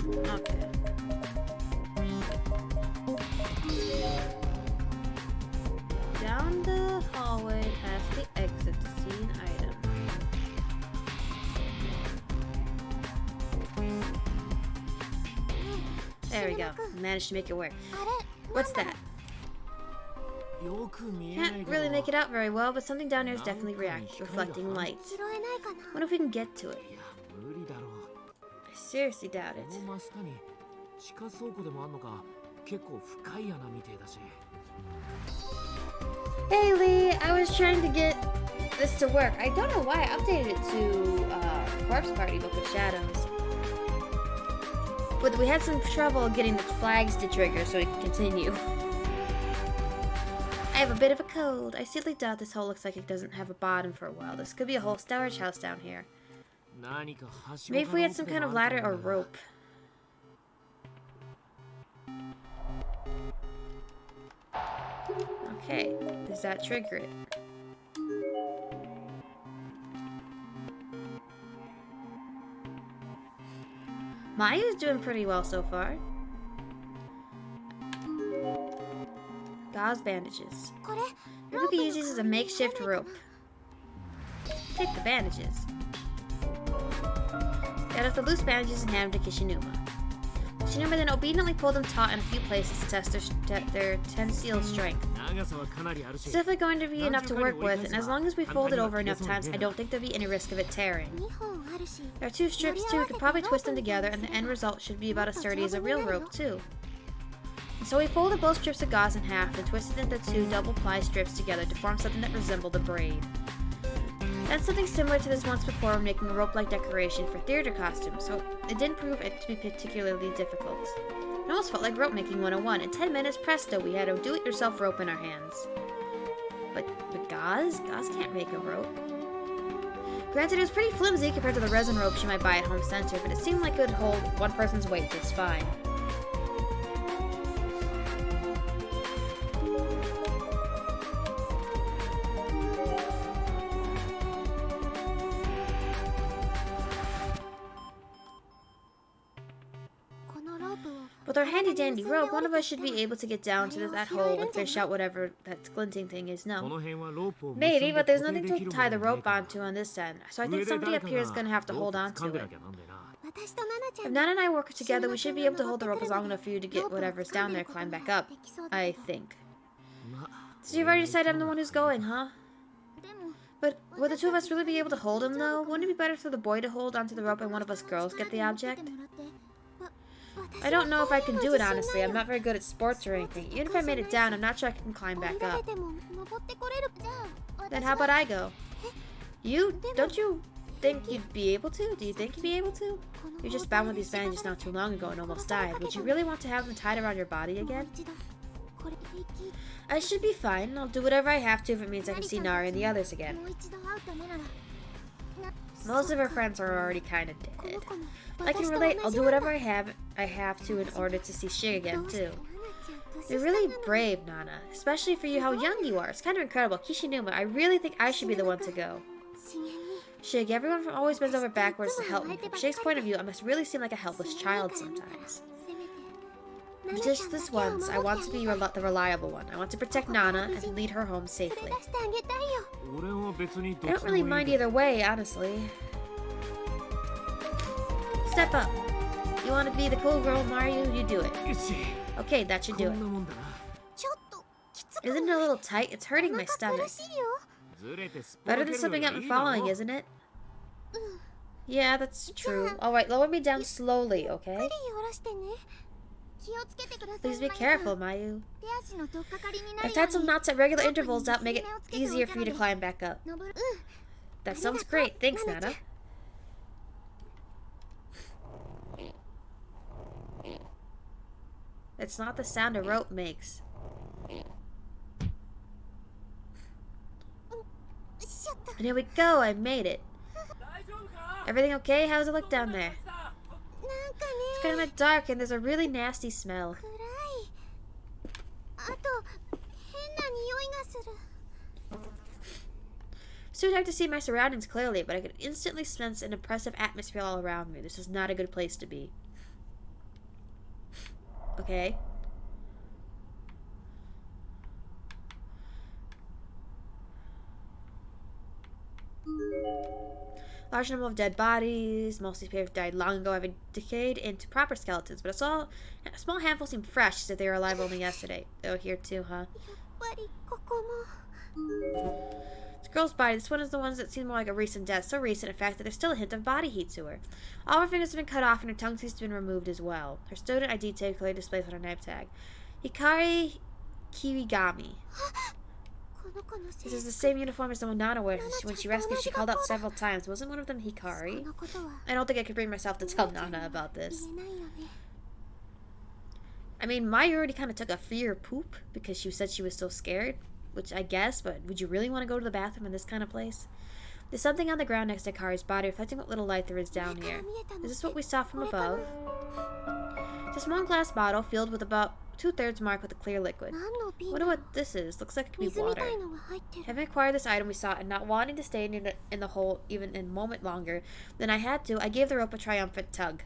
A: Okay. Down the hallway past the exit to see an item. There we go. Managed to make it work. What's that? Can't really make it out very well, but something down there is definitely reflecting light. What if we can get to it? I seriously doubt it. Hey Lee, I was trying to get this to work. I don't know why I updated it to Corpse Party Book of Shadows. But we had some trouble getting the flags to trigger so we can continue. I have a bit of a cold. I seriously doubt this hole looks like it doesn't have a bottom for a while. This could be a whole storage house down here. Maybe if we had some kind of ladder or rope. Okay, does that trigger it? Mayuuuuuu's doing pretty well so far. Gauze bandages. Maybe we could use these as a makeshift rope. Take the bandages. Got out the loose bandages and hand them to Kishinuma. Kishinuma then obediently pulled them taut in a few places to test their tensile strength. It's definitely going to be enough to work with, and as long as we fold it over enough times, I don't think there'll be any risk of it tearing. There are two strips too, we could probably twist them together, and the end result should be about as sturdy as a real rope too. And so we folded both strips of gauze in half and twisted the two double-ply strips together to form something that resembled a braid. That's something similar to this once before when making a rope-like decoration for theater costumes, so it didn't prove it to be particularly difficult. It almost felt like rope making 101. In 10 minutes, presto, we had a do-it-yourself rope in our hands. But gauze? Gauze can't make a rope. Granted, it was pretty flimsy compared to the resin ropes you might buy at Home Center, but it seemed like it would hold one person's weight just fine. With our handy-dandy rope, one of us should be able to get down to that hole and fish out whatever that glinting thing is. No. Maybe, but there's nothing to tie the rope onto on this end, so I think somebody up here is going to have to hold on to it. If Nana and I work together, we should be able to hold the rope as long enough for you to get whatever's down there climb back up. I think. So you've already decided I'm the one who's going, huh? But would the two of us really be able to hold him, though? Wouldn't it be better for the boy to hold onto the rope and one of us girls get the object? I don't know if I can do it, honestly. I'm not very good at sports or anything. Even if I made it down, I'm not sure I can climb back up. Then how about I go? You? Don't you think you'd be able to? Do you think you'd be able to? You're just bound with these bandages not too long ago and almost died. Would you really want to have them tied around your body again? I should be fine. I'll do whatever I have to if it means I can see Nari and the others again. Most of her friends are already kind of dead. I can relate. I'll do whatever I have to in order to see Shig again, too. You're really brave, Nana. Especially for you how young you are. It's kind of incredible. Kishinuma, I really think I should be the one to go. Shig, everyone always bends over backwards to help me. From Shig's point of view, I must really seem like a helpless child sometimes. But just this once, I want to be the reliable one. I want to protect Nana and lead her home safely. I don't really mind either way, honestly. Step up. You want to be the cool girl, Mario? You do it. Okay, that should do it. Isn't it a little tight? It's hurting my stomach. Better than slipping up and falling, isn't it? Yeah, that's true. Alright, lower me down slowly, okay? Please be careful, Mayu. I've tied some knots at regular intervals that make it easier for you to climb back up. That sounds great. Thanks, Nana. It's not the sound a rope makes. And here we go. I made it. Everything okay? How does it look down there? It's kind of dark and there's a really nasty smell. It's too dark to see my surroundings clearly, but I could instantly sense an oppressive atmosphere all around me. This is not a good place to be. Okay. Large number of dead bodies. Most of these people died long ago, having decayed into proper skeletons. But a small handful seem fresh, as if they were alive only yesterday. Oh, here too, huh? This girl's body. This one is the ones that seem more like a recent death. So recent, in fact, that there's still a hint of body heat to her. All her fingers have been cut off, and her tongue seems to have been removed as well. Her student ID tag clearly displays on her name tag. Hikari Kiwigami. This is the same uniform as the one Nana wears. When she rescued, she called out several times. Wasn't one of them Hikari? I don't think I could bring myself to tell Nana about this. I mean, Mayu already kind of took a fear poop because she said she was so scared. Which I guess, but would you really want to go to the bathroom in this kind of place? There's something on the ground next to Hikari's body, reflecting what little light there is down here. Is this what we saw from above? It's a small glass bottle filled with about 2/3 marked with a clear liquid. Wonder what this is. Looks like it could be water. Having acquired this item we sought and not wanting to stay in the hole even a moment longer than I had to, I gave the rope a triumphant tug.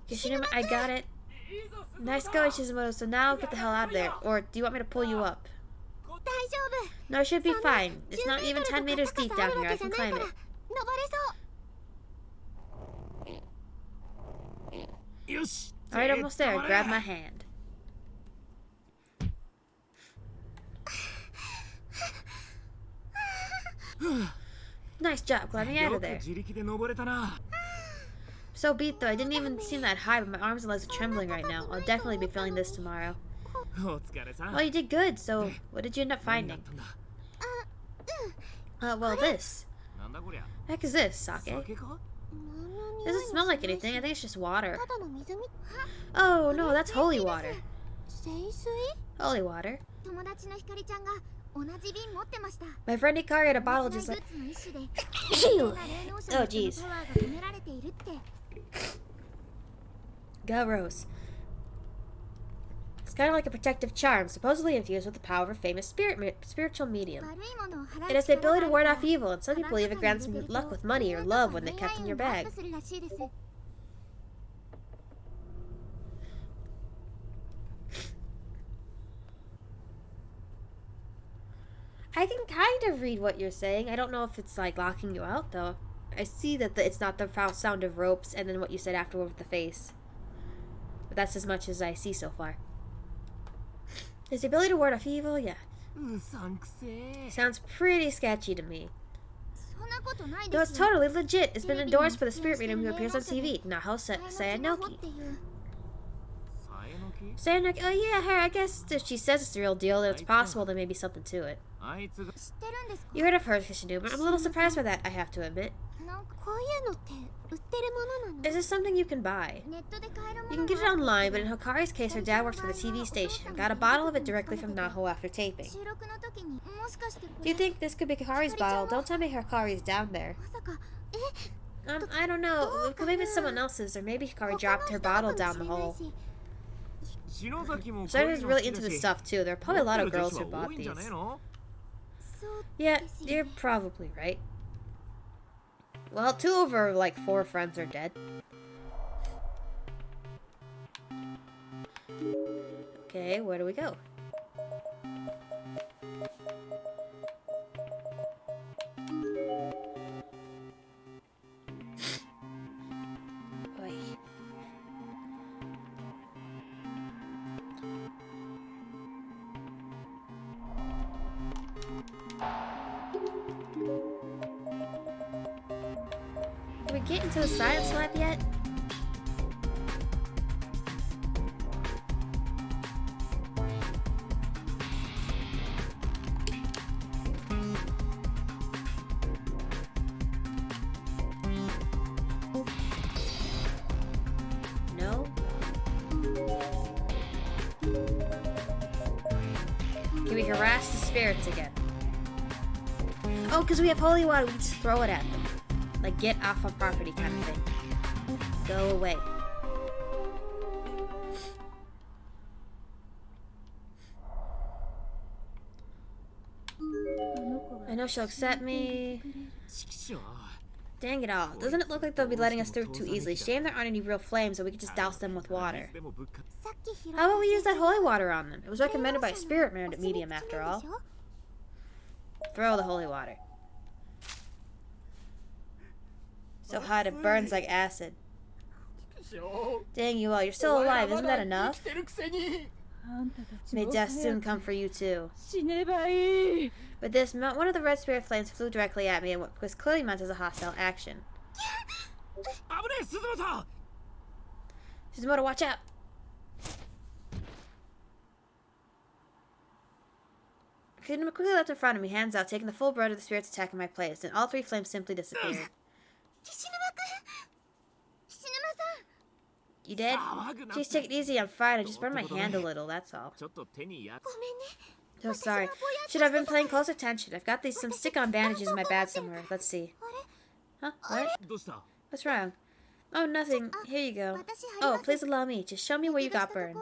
A: Kishinuma, I got it. Nice going, Shizumoto, so now get the hell out of there. Or do you want me to pull you up? No, it should be fine. It's not even 10 meters deep down here. I can climb it. Alright, almost there. Grab my hand. Nice job climbing out of there. So beat though. I didn't even seem that high, but my arms and legs are trembling right now. I'll definitely be feeling this tomorrow. Well, you did good, so what did you end up finding? Well, this. The heck is this, sake? It doesn't smell like anything. I think it's just water. Oh, no, that's holy water. Holy water. My friend Hikari had a bottle just like... Oh, jeez. Gross. It's kind of like a protective charm, supposedly infused with the power of a famous spiritual medium. It has the ability to ward off evil, and some people believe it grants them luck with money or love when they're kept in your bag. I can kind of read what you're saying. I don't know if it's like locking you out, though. I see that it's not the sound of ropes and then what you said afterward with the face. But that's as much as I see so far. Is the ability to ward off evil? Yeah. Sounds pretty sketchy to me. No, it's totally legit. It's been endorsed by the spirit medium who appears on TV, Naho Sayanoki. Sayanoki? Oh yeah, her. I guess if she says it's the real deal, then it's possible there may be something to it. You heard of her, Kishinu, but I'm a little surprised by that, I have to admit. Is this something you can buy? You can get it online, but in Hikari's case, her dad works for the TV station and got a bottle of it directly from Naho after taping. Do you think this could be Hikari's bottle? Don't tell me Hikari's down there. I don't know. Maybe it's someone else's, or maybe Hikari dropped her bottle down the hole. Sarah's really into this stuff too. There are probably a lot of girls who bought these. Yeah, you're probably right. Well, 2 of her, like, 4 friends are dead. Okay, where do we go? Oy. Did we get into the science lab yet? No? Can we harass the spirits again? Oh, because we have holy water, we can just throw it at them. Like, get off our property kind of thing. Go away. I know she'll accept me. Dang it all. Doesn't it look like they'll be letting us through too easily? Shame there aren't any real flames, so we could just douse them with water. How about we use that holy water on them? It was recommended by a spirit medium, after all. Throw the holy water. So hot it burns like acid. Dang you all, you're still alive, isn't that enough? May death soon come for you too. With this, one of the red spirit flames flew directly at me and what was clearly meant as a hostile action. Suzumoto, watch out! Kishimoto quickly leapt in front of me, hands out, taking the full brunt of the spirit's attack in my place, and all 3 flames simply disappeared. You dead? Please take it easy, I'm fine. I just burned my hand a little, that's all. So sorry. Should have been paying close attention. I've got some stick-on bandages in my bag somewhere. Let's see. Huh? What? What's wrong? Oh, nothing. Here you go. Oh, please allow me. Just show me where you got burned.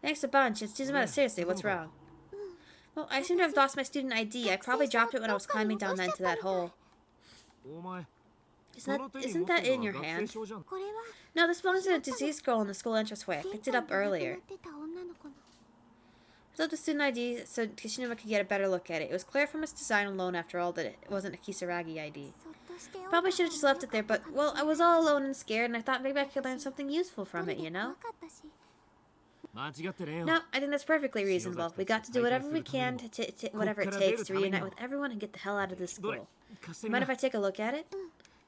A: Thanks a bunch. It's Suzumoto. Seriously, what's wrong? Well, I seem to have lost my student ID. I probably dropped it when I was climbing down into that hole. Isn't that in your hand? No, this belongs to a diseased girl in the school entranceway. I picked it up earlier. I flipped the student ID so Kishinuma could get a better look at it. It was clear from its design alone, after all, that it wasn't a Kisaragi ID. Probably should have just left it there, but, well, I was all alone and scared, and I thought maybe I could learn something useful from it, you know? No, I think that's perfectly reasonable. We got to do whatever we can, whatever it takes to reunite with everyone and get the hell out of this school. Mind if I take a look at it?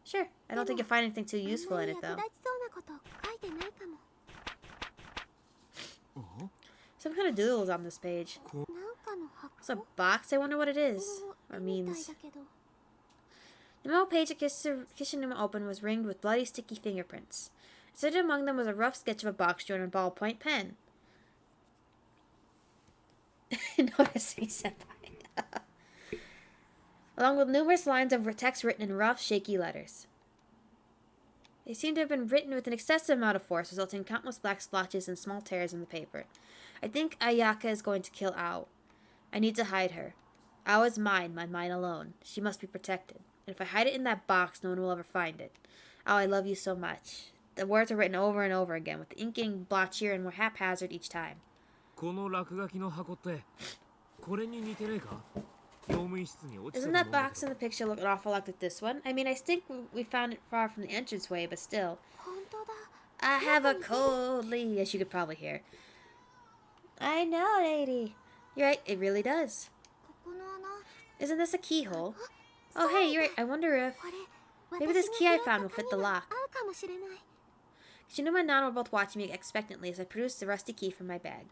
A: Sure. I don't think you'll find anything too useful in it, though. Some kind of doodles on this page. It's a box. I wonder what it is. Or means. The middle page that Kishinuma opened was ringed with bloody, sticky fingerprints. Inserted among them was a rough sketch of a box drawn in a ballpoint pen. Notice me, senpai. Along with numerous lines of text written in rough, shaky letters. They seem to have been written with an excessive amount of force, resulting in countless black splotches and small tears in the paper. I think Ayaka is going to kill Ao. I need to hide her. Ao is mine alone. She must be protected. And if I hide it in that box, no one will ever find it. Ao, I love you so much. The words are written over and over again, with the ink getting blotchier and more haphazard each time. Isn't that box in the picture look an awful lot like this one? I mean, I think we found it far from the entranceway, but still. I have a coldly, as you could probably hear. I know, lady. You're right, it really does. Isn't this a keyhole? Oh, hey, you're right. I wonder if... Maybe this key I found will fit the lock. She knew my Nana were both watching me expectantly as I produced the rusty key from my bag.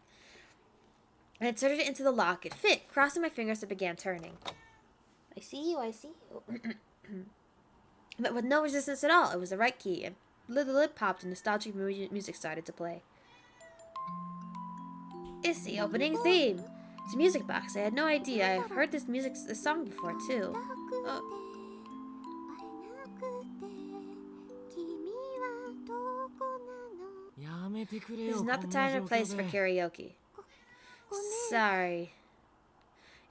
A: I inserted it into the lock. It fit. Crossing my fingers, it began turning. I see you, I see you. But with no resistance at all. It was the right key. And the lid popped and nostalgic music started to play. It's the opening theme. It's a music box. I had no idea. I've heard this song before, too. Oh. This is not the time or place for karaoke. Sorry.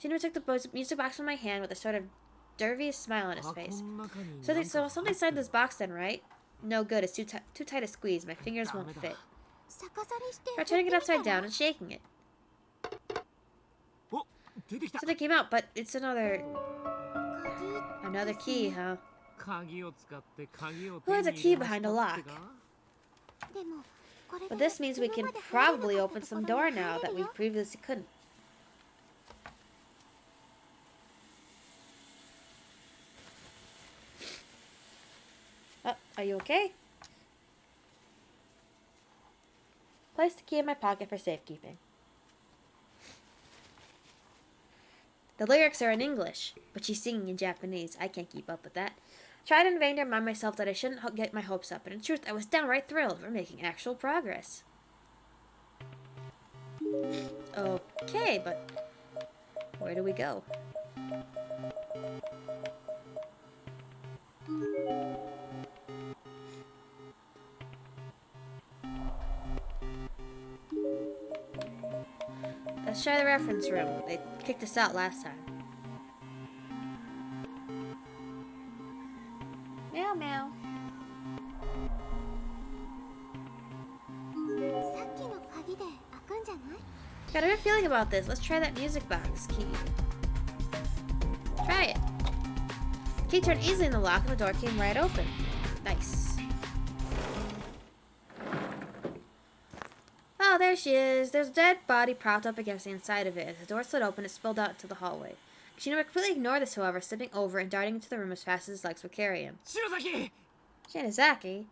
A: Shinra took the music box from my hand with a sort of dervious smile on his face. So something inside this box then, right? No good. It's too tight a squeeze. My fingers won't fit. Try turning it upside down and shaking it. Something came out, but it's another key, huh? Who has a key behind a lock? But this means we can probably open some door now that we previously couldn't. Are you okay? Place the key in my pocket for safekeeping. The lyrics are in English, but she's singing in Japanese. I can't keep up with that. Tried in vain to remind myself that I shouldn't get my hopes up, but in truth, I was downright thrilled. We're making actual progress. Okay, but where do we go? Let's try the reference room. They kicked us out last time. Meow meow. Got a good feeling about this. Let's try that music box key. Try it. The key turned easily in the lock and the door came right open. Nice. Oh, there she is. There's a dead body propped up against the inside of it. As the door slid open, it spilled out into the hallway. Kishino completely ignored this, however, slipping over and darting into the room as fast as his legs would carry him. Shinozaki?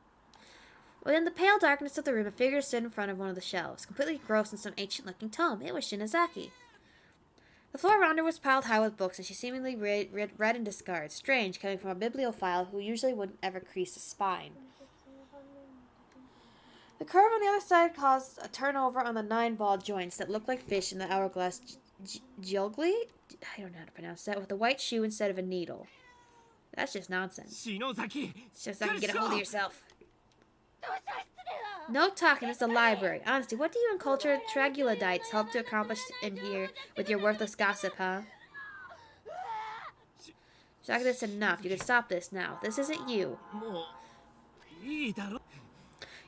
A: Within the pale darkness of the room, a figure stood in front of one of the shelves, completely engrossed in some ancient-looking tome. It was Shinozaki. The floor around her was piled high with books, and she seemingly read and discarded. Strange, coming from a bibliophile who usually wouldn't ever crease a spine. The curve on the other side caused a turnover on the 9-ball joints that looked like fish in the hourglass geogly? I don't know how to pronounce that, with a white shoe instead of a needle. That's just nonsense. Shinozaki, get a hold of yourself. No talking, it's a library. Honestly, what do you and cultured troglodytes hope to accomplish in here with your worthless gossip, huh? Shaka, that's enough. You can stop this now. This isn't you.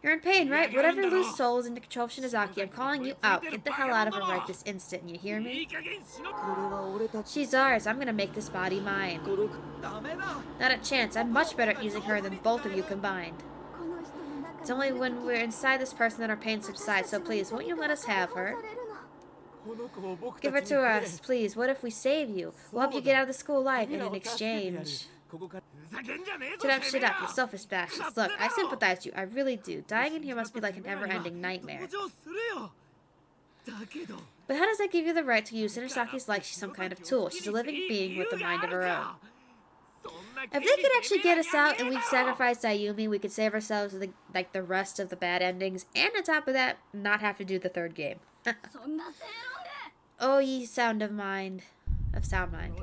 A: You're in pain, right? Whatever loose soul is in control of Shinozaki, I'm calling you out. Get the hell out of her right this instant, you hear me? She's ours. I'm gonna make this body mine. Not a chance. I'm much better at using her than both of you combined. It's only when we're inside this person that our pain subsides, so please, won't you let us have her? Give her to us, please. What if we save you? We'll help you get out of the school life, and in exchange... Shut up, you selfish bastards. Look, I sympathize with you, I really do. Dying in here must be like a never-ending nightmare. But how does that give you the right to use Shinozaki's like she's some kind of tool? She's a living being with a mind of her own. If they could actually get us out and we sacrifice Ayumi, we could save ourselves like the rest of the bad endings, and on top of that, not have to do the third game. Oh, ye sound of mind. Of sound mind.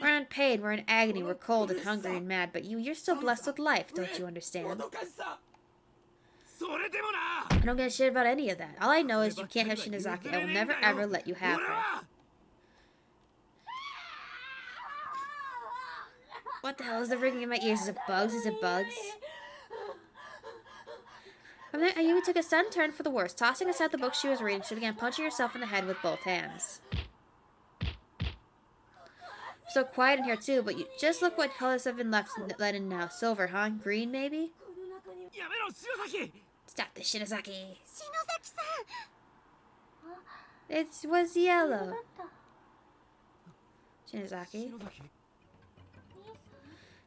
A: We're in pain, we're in agony, we're cold and hungry and mad, but you're still blessed with life, don't you understand? I don't give a shit about any of that. All I know is you can't have Shinozaki. I will never ever let you have her. What the hell is the ringing in my ears? Is it bugs? Is it bugs? From there, Ayumi took a sudden turn for the worse. Tossing aside the book she was reading, she began punching herself in the head with both hands. So quiet in here too, but you just look what colors have been let in now. Silver, huh? Green, maybe? Stop this, Shinozaki. It was yellow. Shinozaki.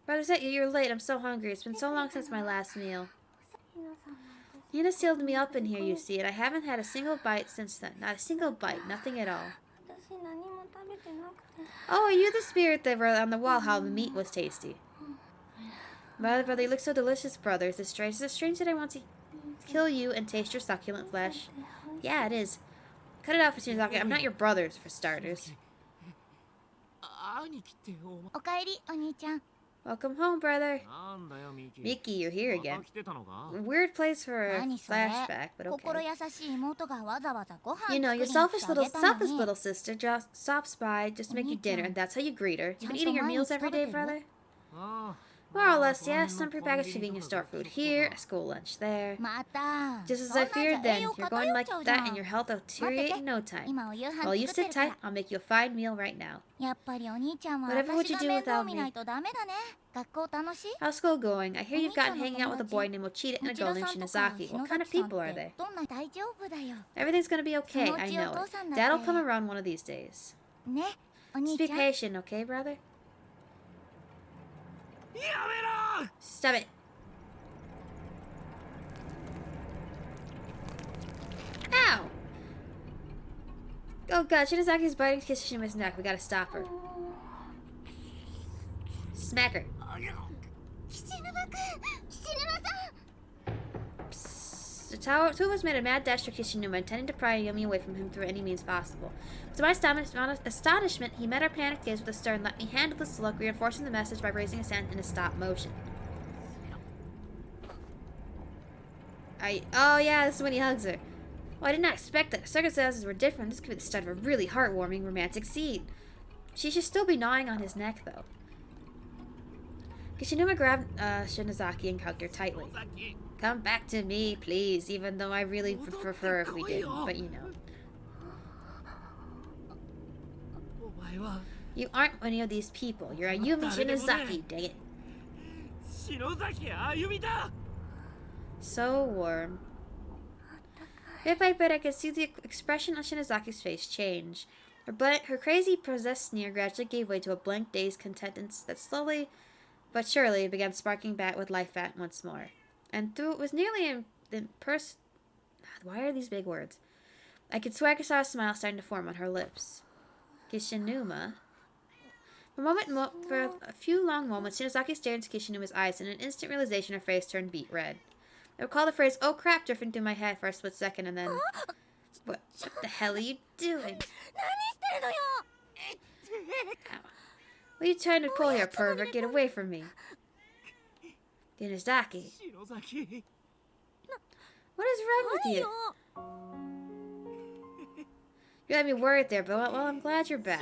A: Brother said you're late. I'm so hungry. It's been so long since my last meal. Nina sealed me up in here, you see, and I haven't had a single bite since then. Not a single bite. Nothing at all. Oh, are you the spirit that wrote on the wall how the meat was tasty? Brother, you look so delicious, brother. Is it strange that I want to kill you and taste your succulent flesh? Yeah, it is. Cut it out for Shinozaki. I'm not your brothers, for starters. Welcome home, brother. Miki, you're here again. Weird place for a flashback, but okay. You know, your selfish little sister just stops by just to make you dinner, and that's how you greet her. You've been eating your meals every day, brother? More or less, yes. Some prepackaged convenience store food here, a school lunch there. Just as I feared then, you're going like that and your health will deteriorate in no time. Well, you sit tight, I'll make you a fine meal right now. Whatever would you do without me? How's school going? I hear you've gotten hanging out with a boy named Mochita and a girl named Shinozaki. What kind of people are they? Everything's gonna be okay, I know it. Dad'll come around one of these days. Just be patient, okay, brother? Stop it. Ow! Oh god, Shinozaki's biting Kishishima's neck. We gotta stop her. Smack her. Psst. The two of us made a mad dash for Kishinuma, intending to pry Yumi away from him through any means possible. To my astonishment, he met our panicked gaze with a stern, let me handle the slug, reinforcing the message by raising his hand in a stop motion. Oh yeah, this is when he hugs her. Well, I did not expect that. The circumstances were different. This could be the start of a really heartwarming romantic scene. She should still be gnawing on his neck, though. Kishinuma grabbed Shinozaki and hugged her tightly. Come back to me, please, even though I really prefer if we didn't, but you know. You aren't any of these people. You're Ayumi Shinozaki, dang it. So warm. Bit by bit, I could see the expression on Shinozaki's face change. Her crazy, possessed sneer gradually gave way to a blank, dazed contentment that slowly but surely began sparking back with life back once more. And though it was nearly why are these big words? I could swear I saw a smile starting to form on her lips. Kishinuma. For a few long moments, Shinozaki stared into Kishinuma's eyes, and in an instant realization her face turned beet red. I recall the phrase, "Oh crap," drifting through my head for a split second, and then... What the hell are you doing? Ow. What are you trying to pull here, pervert? Get away from me. Shinozaki. What is wrong with you? You had me worried there, but well, I'm glad you're back.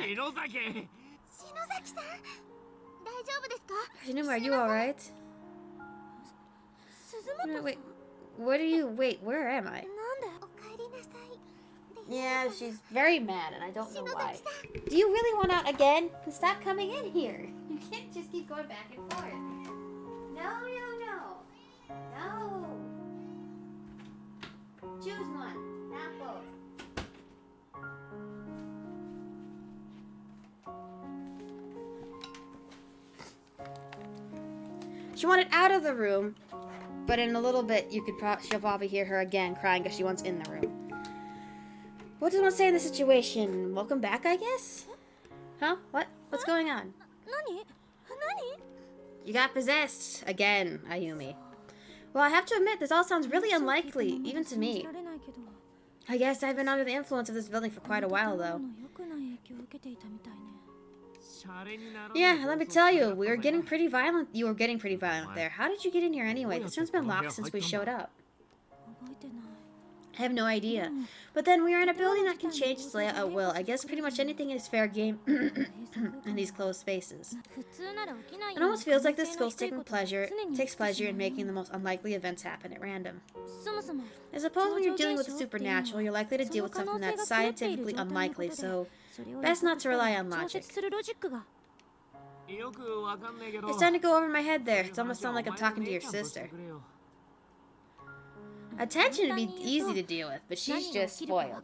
A: Shinuma, are you alright? No, wait, where am I? Yeah, she's very mad, and I don't know why. Do you really want out again? Then stop coming in here. You can't just keep going back and forth. No. Choose one, not both. She wanted out of the room, but in a little bit, she'll probably hear her again crying because she wants in the room. What does one say in this situation? Welcome back, I guess? Huh? What? What's going on? You got possessed again, Ayumi. Well, I have to admit, this all sounds really unlikely, even to me. I guess I've been under the influence of this building for quite a while, though. Yeah, let me tell you, we were getting pretty violent. You were getting pretty violent there. How did you get in here anyway? This room's been locked since we showed up. I have no idea. But then we are in a building that can change its layout at will. I guess pretty much anything is fair game in these closed spaces. It almost feels like this school takes pleasure in making the most unlikely events happen at random. I suppose when you're dealing with the supernatural, you're likely to deal with something that's scientifically unlikely, so best not to rely on logic. It's starting to go over my head there. It's almost sound like I'm talking to your sister. Attention would be easy to deal with, but she's just spoiled.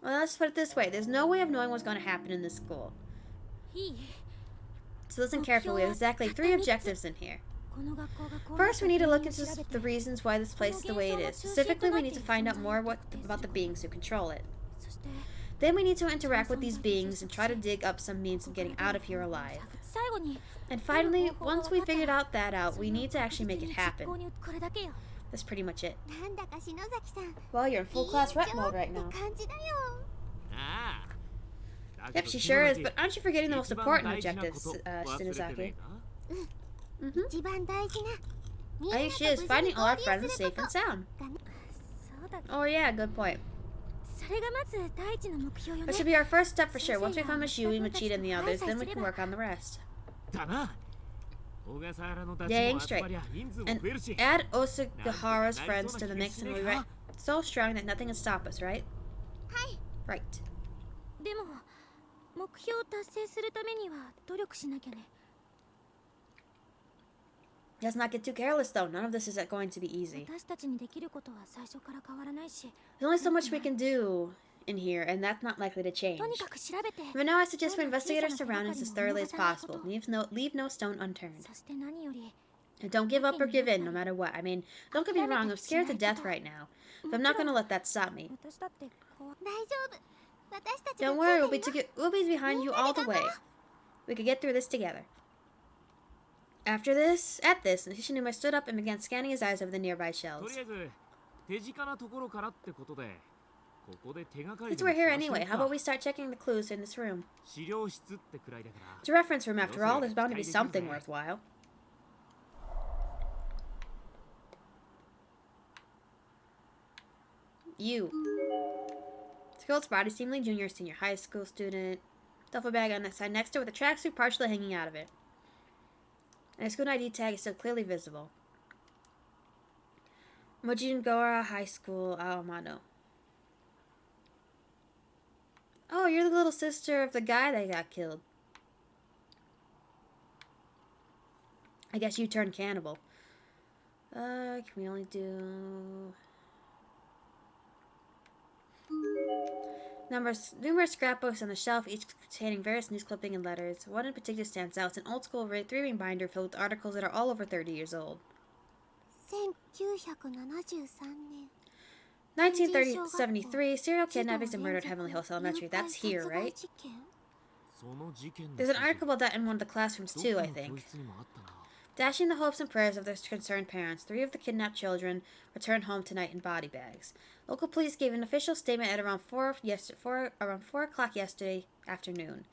A: Well, let's put it this way. There's no way of knowing what's going to happen in this school. So listen carefully. We have exactly 3 objectives in here. First, we need to look into the reasons why this place is the way it is. Specifically, we need to find out more about the beings who control it. Then we need to interact with these beings and try to dig up some means of getting out of here alive. And finally, once we figured that out, we need to actually make it happen. That's pretty much it. Well, you're in full class rep mode right now. Yep, she sure is, but aren't you forgetting the most important objectives, Shinozaki? I think she is, finding all our friends safe and sound. Oh yeah, good point. That should be our first step for sure. Once we find Mayuuuuuu, Machida, and the others, then we can work on the rest. Dang straight. And add Osagahara's friends to the mix and we'll be so strong that nothing can stop us, right? Right. Let's not get too careless though. None of this is going to be easy. There's only so much we can do in here, and that's not likely to change. But now I suggest we investigate our surroundings as thoroughly as possible. Leave no stone unturned. And don't give up or give in, no matter what. I mean, don't get me wrong, I'm scared to death right now. But I'm not going to let that stop me. Don't worry, we'll be behind you all the way. We could get through this together. At this, Hishinuma stood up and began scanning his eyes over the nearby shelves. Since we're here anyway, how about we start checking the clues in this room? It's a reference room after all, there's bound to be something worthwhile. You. This girl's body, seemingly junior, senior high school student. Duffel bag on the side next to her with a tracksuit partially hanging out of it. And her school ID tag is still clearly visible. Mojingora High School, Aomano. Oh, you're the little sister of the guy that got killed. I guess you turned cannibal. Can we only do... Numerous scrapbooks on the shelf, each containing various news clippings and letters. One in particular stands out. It's an old-school 3-ring binder filled with articles that are all over 30 years old. 1973, serial kidnappings and murder at Heavenly Hills Elementary. That's here, right? There's an article about that in one of the classrooms too, I think. Dashing the hopes and prayers of their concerned parents, 3 of the kidnapped children returned home tonight in body bags. Local police gave an official statement at around 4 o'clock yesterday afternoon.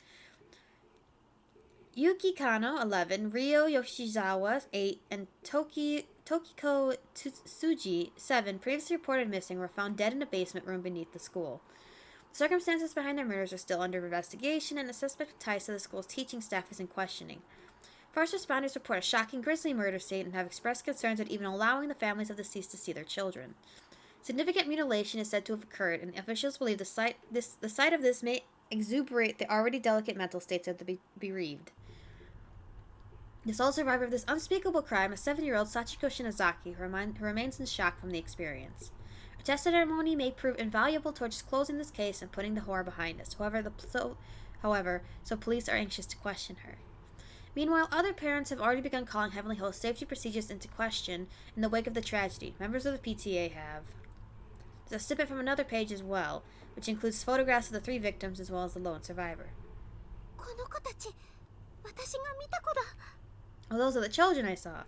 A: Yuki Kano, 11, Ryo Yoshizawa, 8, and Tokiko Tsuji, 7, previously reported missing, were found dead in a basement room beneath the school. The circumstances behind their murders are still under investigation, and the suspect with ties to the school's teaching staff is in questioning. First responders report a shocking, grisly murder scene and have expressed concerns at even allowing the families of the deceased to see their children. Significant mutilation is said to have occurred, and officials believe the sight of this may exuberate the already delicate mental states of the bereaved. The sole survivor of this unspeakable crime is 7-year-old Sachiko Shinozaki, who remains in shock from the experience. A testimony may prove invaluable towards closing this case and putting the horror behind us. However, police are anxious to question her. Meanwhile, other parents have already begun calling Heavenly Hill's safety procedures into question in the wake of the tragedy. Members of the PTA have. There's a snippet from another page as well, which includes photographs of the 3 victims as well as the lone survivor. Oh, those are the children I saw.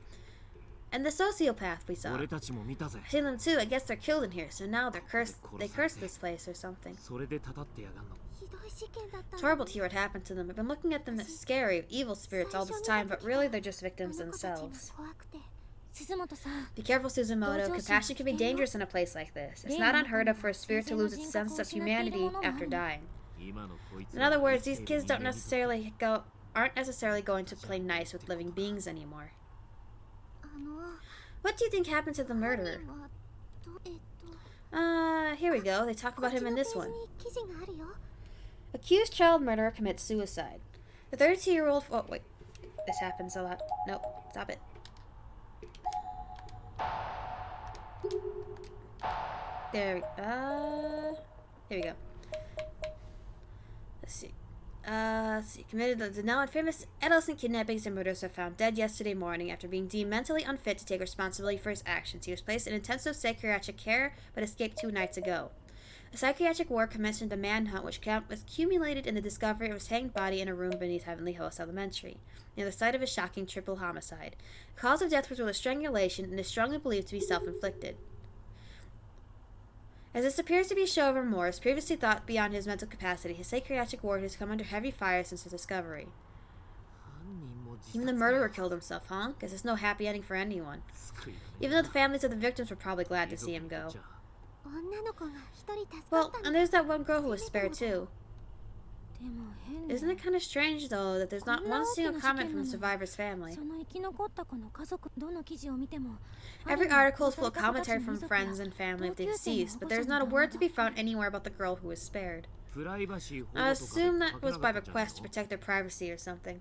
A: And the sociopath we saw. I've seen them too. I guess they're killed in here, so now they cursed this place or something. It's horrible to hear what happened to them. I've been looking at them as scary, evil spirits all this time, but really they're just victims themselves. Be careful, Suzumoto. Compassion can be dangerous in a place like this. It's not unheard of for a spirit to lose its sense of humanity after dying. In other words, these kids aren't necessarily going to play nice with living beings anymore. What do you think happened to the murderer? Here we go. They talk about him in this one. Accused child murderer commits suicide. The 32-year-old... Oh, wait. This happens a lot. Nope. Stop it. There we go. Let's see. Committed the now infamous adolescent kidnappings and murders are found dead yesterday morning after being deemed mentally unfit to take responsibility for his actions. He was placed in intensive psychiatric care, but escaped 2 nights ago. A psychiatric ward commenced in the manhunt, which was culminated in the discovery of his hanged body in a room beneath Heavenly Host Elementary, near the site of a shocking triple homicide. The cause of death was with strangulation and is strongly believed to be self-inflicted. As this appears to be a show of remorse, previously thought beyond his mental capacity, his psychiatric ward has come under heavy fire since his discovery. Even the murderer killed himself, huh? Guess it's no happy ending for anyone. Even though the families of the victims were probably glad to see him go. Well, and there's that one girl who was spared too. Isn't it kind of strange, though, that there's not one single comment from the survivor's family? Every article is full of commentary from friends and family of the deceased, but there's not a word to be found anywhere about the girl who was spared. I assume that was by request to protect their privacy or something.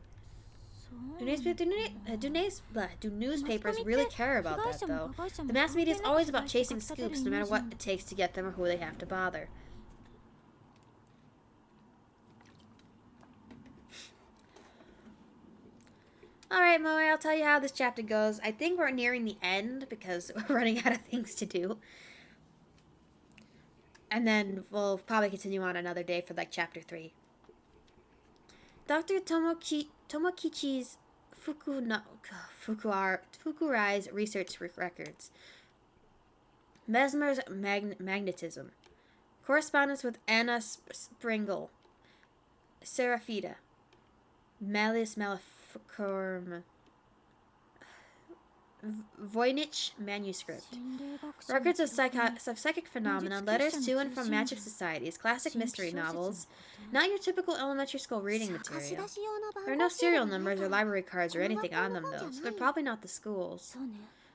A: Do newspapers really care about that, though? The mass media is always about chasing scoops, no matter what it takes to get them or who they have to bother. Alright, Moe, I'll tell you how this chapter goes. I think we're nearing the end because we're running out of things to do. And then we'll probably continue on another day for like chapter 3. Dr. Tomokichi's Fukurai's research records. Mesmer's magnetism. Correspondence with Anna Springle. Seraphita. Malleus Maleficarum. Voynich manuscript. Records of psychic phenomena, letters to and from magic societies, classic mystery novels. Not your typical elementary school reading material. There are no serial numbers or library cards or anything on them, though, so they're probably not the school's.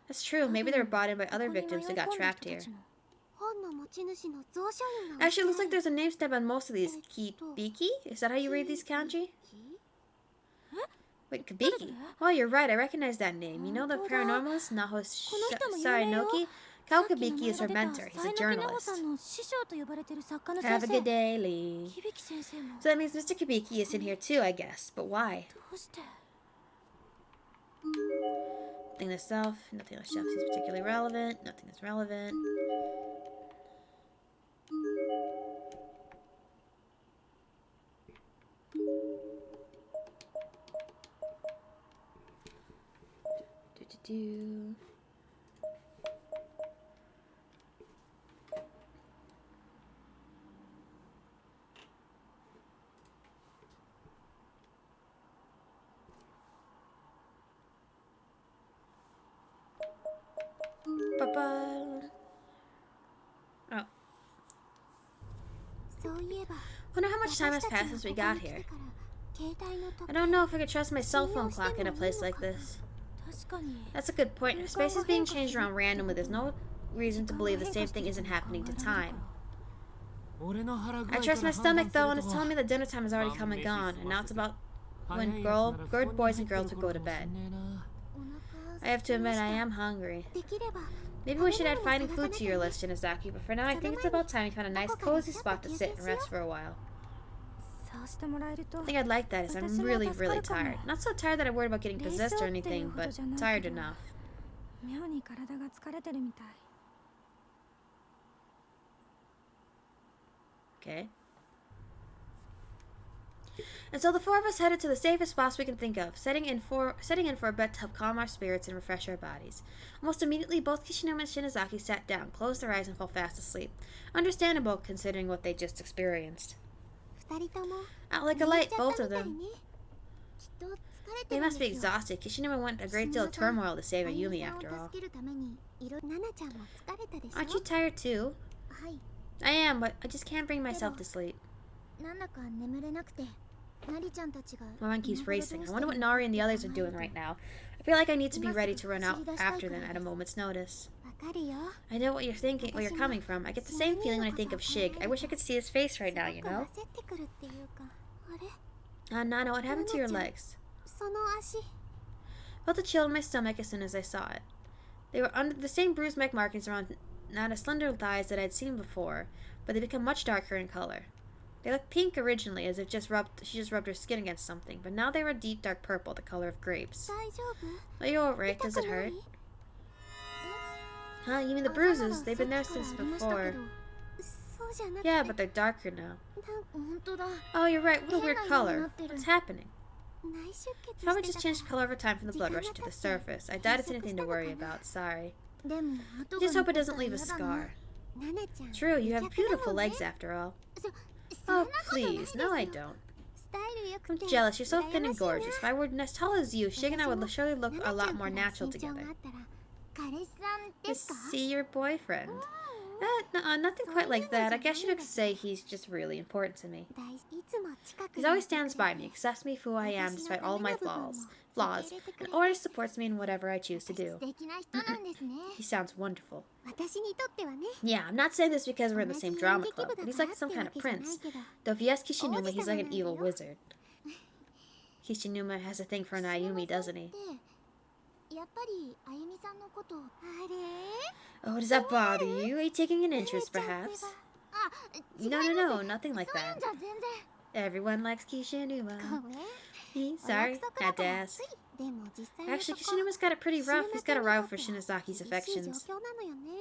A: That's true, maybe they were brought in by other victims who got trapped here. Actually, it looks like there's a name stamp on most of these. Kibiki? Is that how you read these kanji? Wait, Kabiki? Oh, you're right, I recognize that name. You know the paranormalist Naho Sarinoki? Kao Kabiki is her mentor. He's a journalist. Have a good day, Lee. So that means Mr. Kabiki is in here too, I guess. But why? Nothing on the shelf. Nothing on the shelf is particularly relevant. Nothing is relevant. Oh. Wonder how much time has passed since we got here. I don't know if I could trust my cell phone clock in a place like this. That's a good point. If space is being changed around randomly, there's no reason to believe the same thing isn't happening to time. I trust my stomach, though, and it's telling me that dinner time has already come and gone, and now it's about when good boys and girls would go to bed. I have to admit, I am hungry. Maybe we should add finding food to your list, Shinozaki, but for now I think it's about time we found a nice cozy spot to sit and rest for a while. I think I'd like that, as I'm really, really tired. Not so tired that I worried about getting possessed or anything, but tired enough. Okay. And so the four of us headed to the safest spots we can think of, setting in for a bed to help calm our spirits and refresh our bodies. Almost immediately, both Kishinuma and Shinozaki sat down, closed their eyes, and fell fast asleep. Understandable, considering what they just experienced. Out like a light, both of them. They must be exhausted. Kishinuma went a great deal of turmoil to save Ayumi, after all. Aren't you tired too? I am, but I just can't bring myself to sleep. My mind keeps racing. I wonder what Nari and the others are doing right now. I feel like I need to be ready to run out after them at a moment's notice. I know what you're thinking, where you're coming from. I get the same feeling when I think of Shig. I wish I could see his face right now, you know? Nana, what happened to your legs?
B: その足
A: Felt a chill in my stomach as soon as I saw it. They were under the same bruise markings around Nana's slender thighs that I'd seen before, but they become much darker in color. They looked pink originally, as if she just rubbed her skin against something, but now they were a deep dark purple, the color of grapes.
B: 大丈夫
A: Are you alright? Does it hurt? Huh? You mean the bruises? They've been there since before.
B: そうじゃなくて
A: Yeah, but they're darker now.
B: 本当だ
A: Oh, you're right. What a weird color. What's happening?
B: 内出血
A: Probably
B: して
A: just
B: た
A: changed color over time from the blood rushing to the surface. I doubt it's anything to worry about. Sorry.
B: でも
A: Just hope it doesn't leave a scar.
B: ナナちゃん
A: True, you have
B: 美脚だ
A: beautiful
B: もんね
A: legs after all.
B: そん
A: Oh,
B: なことないです
A: please.
B: よ
A: No, I don't.
B: スタイル良く
A: I'm
B: て
A: jealous. You're so
B: 羨
A: thin
B: ま
A: and
B: しいな
A: gorgeous. If I were as tall as you, Shig and I would surely look a lot more natural
B: ナナちゃん
A: together.
B: と身長があったら彼氏さんで
A: To
B: すか
A: see your boyfriend. Nothing quite like that. I guess you could say he's just really important to me.
B: 大いつも近く
A: He
B: に
A: always
B: いてくれ
A: stands by
B: て
A: me, accepts me for who I am
B: 私の
A: despite
B: ダ
A: all
B: メ
A: my
B: な部分も
A: flaws,
B: 受け入れてく
A: and
B: れ
A: always supports me in whatever I choose to
B: 素
A: do.
B: 敵な人なんですね
A: He sounds wonderful.
B: 私にとってはね
A: Yeah, I'm not saying this because we're in the
B: 同じ
A: same
B: 演
A: drama
B: 劇
A: club,
B: 部
A: but
B: だ
A: he's
B: から
A: like
B: って
A: some
B: わ
A: kind of
B: けじゃない
A: prince.
B: けど
A: Though if you ask Kishinuma, he's like an
B: 王子様なんだよ。
A: evil wizard. Kishinuma has a thing for Mayuuuuuu, doesn't he?
B: やっぱりあゆみさんのことあれ
A: Oh, does that bother you? Are you taking an
B: 照れ
A: interest,
B: ちゃってば
A: perhaps?
B: あ違い
A: No,
B: ます
A: no, no, nothing like
B: そういうん
A: that.
B: じゃ全然
A: Everyone likes Kishinuma.
B: ごめん
A: He,
B: お
A: sorry,
B: 約束だ
A: had
B: か
A: to
B: ら
A: ask.
B: ついでも実際の
A: Actually,
B: とこ
A: Kishinuma's got it pretty rough. He's got a rival for
B: 厳
A: Shinazaki's
B: しい
A: affections.
B: 状況なのよね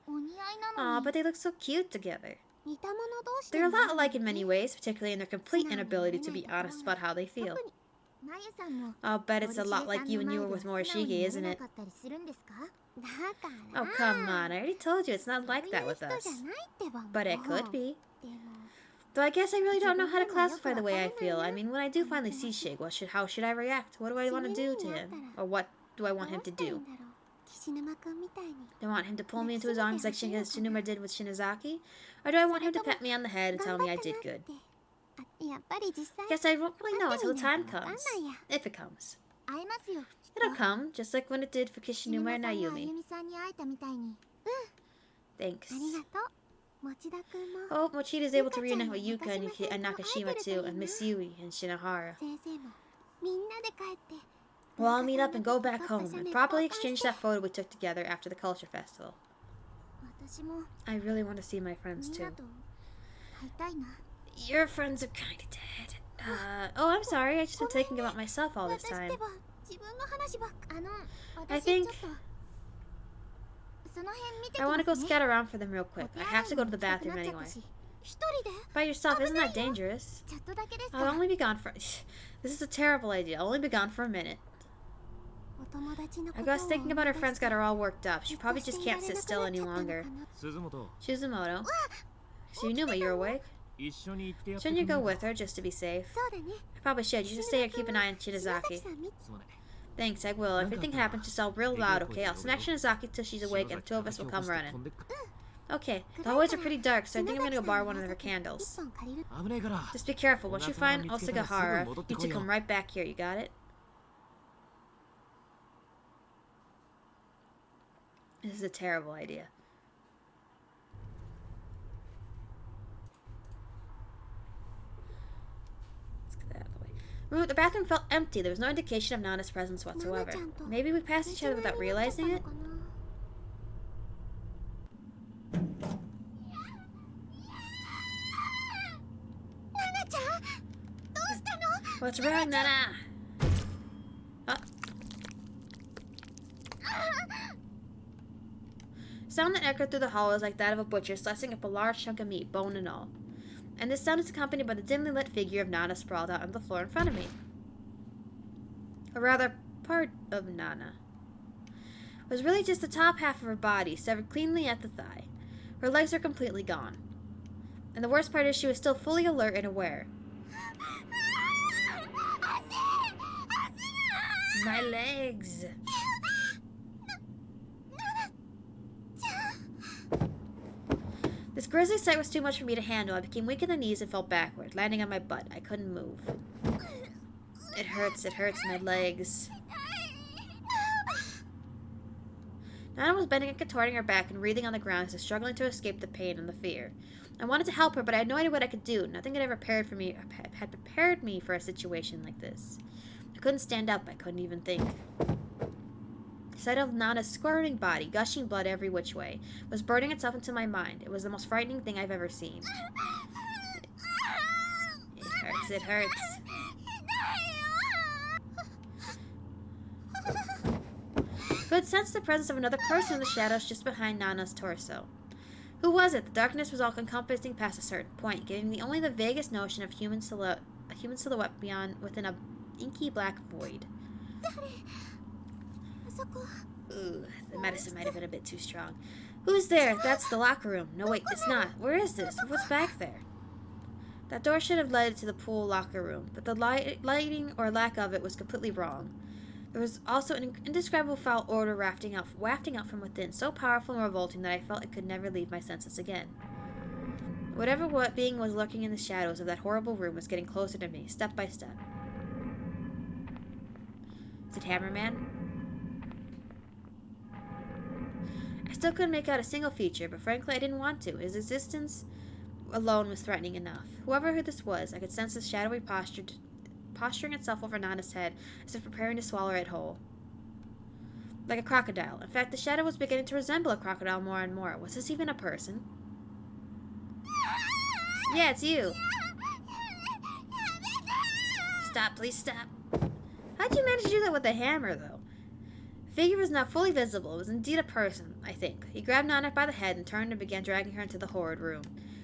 B: お似合いな
A: Aw,
B: のに
A: but they look so cute together.
B: 似た者同士
A: They're a
B: だも
A: lot
B: ん
A: alike in many ways, particularly in their complete inability to be honest about how they
B: 特
A: feel.
B: にまゆさんも
A: I'll bet it's a lot like you and you were with
B: 森重さんの前
A: Morishige,
B: では
A: isn't
B: 素直になれ
A: it?
B: なかったりするんですかだから
A: Oh, come on. I already told you it's not like that with
B: そういう
A: us.
B: 人じゃないってばもう
A: But it could be.
B: でも
A: Though I guess I really don't know how to classify the way I feel. I mean, when I do finally see Shig, how should I react? What do I want to do to him? Or what do I want him to
B: どうしたらいい
A: do?
B: んだろう岸沼くんみたいに
A: Do I want him to pull me into his arms like Shinuma did with Shinazaki? Or do I want him to pat me on the head and tell me I did good?
B: あやっぱり実際
A: Guess I won't really know until the time
B: わかん
A: comes.
B: ないや
A: If it comes.
B: 会えますよきっと
A: It'll come, just like when it did for
B: 岸
A: Kishinuma
B: 沼
A: and
B: さんがあゆ
A: Ayumi.
B: みさんに会えたみたいに
A: Thanks.
B: ありがとう持田くんも
A: Oh, Mochida's able to reunite with Yuka and Nakashima too, and Miss Yui and Shinohara.
B: 先生もみんなで帰って
A: Well, I'll meet up and go back home and properly exchange that photo we took together after the culture festival.
B: 私も
A: I really want to see my
B: み
A: friends
B: ん
A: too.
B: なと会いたいな
A: Your friends are kinda dead. Oh, I'm sorry. I just been thinking about myself all this
B: 私
A: time.
B: ってば自分の話ばっか
A: I
B: 私ちょ
A: think
B: っとその辺見てき
A: I want to
B: ま
A: go
B: すね
A: scout around for them real
B: お
A: quick.
B: 手
A: I
B: 洗
A: have
B: い
A: to go
B: も
A: to the
B: 行きたく
A: bathroom
B: なっちゃ
A: anyway.
B: ったし一人で
A: By yourself, isn't that dangerous?
B: ちょっとだけですか
A: I'll only be gone for. This is a terrible idea. I'll only be gone for a minute.
B: お友達のこ
A: I
B: とを
A: guess thinking about her friends got her all worked up. She
B: ずっと
A: probably
B: して
A: just
B: いら
A: can't
B: れ
A: sit
B: なく
A: still
B: なっちゃ
A: any
B: ったの
A: longer.
B: かな
C: 鈴本
A: Shizumoto. Shinouma, you're awake?
C: 一緒に行ってやって
A: Shouldn't
C: く
A: you
C: んない
A: go
C: か
A: with her just to be safe?
B: そうだね
A: I probably should. You just stay here, keep an eye on
B: 篠
A: Shinazaki.
B: 崎さん見
C: すまない
A: Thanks, I will. If anything happens, just yell real loud, okay? I'll smack Shinazaki till she's awake and two of us will come running. Okay, the hallways are pretty dark, so I think I'm gonna go borrow one of her
B: 一
A: candles.
B: 本借りる
C: 危ないから
A: Just be careful. Once you find Osagahara, you two come right back here, you got it? This is a terrible idea. Let's get that out of the way. The bathroom felt empty. There was no indication of Nana's presence whatsoever. Maybe we passed each other without realizing it?
B: ナナちゃんどうしたの
A: What's wrong, Nana? Sound that echoed through the hall was like that of a butcher slicing up a large chunk of meat, bone and all. And this sound is accompanied by the dimly lit figure of Nana sprawled out on the floor in front of me. Or rather, part of Nana. It was really just the top half of her body, severed cleanly at the thigh. Her legs were completely gone. And the worst part is she was still fully alert and aware. My legs! This grisly sight was too much for me to handle. I became weak in the knees and fell backward, landing on my butt. I couldn't move. It hurts, my legs. Nana was bending and contorting her back and writhing on the ground as if struggling to escape the pain and the fear. I wanted to help her, but I had no idea what I could do. Nothing had prepared me for a situation like this. I couldn't stand up. I couldn't even think. The sight of Nana's squirming body, gushing blood every which way, was burning itself into my mind. It was the most frightening thing I've ever seen. It hurts, it hurts. I could sense the presence of another person in the shadows just behind Nana's torso. Who was it? The darkness was all encompassing past a certain point, giving me only the vaguest notion of a human silhouette within a inky black void. Ooh, the medicine might have been a bit too strong. Who's there? That's the locker room. No, wait, it's not. Where is this? What's back there? That door should have led to the pool locker room, but the lighting or lack of it was completely wrong. There was also an indescribable foul odor wafting out from within, so powerful and revolting that I felt it could never leave my senses again. Whatever being was lurking in the shadows of that horrible room was getting closer to me, step by step. Is it Hammerman? I still couldn't make out a single feature, but frankly I didn't want to. His existence alone was threatening enough. Whoever this was, I could sense his shadowy posturing itself over Nana's head, as if preparing to swallow it whole. Like a crocodile. In fact, the shadow was beginning to resemble a crocodile more and more. Was this even a person? Yeah, it's you. Stop, please stop. How'd you manage to do that with a hammer, though? The figure was now fully visible. It was indeed a person, I think. He grabbed Nana by the head and turned and began dragging her into the horrid room.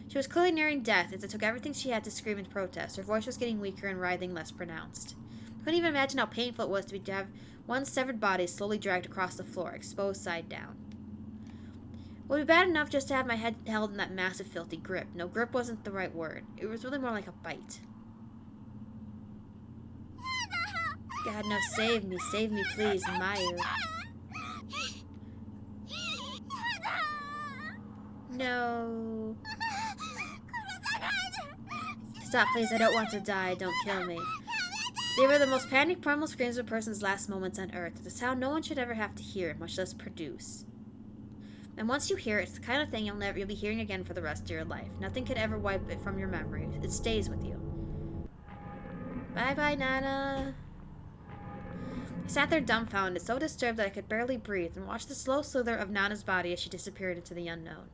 A: She was clearly nearing death, as it took everything she had to scream in protest. Her voice was getting weaker and writhing less pronounced. I couldn't even imagine how painful it was to have one severed body slowly dragged across the floor, exposed side down. It would be bad enough just to have my head held in that massive, filthy grip. No, grip wasn't the right word. It was really more like a bite. God, no, save me, please, Mayu. No. Stop, please, I don't want to die. Don't kill me. They were the most panicked, primal screams of a person's last moments on Earth. It's a sound no one should ever have to hear, much less produce. And once you hear it, it's the kind of thing you'll be hearing again for the rest of your life. Nothing could ever wipe it from your memory. It stays with you. Bye-bye, Nana. I sat there dumbfounded, so disturbed that I could barely breathe, and watched the slow slither of Nana's body as she disappeared into the unknown.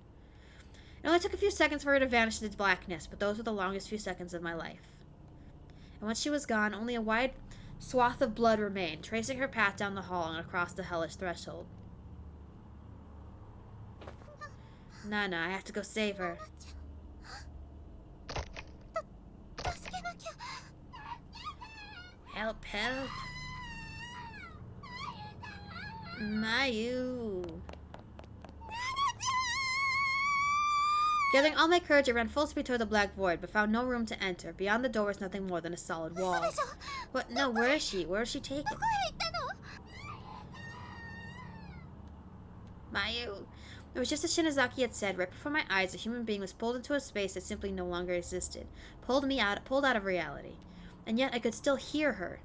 A: It only took a few seconds for her to vanish into blackness, but those were the longest few seconds of my life. And once she was gone, only a wide swath of blood remained, tracing her path down the hall and across the hellish threshold. Nana, I have to go save her. Help, help. Mayuuuuuu. Gathering all my courage, I ran full speed toward the black void, but found no room to enter. Beyond the door was nothing more than a solid wall. What? No, where is she? Where is she taken? Mayu. It was just as Shinozaki had said. Right before my eyes, a human being was pulled into a space that simply no longer existed. Pulled out of reality. And yet I could still hear her.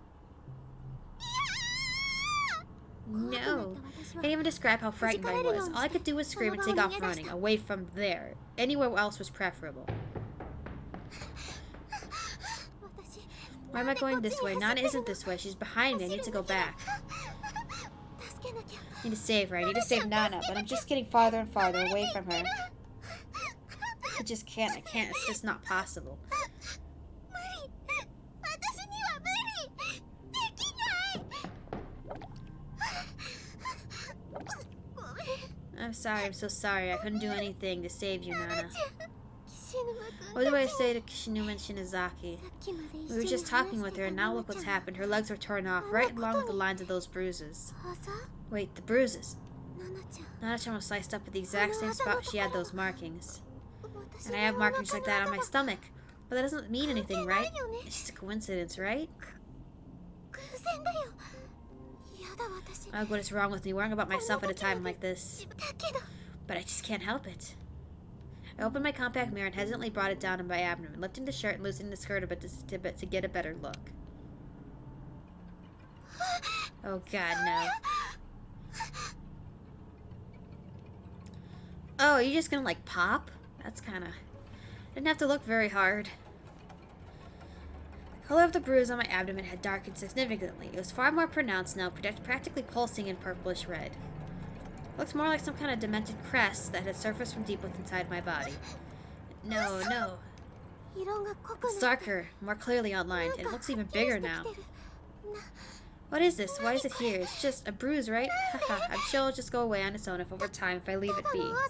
A: No. I can't even describe how frightened I was. All I could do was scream and take off running, away from there. Anywhere else was preferable. Why am I going this way? Nana isn't this way. She's behind me. I need to go back. I need to save her. I need to save Nana, but I'm just getting farther and farther away from her. I just can't. I can't. It's just not possible. I'm sorry. I'm so sorry. I couldn't do anything to save you, Nana. What do I say to Kishinuma and Shinozaki? We were just talking with her, and now look what's happened. Her legs were torn off, right along the lines of those bruises. Wait, the bruises. Nana-chan was sliced up at the exact same spot she had those markings. And I have markings like that on my stomach. But that doesn't mean anything, right? It's just a coincidence, right? Oh, what is wrong with me worrying about myself at a time like this? But I just can't help it. I opened my compact mirror and hesitantly brought it down on my abdomen, lifting the shirt and loosening the skirt a bit to get a better look. Oh god, no. Oh, are you just gonna like pop? That's kinda... Didn't have to look very hard. The color of the bruise on my abdomen had darkened significantly. It was far more pronounced now, practically pulsing in purplish red. It looks more like some kind of demented crest that had surfaced from deep within inside my body. No, no. It's darker, more clearly outlined, and it looks even bigger now. What is this? Why is it here? It's just a bruise, right? Haha, I'm sure it'll just go away on its own over time if I leave it be. I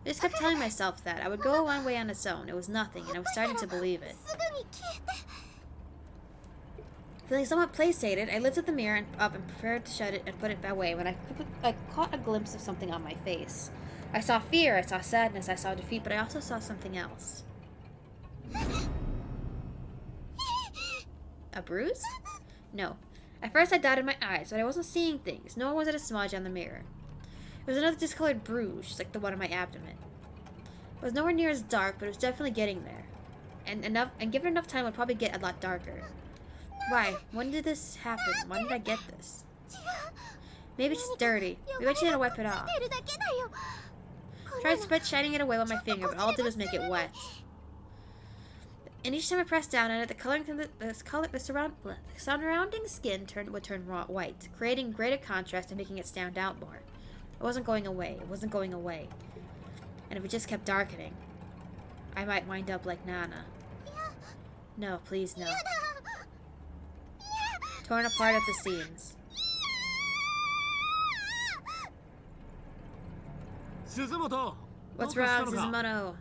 A: just kept telling myself that. I would go one way on its own. It was nothing, and I was starting to believe it. Feeling somewhat placated, I lifted the mirror up and prepared to shut it and put it away when I caught a glimpse of something on my face. I saw fear, I saw sadness, I saw defeat, but I also saw something else. A bruise? No. At first I doubted my eyes, but I wasn't seeing things, nor was it a smudge on the mirror. It was another discolored bruise, just like the one on my abdomen. It was nowhere near as dark, but it was definitely getting there. And given enough time, it would probably get a lot darker. Why? When did this happen? When did I get this? Maybe it's just dirty. Maybe I just need to wipe it off. Tried shining it away with my finger, but all it did was make it wet. And each time I pressed down on it, the surrounding skin would turn white, creating greater contrast and making it stand out more. It wasn't going away. It wasn't going away. And if it just kept darkening, I might wind up like Nana. No, please no. Torn apart at the seams. What's wrong, Suzumoto?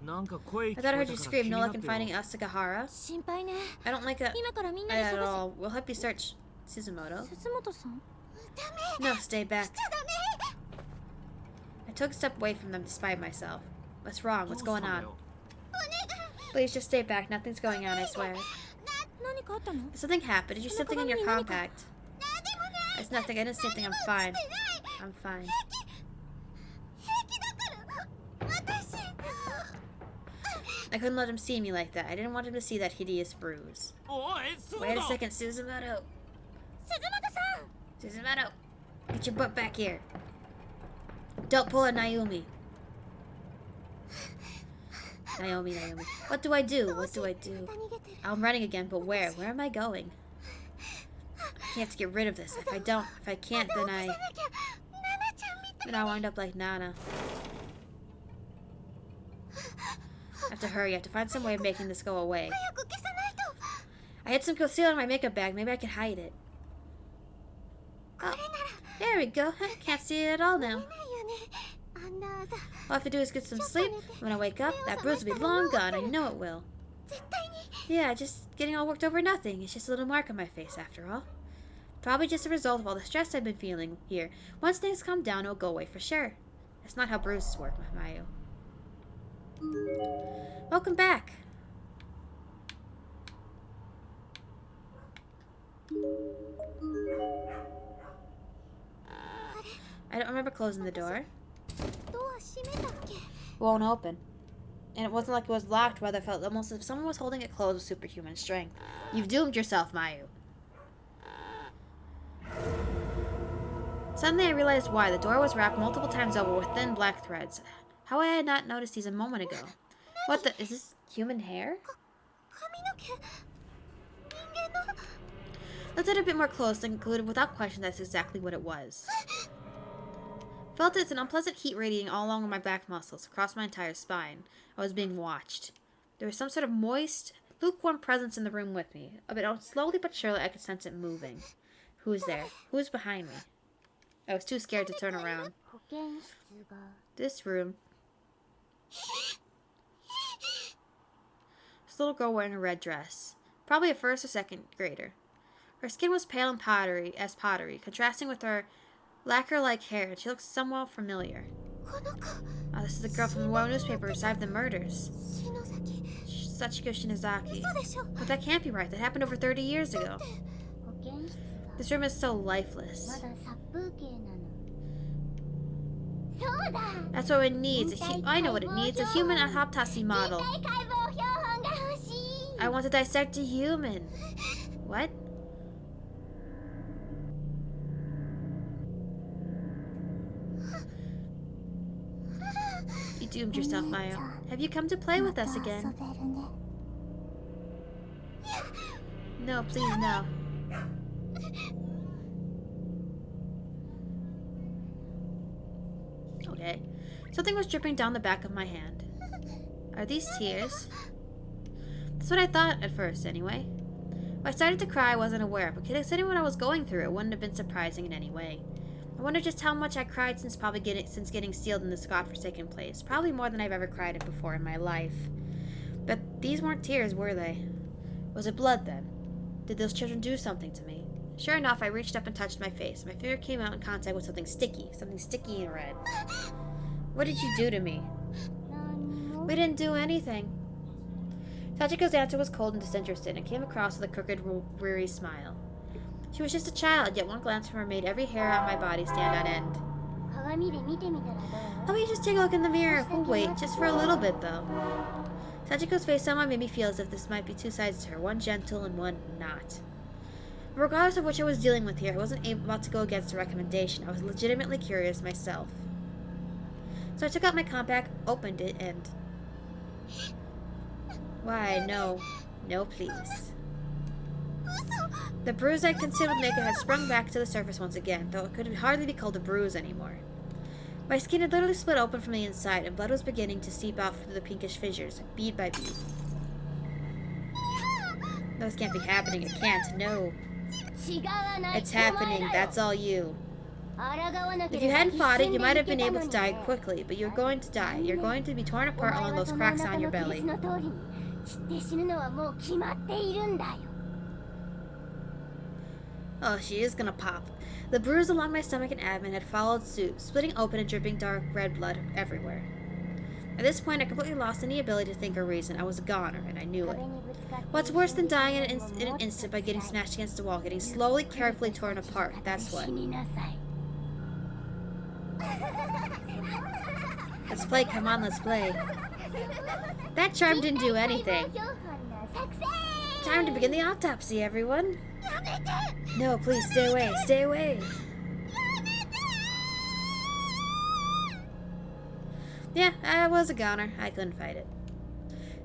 A: I thought I heard you scream. No luck in finding Asagahara? I don't like it at all. We'll help you search Suzumoto. No, stay back. I took a step away from them despite myself. What's wrong? What's going on? Please just stay back. Nothing's going on, I swear. Did something happen? Did you see something in your compact? It's nothing. I didn't see anything. I'm fine. I'm fine. I couldn't let him see me like that. I didn't want him to see that hideous bruise. Wait a second, Suzumoto. Suzumoto, get your butt back here. Don't pull a Naomi. Naomi. What do I do? What do I do? I'm running again, but where? Where am I going? I have to get rid of this. If I can't, then I'll wind up like Nana. I have to hurry. I have to find some way of making this go away. I had some concealer in my makeup bag. Maybe I can hide it. Oh, there we go. Can't see it at all now. All I have to do is get some sleep. When I wake up, that bruise will be long gone. I know it will. Yeah, just getting all worked over nothing. It's just a little mark on my face after all. Probably just a result of all the stress I've been feeling here. Once things calm down, it'll go away for sure. That's not how bruises work, Mayu. Welcome back. I don't remember closing the door. It won't open. And it wasn't like it was locked, rather felt almost as if someone was holding it closed with superhuman strength. You've doomed yourself, Mayu. Suddenly I realized why. The door was wrapped multiple times over with thin black threads. How had I not noticed these a moment ago? What the? Is this human hair? Looked at it a bit more closely and concluded without question that's exactly what it was. Felt it's an unpleasant heat radiating all along my back muscles, across my entire spine. I was being watched. There was some sort of moist, lukewarm presence in the room with me. A bit slowly but surely I could sense it moving. Who's there? Who's behind me? I was too scared to turn around. This room. This little girl wearing a red dress. Probably a first or second grader. Her skin was pale and pottery, contrasting with her lacquer-like hair. She looked somewhat familiar. Oh, this is the girl from the world newspaper who survived the murders. Sachiko Shinozaki. But that can't be right. That happened over 30 years ago. This room is so lifeless. That's what it needs. I know what it needs. A human autopsy model. I want to dissect a human. What? You doomed yourself, Mayo. Have you come to play with us again? No, please, no. Okay. Something was dripping down the back of my hand. Are these tears? That's what I thought at first, anyway. When I started to cry, I wasn't aware, but considering what I was going through, it wouldn't have been surprising in any way. I wonder just how much I cried since getting sealed in this godforsaken place. Probably more than I've ever cried it before in my life. But these weren't tears, were they? Was it blood then? Did those children do something to me? Sure enough, I reached up and touched my face. My finger came out in contact with something sticky and red. What did you do to me? We didn't do anything. Sachiko's answer was cold and disinterested and came across with a crooked, weary smile. She was just a child, yet one glance from her made every hair on my body stand on end. Let me just take a look in the mirror. We'll wait, just for a little bit, though. Sachiko's face somehow made me feel as if this might be two sides to her, one gentle and one not. But regardless of which I was dealing with here, I wasn't about to go against a recommendation. I was legitimately curious myself. So I took out my compact, opened it, and... Why, no. No, please. The bruise I concealed with makeup had sprung back to the surface once again, though it could hardly be called a bruise anymore. My skin had literally split open from the inside, and blood was beginning to seep out through the pinkish fissures, bead by bead. No, this can't be happening. It can't. No. It's happening. That's all you. If you hadn't fought it, you might have been able to die quickly, but you're going to die. You're going to be torn apart along those cracks on your belly. Oh, she is gonna pop. The bruise along my stomach and abdomen had followed suit, splitting open and dripping dark red blood everywhere. At this point, I completely lost any ability to think or reason. I was a goner, and I knew it. What's worse than dying in an instant by getting smashed against the wall, getting slowly, carefully torn apart? That's what. Let's play, come on, let's play. That charm didn't do anything. Time to begin the autopsy, everyone. No, please, stay away, stay away. Yeah, I was a goner. I couldn't fight it.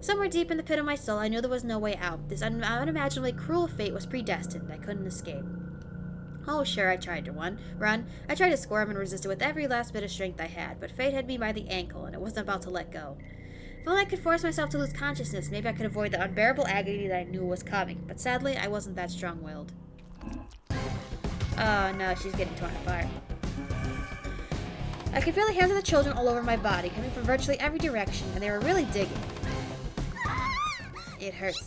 A: Somewhere deep in the pit of my soul, I knew there was no way out. This unimaginably cruel fate was predestined. I couldn't escape. Oh, sure, I tried to run. I tried to squirm and resist it with every last bit of strength I had, but fate had me by the ankle, and it wasn't about to let go. If only I could force myself to lose consciousness, maybe I could avoid the unbearable agony that I knew was coming, but sadly, I wasn't that strong-willed. Oh, no, she's getting torn apart. I could feel the hands of the children all over my body, coming from virtually every direction, and they were really digging. It hurts.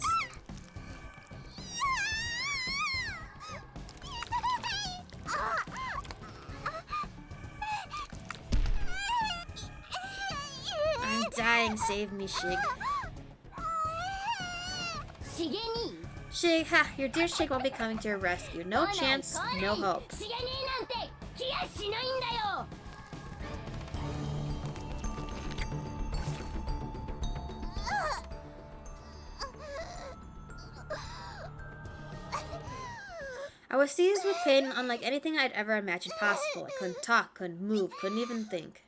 A: I'm dying, save me, Shig. Shig, ha, your dear Shig won't be coming to your rescue. No chance, no hope. I was seized with pain unlike anything I'd ever imagined possible. I couldn't talk, couldn't move, couldn't even think.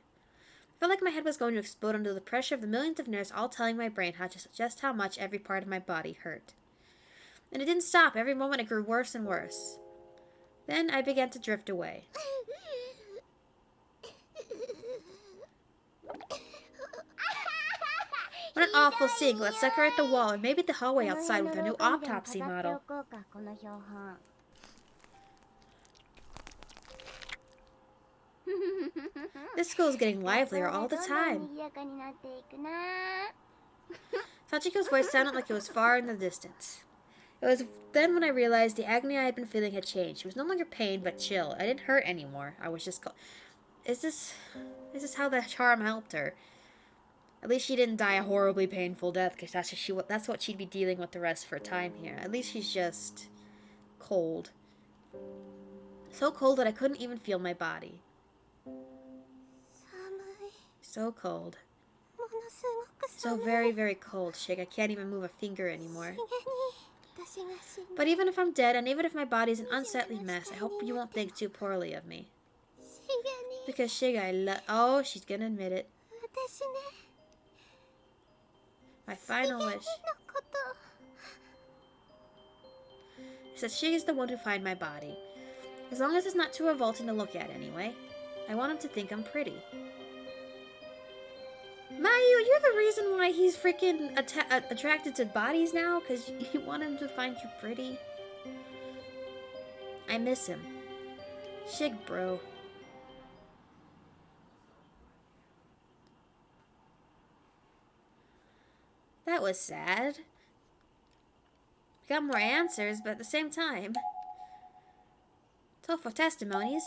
A: I felt like my head was going to explode under the pressure of the millions of nerves all telling my brain just how much every part of my body hurt. And it didn't stop. Every moment it grew worse and worse. Then I began to drift away. What an awful scene. Let's decorate the wall and maybe the hallway outside with our new autopsy model. This school is getting livelier all the time. Sachiko's voice sounded like it was far in the distance. It was then when I realized the agony I had been feeling had changed. It was no longer pain, but chill. I didn't hurt anymore. I was just Is this how the charm helped her? At least she didn't die a horribly painful death, because that's what she'd be dealing with the rest of her time here. At least she's just cold. So cold that I couldn't even feel my body. So cold. So very, very cold, Shig. I can't even move a finger anymore. But even if I'm dead, and even if my body's an unsightly mess, I hope you won't think too poorly of me. Because Shig, oh, she's gonna admit it.
B: 私ね
A: My final
B: の
A: wish
B: こと
A: is that she is the one to find my body. As long as it's not too revolting to look at anyway. I want him to think I'm pretty. Mayu, you're the reason why he's freaking attracted to bodies now? Because you want him to find you pretty? I miss him. Shig, bro. That was sad. We got more answers, but at the same time. Tough for testimonies.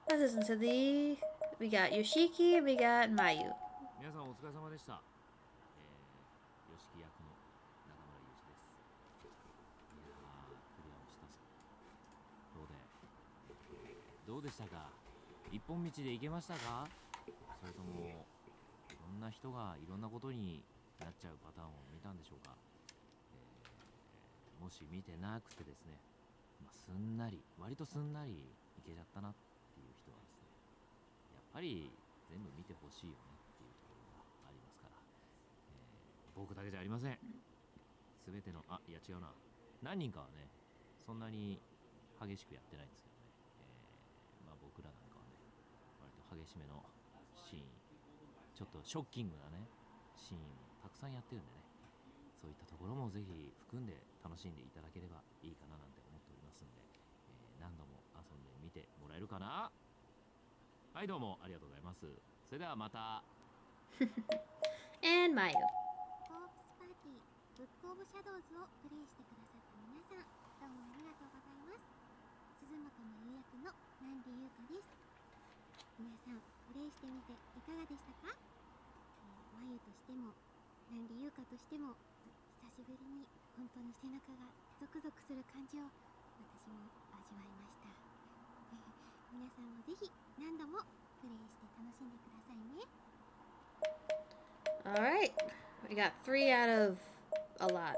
A: Let's listen to the... We got Yoshiki and we got Mayu.
C: 皆さんお疲れ様でした。吉木役の中村祐一です。いやー、クリアをしたぞ。どうでしたか？一本道で行けましたか？それともいろんな人がいろんなことになっちゃうパターンを見たんでしょうか？もし見てなくてですね、すんなり、割とすんなりいけちゃったなっていう人はですね、やっぱり全部見てほしいよねっていうところがありますから、僕だけじゃありません。すべての、いや違うな、何人かはね、そんなに激しくやってないんですけどね、僕らなんかはね、割と激しめのシーン、ちょっとショッキングなね、シーンをたくさんやってるんでね、そういったところもぜひ含んで楽しんでいただければいいかななんて思っておりますんで、何度も遊んでみてもらえるかな。はい、どうもありがとうございます。それではまた。
A: And Mayu.
B: コープスパーティーブックオブシャドウズをプレイしてくださった皆さん、どうもありがとうございます。鈴本真由役の南里優香です。皆さんプレイしてみていかがでしたか？真由としても南里優香としても久しぶりに本当に背中がゾクゾクする感じを私も味わいました。皆さんもぜひ何度もプレイして楽しんでくださいね。
A: Alright. We got 3 out of a lot.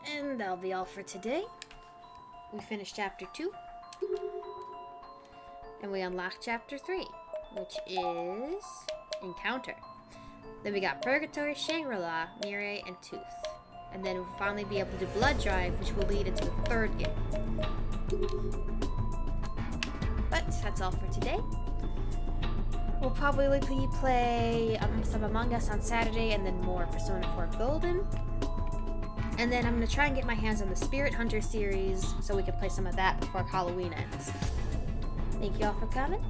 A: And that'll be all for today. We finished chapter 2. And we unlocked chapter 3, which is Encounter. Then we got Purgatory, Shangri-La, Mirai, and Tooth. And then we'll finally be able to do Blood Drive, which will lead into the 3rd game. But that's all for today. We'll probably play some Among Us on Saturday and then more Persona 4 Golden. And then I'm going to try and get my hands on the Spirit Hunter series so we can play some of that before Halloween ends. Thank you all for coming.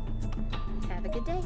A: Have a good day.